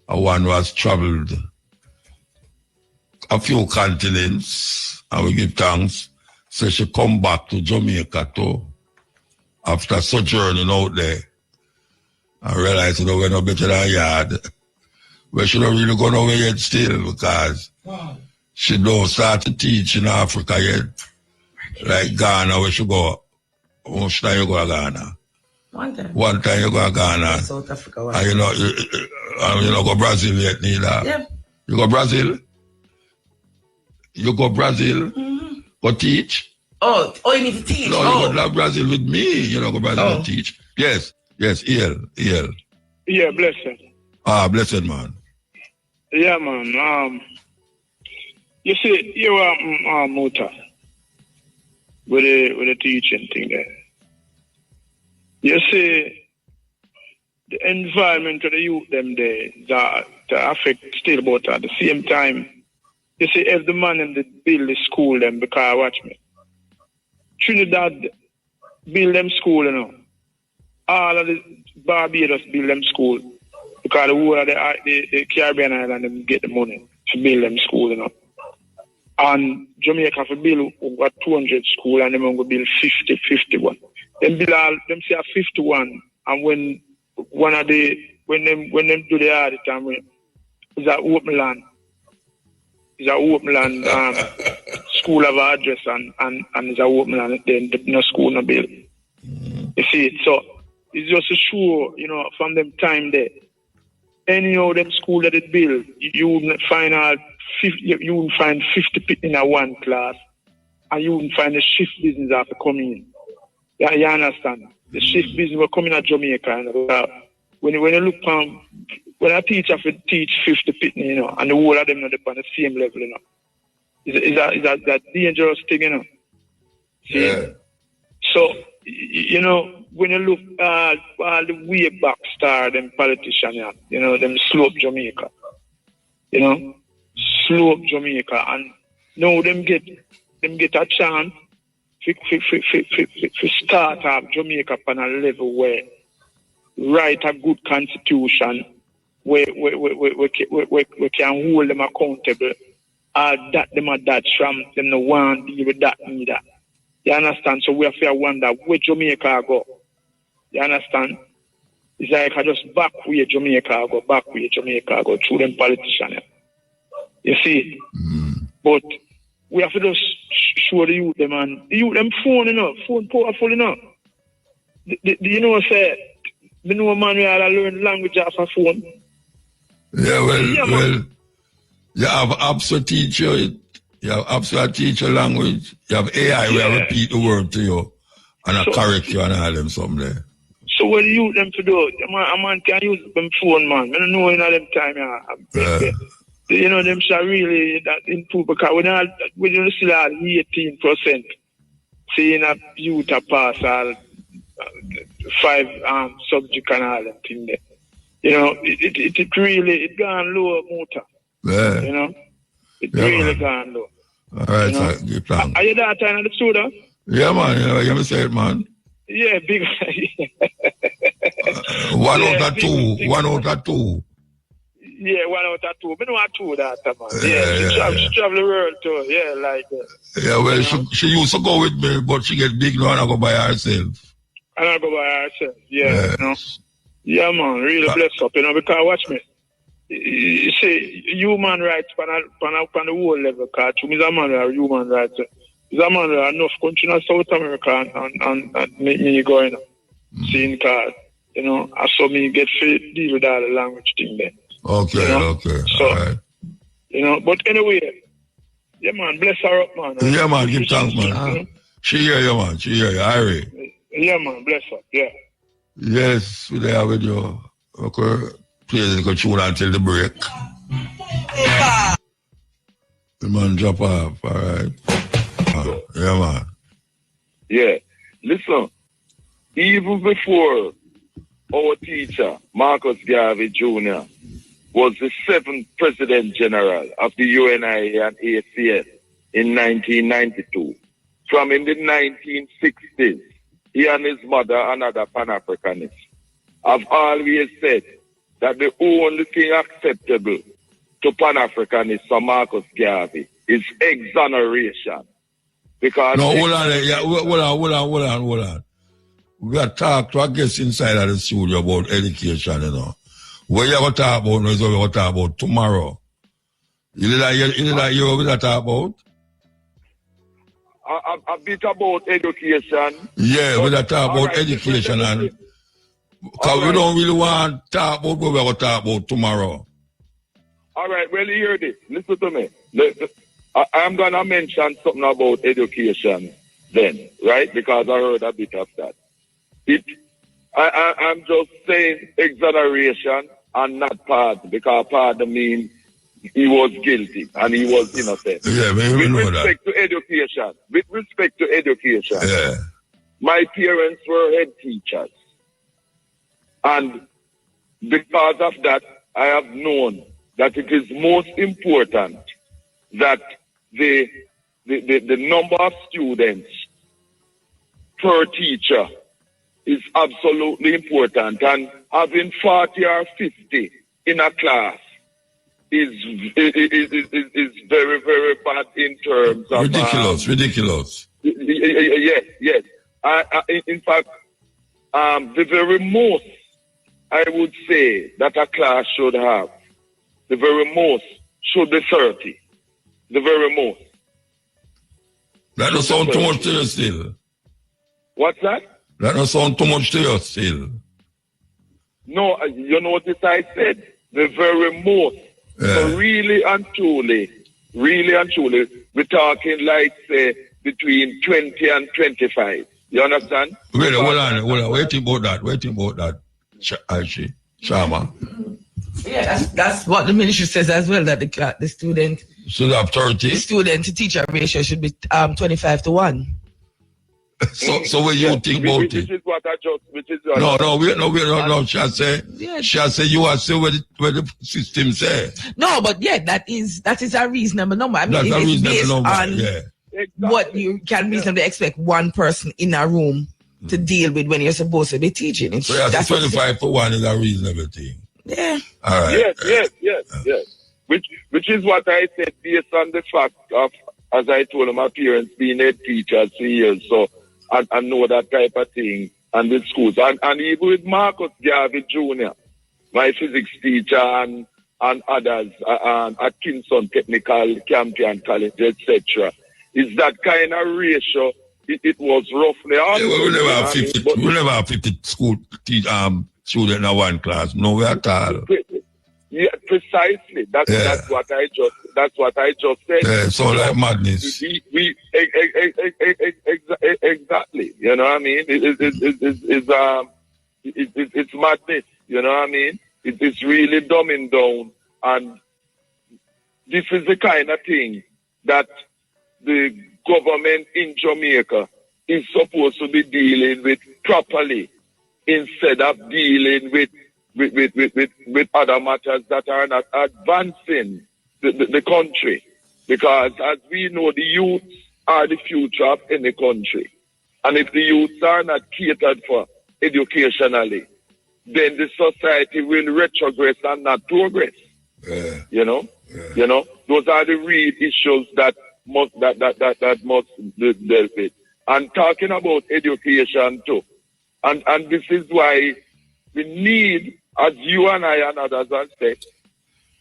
one who has traveled a few continents, and we give thanks. So she come back to Jamaica too, after sojourning out there, and realize, you know, we're no better than yard. We should have really gone away yet still, because she don't start to teach in Africa yet. Like Ghana, we should go. Which time you go to Ghana? One time you go to Ghana.
South Africa.
And you know, go Brazil yet neither.
Yeah.
You go Brazil? You go Brazil? Go teach?
Oh, you need to teach?
No, you go to Brazil with me. You know, go Brazil to teach. Yes, EL.
Yeah, blessed.
Blessed, man.
Yeah, man. You see, you are Muta. With the teaching thing there. You see, the environment of the youth them there that affect still, but at the same time, you see, if the man and the build the school them, because watch me, Trinidad build them school, you know. All of the Barbados build them school because the whole of the Caribbean island them get the money to build them school, you know. And Jamaica for build over 200 school and them going to build 51. Them build them say 51, and when one of the when them do the hard time, it's a open land. It's a open land school of address and it's a open land. Then no school no build. You see it, so it's just a show, you know, from them time there.
any of them school that it build, you wouldn't find 50 people in a one class, and you wouldn't find the shift business after coming in. Yeah, you understand? The shift business will come in at Jamaica. When you look when a teacher teach 50 people, you know, and the whole of them are on the same level, you know, is that dangerous thing, you know? See?
Yeah.
So, you know, when you look all the way back star, them politicians, you know, them slope Jamaica. You know, slope Jamaica, and now them get a chance to start up Jamaica on a level where write a good constitution where we can hold them accountable, that them are that from them no want deal with that neither. You understand? So we have to wonder where Jamaica go. You understand? It's like I just back where Jamaica go through them politicians. You see? But we have to just show the youth them, and the youth them phone powerful enough. You know, say, me know man we all learn language off a phone.
Yeah, well, you have apps to teach you. You have apps to teach you language. You have AI where repeat the word to you and I correct you and all them something there.
So what do you them to do? A man can use them phone, man. I don't know in them time, you know, them shall really that improve because we don't still have 18% seeing a youth pass all 5 subject and all them thing there. You know, it really gone low motor.
Yeah.
You know? It really gone low.
All right,
you know?
sir. Keep plan.
Are you that time of the studio?
Yeah, man. You me say it, man.
Yeah, big.
One out of two.
Yeah, 1 out of 2. I know 2 that man. She travel the world too. Yeah, like that.
Yeah, well, she used to go with me, but she get big now and I go by herself.
And I go by herself. Yeah, you know. Yeah, man. Really bless up, you know, because watch me. You see, human rights on the whole level, because to me, it's a matter of human rights. It's a matter of enough countries in South America and make me going, seeing card, you know, I saw me get to deal with all the language thing there.
Okay,
you know?
okay.
So,
all right.
You know, but anyway, yeah, man, bless her up, man.
Yeah, man, give thanks, man. She hear you, man. She hear you. Irie.
Yeah, man, bless her. Yeah.
Yes, we there with you. Okay. Play the little tune until the break. The man drop off, all right. Yeah, man.
Yeah. Listen, even before our teacher, Marcus Garvey Jr., was the 7th President General of the UNI and ACS in 1992. From in the 1960s, he and his mother, another Pan-Africanist, have always said that the only thing acceptable to Pan-Africanists for Marcus Garvey is exoneration. Because
no, hold on. We got to talk to our guests inside of the studio about education, you know. What you going to talk about is what we're going to talk about tomorrow. You know what we're going to talk about?
A bit about education.
Yeah, we're going to talk about education and because we don't really want to talk about what we're going to talk about tomorrow.
All right, well, hear this. Listen to me. I'm going to mention something about education then, right? Because I heard a bit of that. I'm just saying exoneration and not pardon, because pardon means he was guilty and he was innocent.
Yeah, we know
respect
that.
To education, with respect to education,
yeah.
My parents were head teachers. And because of that, I have known that it is most important that the number of students per teacher is absolutely important. And having 40 or 50 in a class is very, very bad in terms of...
Ridiculous.
Yes. In fact, the very most I would say that a class should have, the very most should be 30. The very most.
That don't sound too much to you still.
What's that?
That don't sound too much to you still.
No, you notice I said the very most. So really and truly, we're talking like, say, between 20 and 25. You understand?
Wait, hold on. Wait about that, Aishi, Shama.
Yeah, that's what the ministry says as well, that the student...
So that 30?
The student-to-teacher ratio should be 25-1.
So what you think about it?
Which is what I just...
No. Shall say you are still where the system say.
No, but yeah, that is a reasonable number. I mean,
that's a reasonable number,
on what you can reasonably expect one person in a room to deal with when you're supposed to be teaching.
So that's 25-1 is a reasonable thing.
Yeah.
All right.
Yes. Which is what I said based on the fact of, as I told my parents, being head teachers for years, so I know that type of thing, and with schools. And even with Marcus Garvey Jr., my physics teacher, and others at Kingston Technical, Campion College, etc., is that kind of ratio. It was roughly...
we never have 50 school students in one class. No, at all.
Yeah, precisely. That's what I just said.
Yeah, so like madness.
Exactly. You know what I mean? It's madness. You know what I mean? It's really dumbing down, and this is the kind of thing that the government in Jamaica is supposed to be dealing with properly, instead of dealing with other matters that are not advancing the country. Because as we know, the youths are the future of any country. And if the youths are not catered for educationally, then the society will retrogress and not progress. You know? Those are the real issues that must be dealt with. And talking about education too. And this is why we need, as you and I and others have said,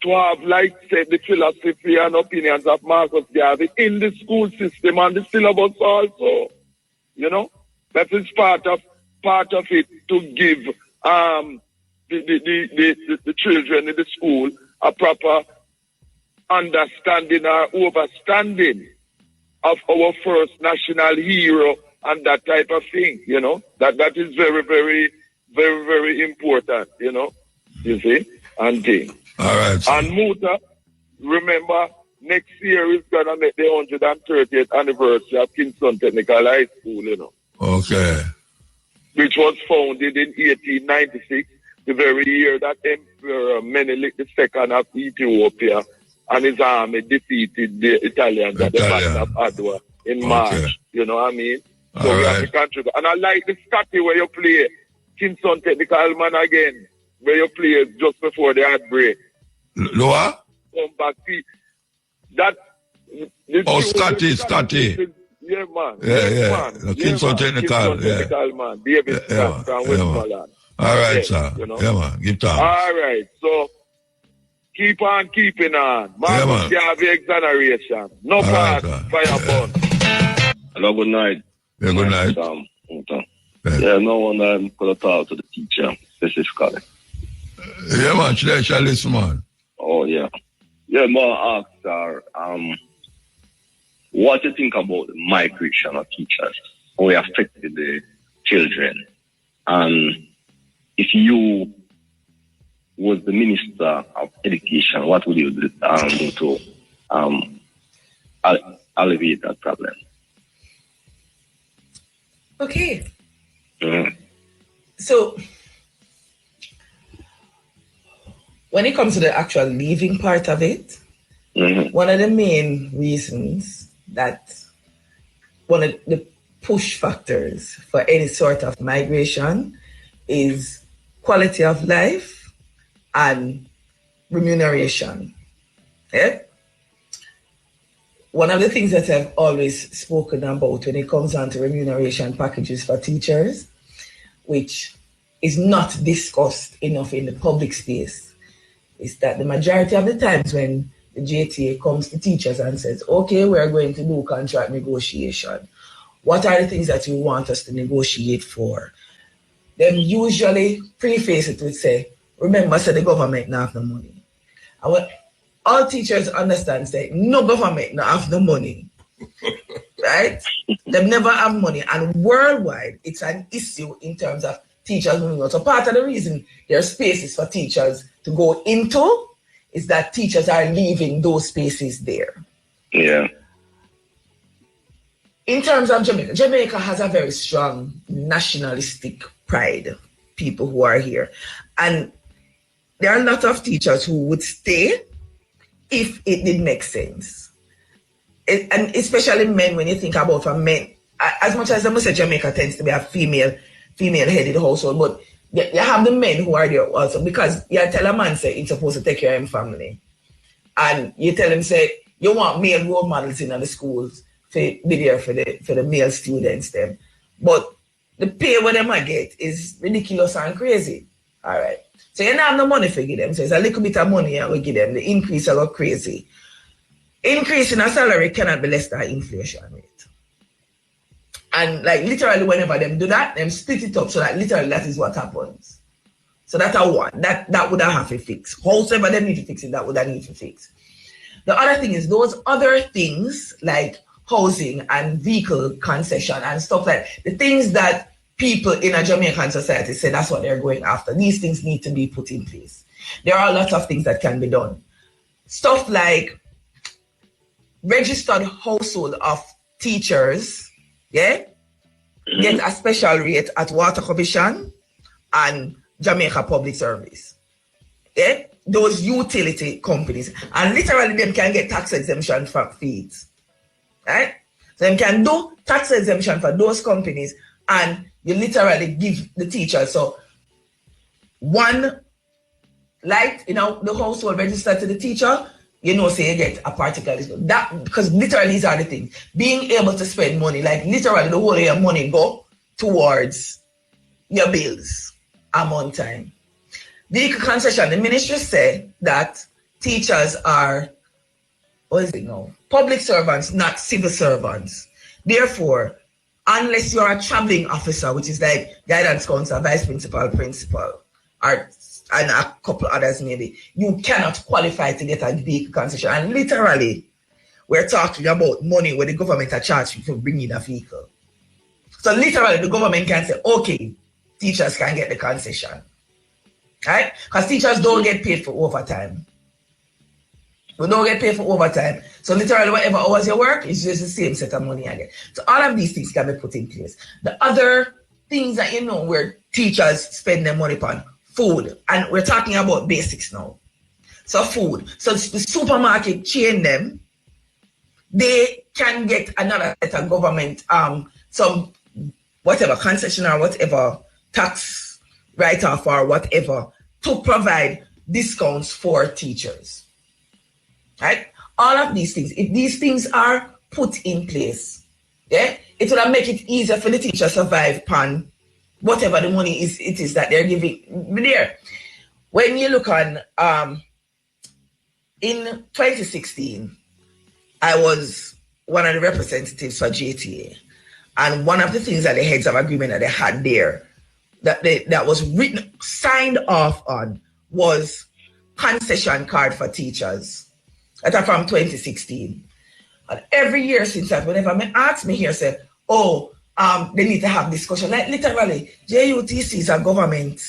to have, like, say, the philosophy and opinions of Marcus Garvey in the school system and the syllabus also. You know, that is part of it, to give the children in the school a proper understanding or overstanding of our first national hero and that type of thing. You know, that is very, very, very, very important. You know, you see, and thing.
All right.
And Muta, remember, next year is going to make the 130th anniversary of Kingston Technical High School, you know.
Okay.
Which was founded in 1896, the very year that Emperor Menelik II of Ethiopia and his army defeated the Italians at the Battle of Adwa in March. You know what I mean? So we have to contribute. And I like the Scotty where you play Kingston Technical Man again, where you play just before the ad break.
Lower?
Come back, see. That.
Scotty.
Yeah, man.
Yeah. The Kingston Technical.
Technical man. David Scott from Westmoreland.
All right, sir.
You know?
Yeah, man. Give time.
All right. So, keep on keeping on. Man, you have the exoneration. No part. Fire burn.
Hello, good night.
Yeah, good night.
No one could have talked to the teacher specifically.
Yeah, man. Shall listen, man.
Oh, yeah. Yeah, man, ask her, what do you think about the migration of teachers? How it affected the children? And if you was the Minister of Education, what would you do to alleviate that problem?
Okay.
Mm-hmm.
So, when it comes to the actual leaving part of it, one of the main reasons that one of the push factors for any sort of migration is quality of life and remuneration. Yeah? One of the things that I've always spoken about when it comes down to remuneration packages for teachers, which is not discussed enough in the public space, is that the majority of the times when the JTA comes to teachers and says, okay, we're going to do contract negotiation, what are the things that you want us to negotiate for? Them usually preface it with say, remember, say the government not have the money. And when all teachers understand, say, no government not have the money. Right? They never have money. And worldwide, it's an issue in terms of teachers moving out. So part of the reason there are spaces for teachers to go into is that teachers are leaving those spaces there.
Yeah.
In terms of Jamaica, Jamaica has a very strong nationalistic pride, people who are here. And there are a lot of teachers who would stay if it did make sense. And especially men, when you think about for men, as much as I must say Jamaica tends to be a female-headed household, but you have the men who are there also, because you tell a man, say, he's supposed to take care of his family. And you tell him, say, you want male role models in the schools to be there for the male students them. But the pay what them I get is ridiculous and crazy. All right. So you don't have no money for give them. So it's a little bit of money and we give them. The increase a lot crazy. Increase in a salary cannot be less than inflation rate. And like literally whenever them do that, them split it up so that literally that is what happens. So that's a one. That would have to fix. However they need to fix it, that would have need to fix. The other thing is those other things like housing and vehicle concession and stuff like the things that people in a Jamaican society say that's what they're going after. These things need to be put in place. There are a lot of things that can be done. Stuff like registered household of teachers, yeah, get a special rate at Water Commission and Jamaica Public Service. Yeah, those utility companies. And literally them can get tax exemption for fees. Right? So them can do tax exemption for those companies and you literally give the teacher. So one light, the household registered to the teacher, say you get a particular that because literally these are the things. Being able to spend money, like literally the whole of your money go towards your bills among time. Vehicle concession, the ministry said that teachers are public servants, not civil servants. Therefore, unless you're a traveling officer, which is like guidance counselor, vice principal, principal, and a couple others maybe, you cannot qualify to get a vehicle concession. And literally, we're talking about money where the government are charged you for bringing a vehicle. So literally, the government can say, okay, teachers can get the concession. Right? Because teachers don't get paid for overtime. We don't get paid for overtime. So literally, whatever hours you work, it's just the same set of money again. So all of these things can be put in place. The other things that where teachers spend their money on, food. And we're talking about basics now. So food. So the supermarket chain them, they can get another set of government, some whatever concession or whatever tax write-off or whatever to provide discounts for teachers. Right? All of these things, if these things are put in place, yeah, it will make it easier for the teacher to survive upon whatever the money it is that they're giving there. When you look on in 2016, I was one of the representatives for JTA, and one of the things that the heads of agreement that they had there that was written, signed off on, was concession card for teachers. That's from 2016. And every year since that, whenever they ask me here, say, they need to have discussion. Like literally, JUTC is a government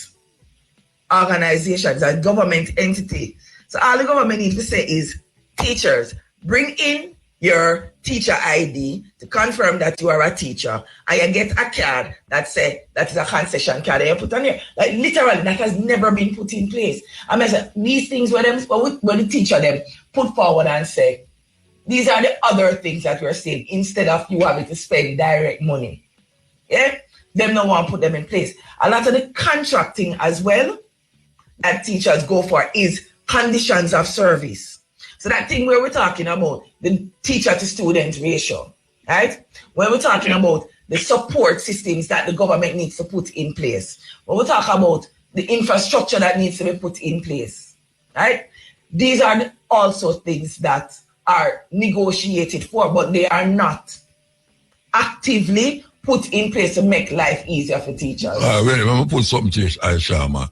organization, it's a government entity. So all the government needs to say is, teachers, bring in your teacher ID to confirm that you are a teacher, and you get a card that say that is a concession card that you put on here. Like literally, that has never been put in place. I mean, these things where the teacher them put forward and say, these are the other things that we're saying instead of you having to spend direct money. Yeah, them no one put them in place. A lot of the contracting as well that teachers go for is conditions of service. So that thing where we're talking about the teacher to student ratio, right? When we're talking about the support systems that the government needs to put in place, when we talk about the infrastructure that needs to be put in place, right? These are also things that are negotiated for, but they are not actively put in place to make life easier for teachers.
Let me put something to Aisha, man.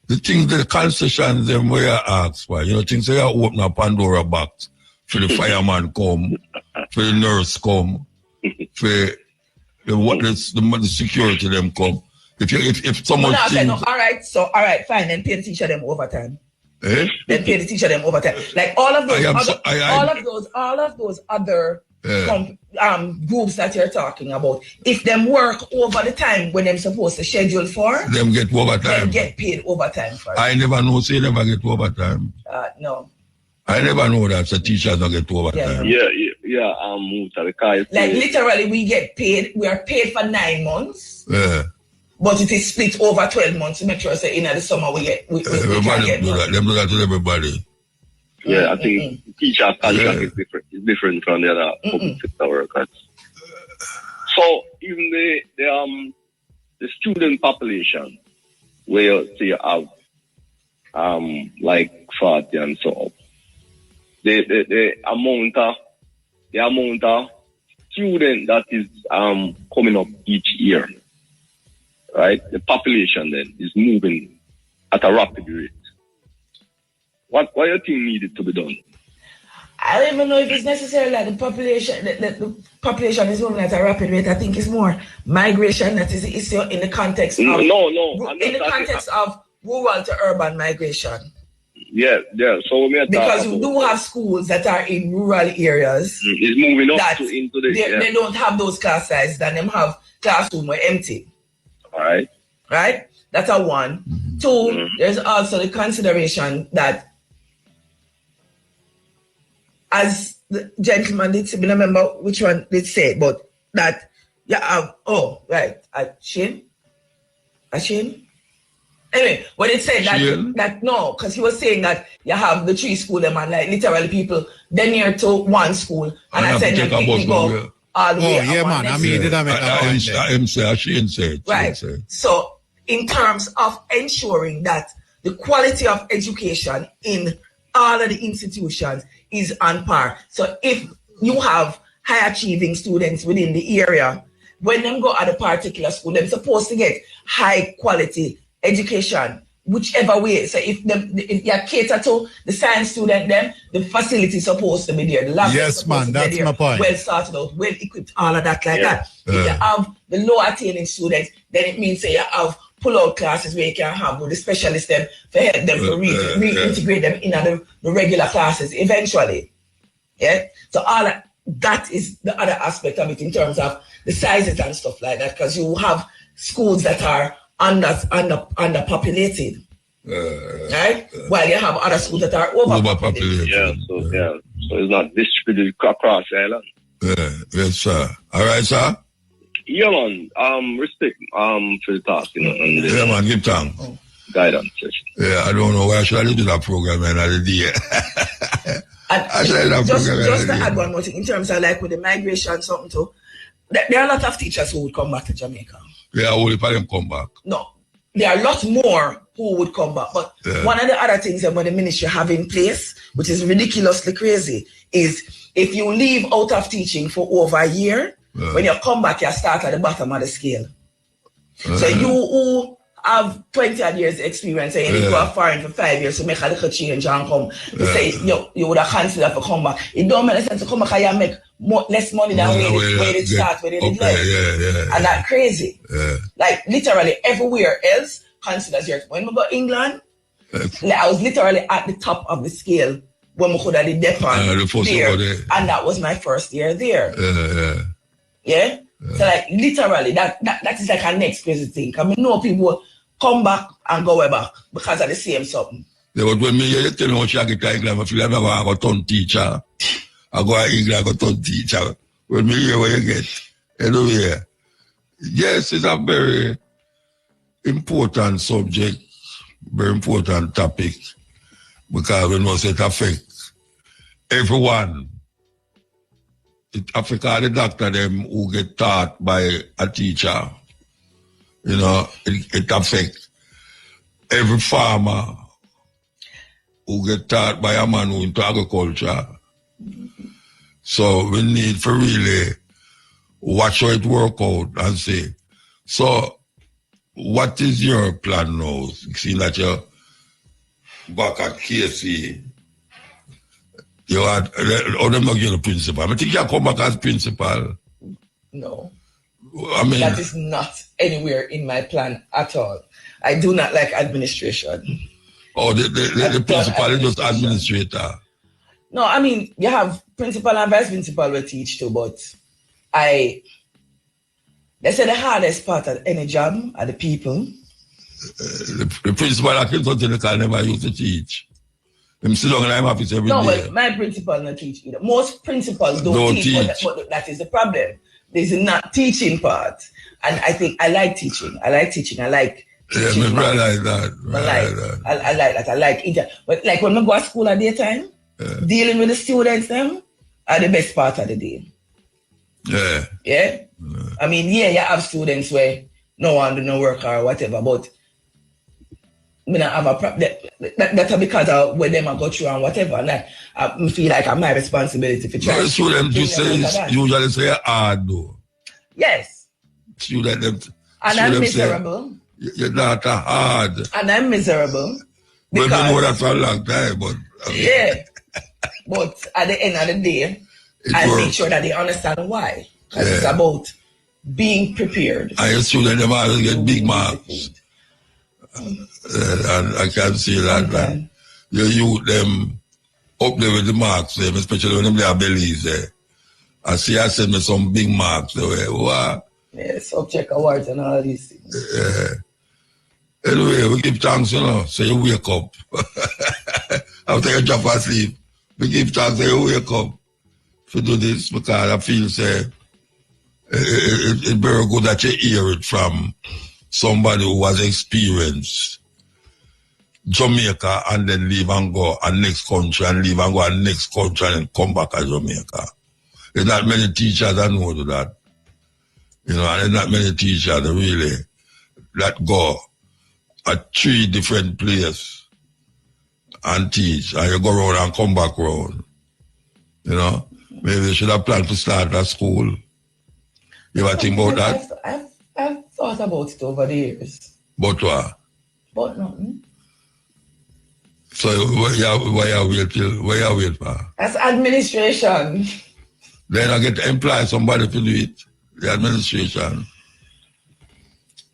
The things, the concessions, them where you ask for, things say you open a Pandora box for the fireman come, for the nurse come, for the security them come. If someone
all right, fine, then pay the teacher them overtime.
Eh?
Then pay the teacher them overtime. Like all of those other groups that you're talking about, if them work over the time when they're supposed to schedule for,
them get overtime.
Them get paid overtime for it.
I never know say never get overtime.
No.
I never know that the teachers don't get overtime.
Like literally we get paid, we are paid for 9 months.
Yeah.
But it is split over 12 months to make sure that in the summer we
everybody
get
do that. Them do that to everybody.
Yeah, I think teacher contract is different from the other public sector workers. So even the student population, where you have like 40 and so on, the amount of student that is coming up each year, right? The population then is moving at a rapid rate. What do you think needed to be done?
I don't even know if it's necessary that the population is moving at a rapid rate. I think it's more migration that is the issue in the context of of rural to urban migration.
Yeah. So
because you do have schools that are in rural areas.
It's moving up into the.
They don't have those class sizes, then them have classroom were empty.
All right.
Right? That's a one. Two, there's also the consideration that, as the gentleman did say, I don't remember which one did say, but that you have, Shane? Anyway, when it said that no, because he was saying that you have the 3 school them and like literally people, they're near to one school, and I said that people go all the way.
Yeah, man, I mean, did I make a point there?
Shane said.
Right. So, in terms of ensuring that the quality of education in all of the institutions is on par. So if you have high achieving students within the area, when them go at a particular school, they're supposed to get high quality education, whichever way. So if you cater to the science student, then the facility is supposed to be there. The lab
yes, man, that's my point.
Well started out, well equipped, all of that that. If you have the low attaining students, then it means you have pull-out classes where you can have with the specialists them to help them to reintegrate them in the regular classes eventually. Yeah. So all that is the other aspect of it in terms of the sizes and stuff like that, because you have schools that are underpopulated. Right? While you have other schools that are overpopulated.
So it's not distributed across the island.
Yes, sir. All right, sir.
Yeah, man. Respect for the talk,
yeah, man, give thanks.
Guidance session.
Yeah, I don't know why should I do that program another day.
Just to add one more thing, in terms of like with the migration something too, there are a lot of teachers who would come back to Jamaica.
Yeah, only for them come back.
No. There are a lot more who would come back. But one of the other things that the ministry have in place, which is ridiculously crazy, is if you leave out of teaching for over a year, when you come back, you start at the bottom of the scale. So you who have 20 odd years experience and you go foreign for 5 years to make a little change and come, you say you would have considered for come back. It don't make sense to come back and you make less money than where it start, where it end. And that's crazy. Like literally everywhere else considers yours. When we go to England, I was literally at the top of the scale when we could have did there, and that was my first year there. Yeah? So like literally that is like a next crazy thing. Because I know people come back and go way back because of the same something.
Yeah, but when you tell me what you get to England, I feel like I go turn teacher. I go to England, I go turn teacher. When me hear what you get, anyway. Yes, it's a very important subject, very important topic. Because we know it affects everyone. It affects all the doctor them who get taught by a teacher. It affects every farmer who get taught by a man who into agriculture. So we need to really watch how it work out and say, so what is your plan now? Seeing that back at KC, you had, or them not give you principal. I think you come back as principal.
No.
I mean,
that is not anywhere in my plan at all. I do not like administration.
Oh, the principal is just administrator.
No, I mean, you have principal and vice principal will teach too, but they say the hardest part of any job are the people.
The principal at Kentucky can never used to teach. Him sit down in my office every day.
No, but my principal not teach either. Most principals don't teach. But that is the problem. There's a not teaching part. And I think I like teaching. I like teaching.
Yeah, I like that.
I like that. I like it. But like when I go to school at daytime, dealing with the students, them are the best part of the day. Yeah. I mean, you have students where no one do no work or whatever, but I don't have a problem. That's because of where them I go through and whatever. And I feel like it's my responsibility for trying.
Students usually say hard though.
Yes.
And
I'm miserable.
You're not hard.
And I'm miserable.
Well, we know that for a long time, but...
Yeah. But at the end of the day, I make sure that they understand why. Because it's about being prepared.
And your students, them always get big marks. And I can see that, man. You youth them up there with the marks, them, especially when them have bellies there. I send me some big marks. Wow.
Yeah, subject awards and all these things.
Yeah. Anyway, we give thanks, so you wake up. After you drop asleep, we give thanks, so you wake up to do this, because I feel, it's very good that you hear it from somebody who has experienced Jamaica and then leave and go and next country and leave and go and next country and come back to Jamaica. There's not many teachers that know that. And there's not many teachers that really that go at 3 different places and teach, and you go around and come back around. Maybe they should have planned to start at school. You ever think about that?
I've thought about it over the years.
But what?
But nothing.
So where you wait for?
That's administration.
Then I get to employ somebody to do it. The administration.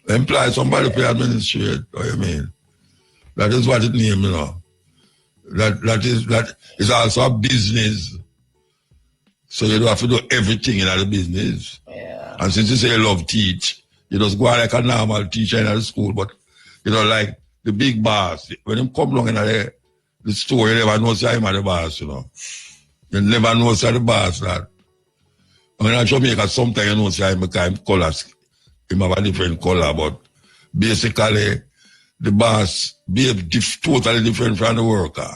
Employ somebody to administrate. What you mean? That is what it means, That is also a business. So you don't have to do everything in the business.
Yeah.
And since you say you love teach, you just go like a normal teacher in the school, but like the big boss, when him come along in the store, you never know say him are the boss, You never know say the boss that. When I Jamaica, sometimes you know say him colors, him have a different color, but basically the boss be totally different from the worker.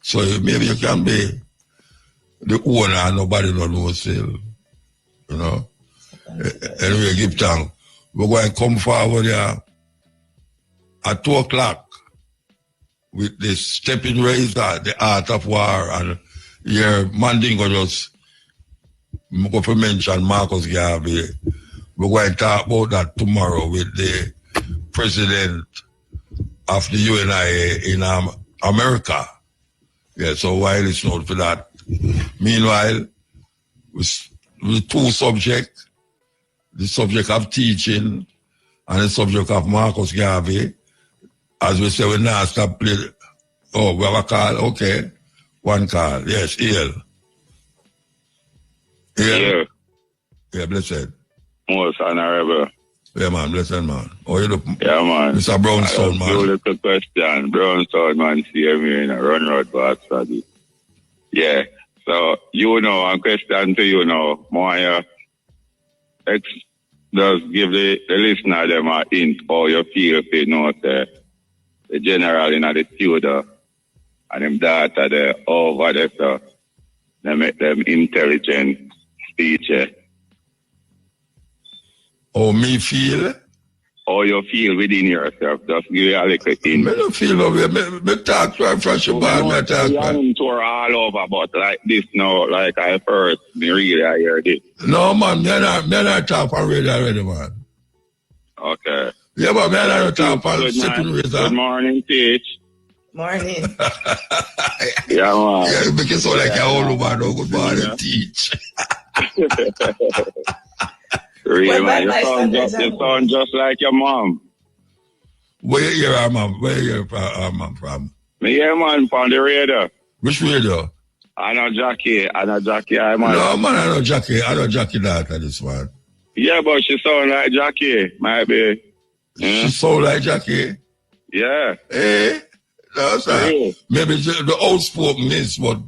So maybe you can be the owner and nobody don't know still. Anyway, give thanks. We're going to come forward here at 2 o'clock with the stepping razor, the art of war, and your Mandingo just go to mention Marcus Garvey. We're going to talk about that tomorrow with the president of the UNIA in America. Yeah, so why listen out for that? Meanwhile, with 2 subjects, the subject of teaching and the subject of Marcus Garvey, as we say, we now stop playing. Oh, we have a call? Okay. 1 call. Yes, Ian.
Yeah.
Yeah, blessed.
Most honorable.
Yeah, man, blessed, man. Oh, you look.
Yeah, man.
Mr. Brownstone, man.
Little question. Brownstone, man, see me in a run road box for this. Yeah. So, a question to more just give the listener them a hint how you feel if you know the general in the Tudor and them data there over there, so they make them intelligent speech.
How me feel?
How you feel within yourself. Just give you a little hint.
I don't feel over me talk to fresh about me talk.
I'm tour all over, but like this now, like I first, me really I hear this.
No, man, me not talk on radio already, man.
Okay.
Yeah, but me not talk on sitting razor.
Good morning, Teach.
Morning.
Yeah, man.
Yeah, you make it sound like you're all over now. Good morning, teach.
Real, man. You sound just like your mom.
Where you hear our mom? Where you hear our mom from?
Me hear man from the radio.
Which radio?
I know Jackie. I man.
No, man, I know Jackie daughter, this one.
Yeah, but she sound like Jackie, might be.
She sound like Jackie?
Yeah.
Eh? No, sir.
Really?
Maybe the outspokenness, but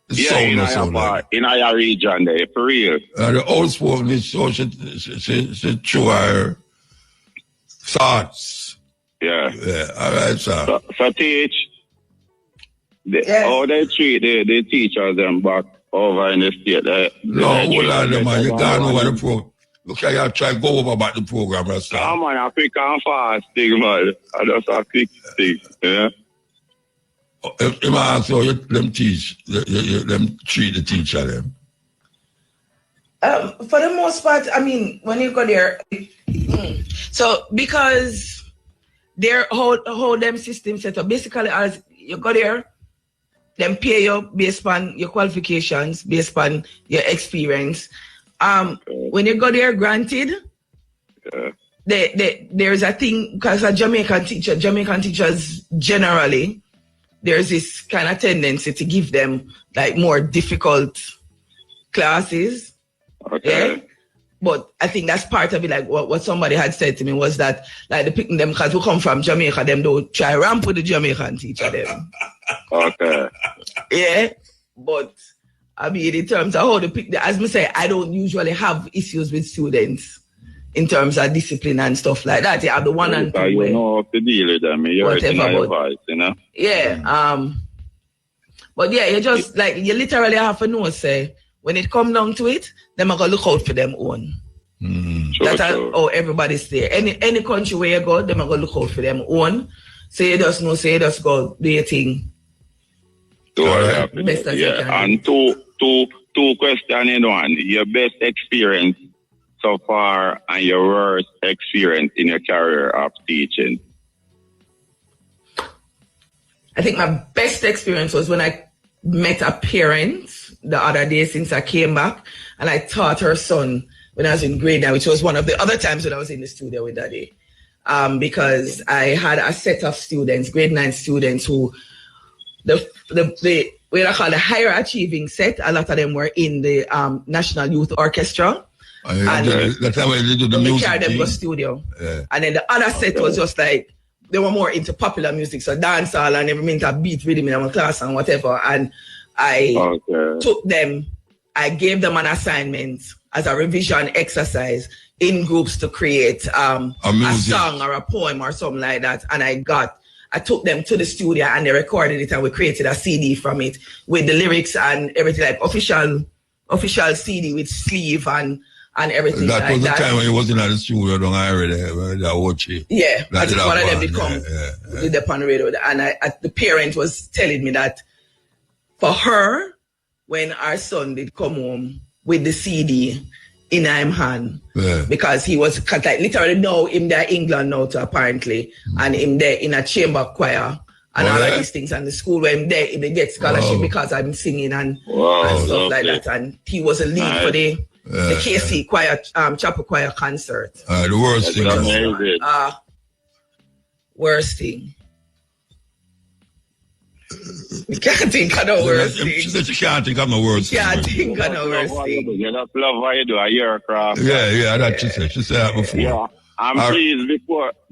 the sound not sound like.
In our region there, for real.
The outspokenness, so she show her thoughts.
Yeah.
Yeah, all right, sir.
So teach, how they treat the teachers them back over in the state.
No, hold on, man. You gone over the program. Look at you try to go over about the program, Rasta.
Come on, I quick and fast thing, man. I just a quick thing, yeah.
If I ask you, them teach, them treat the teacher, them.
For the most part, I mean, when you go there, so because their whole them system set up, basically as you go there, them pay you based on your qualifications, based on your experience. When you go there, granted, there's a thing, because Jamaican teachers generally, there's this kind of tendency to give them like more difficult classes.
Okay.
Yeah? But I think that's part of it. Like what somebody had said to me was that like the picking them because we come from Jamaica, them don't try ramp with the Jamaican teacher them.
Okay.
Yeah. But I mean, in terms of how to pick, as I say, I don't usually have issues with students in terms of discipline and stuff like that. You have the one and two.
You know how to deal with them. You're whatever, advice, you know?
Yeah. But yeah, you just like, you literally have to know, say, when it come down to it, them are going to look out for them own. That's how everybody's there. Any country where you go, them are going to look out for them own. So you just know, so you just go do your thing.
Best as you can. And two questions in one. Your best experience so far and your worst experience in your career of teaching.
I think my best experience was when I met a parent the other day since I came back, and I taught her son when I was in grade 9, which was one of the other times when I was in the studio with Daddy. Because I had a set of students, grade 9 students, who what I call the higher achieving set. A lot of them were in the National Youth Orchestra. And
that's how they do the music.
Carried them to the studio. Yeah. And then the other set was just like, they were more into popular music, so dancehall and every minute a beat rhythm in my class and whatever. And I took them, I gave them an assignment as a revision exercise in groups to create a song or a poem or something like that. And I took them to the studio and they recorded it and we created a CD from it with the lyrics and everything, like official CD with sleeve and everything.
That was the time when he was in the studio, don't I already watch it?
Yeah, that's one of them did come with the pan radio. And the parent was telling me that for her, when our son did come home with the CD in his hand, because he was like literally now him there in England now too, apparently, and him there in a chamber choir and all of these things, and the school where him there, they get scholarship because I'm singing and stuff like that, and he was a lead for the KC choir, chapel choir concert.
The worst thing.
Worst thing. You can't think of no worst thing.
She said she can't think of no worst thing.
Can't think of no worst thing.
You just love what you do at your craft.
Yeah, that she said. She said that before.
Yeah. And please,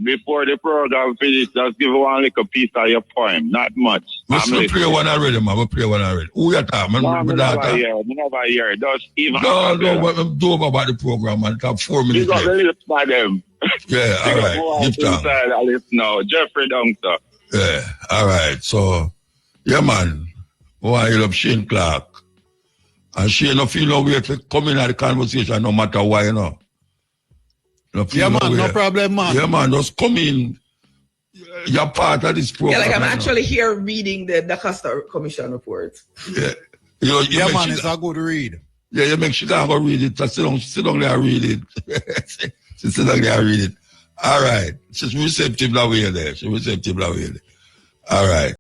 before the program finishes, just give one little piece of your poem. Not much.
We play one already, man. We play one already. Who you talking, man?
No, never hear. Just even
No, do about the program, man. Top 4 minutes.
You got the lips by them.
Yeah, all right. Give time.
No, Jeffrey Dunster.
Yeah, all right. So, yeah, man. I hear up Shane Clark. And Shane don't feel no way to come in at the conversation no matter why, you know.
Yeah, man, no problem, man.
Yeah, man, just come in. You're part of this program.
Yeah, like I'm actually here reading the Costa Commission report.
Yeah.
Yeah, man, it's a good read.
Yeah, you make sure I go read it. Sit down there and read it. Sit down there and read it. All right. She's receptive that way there. All right.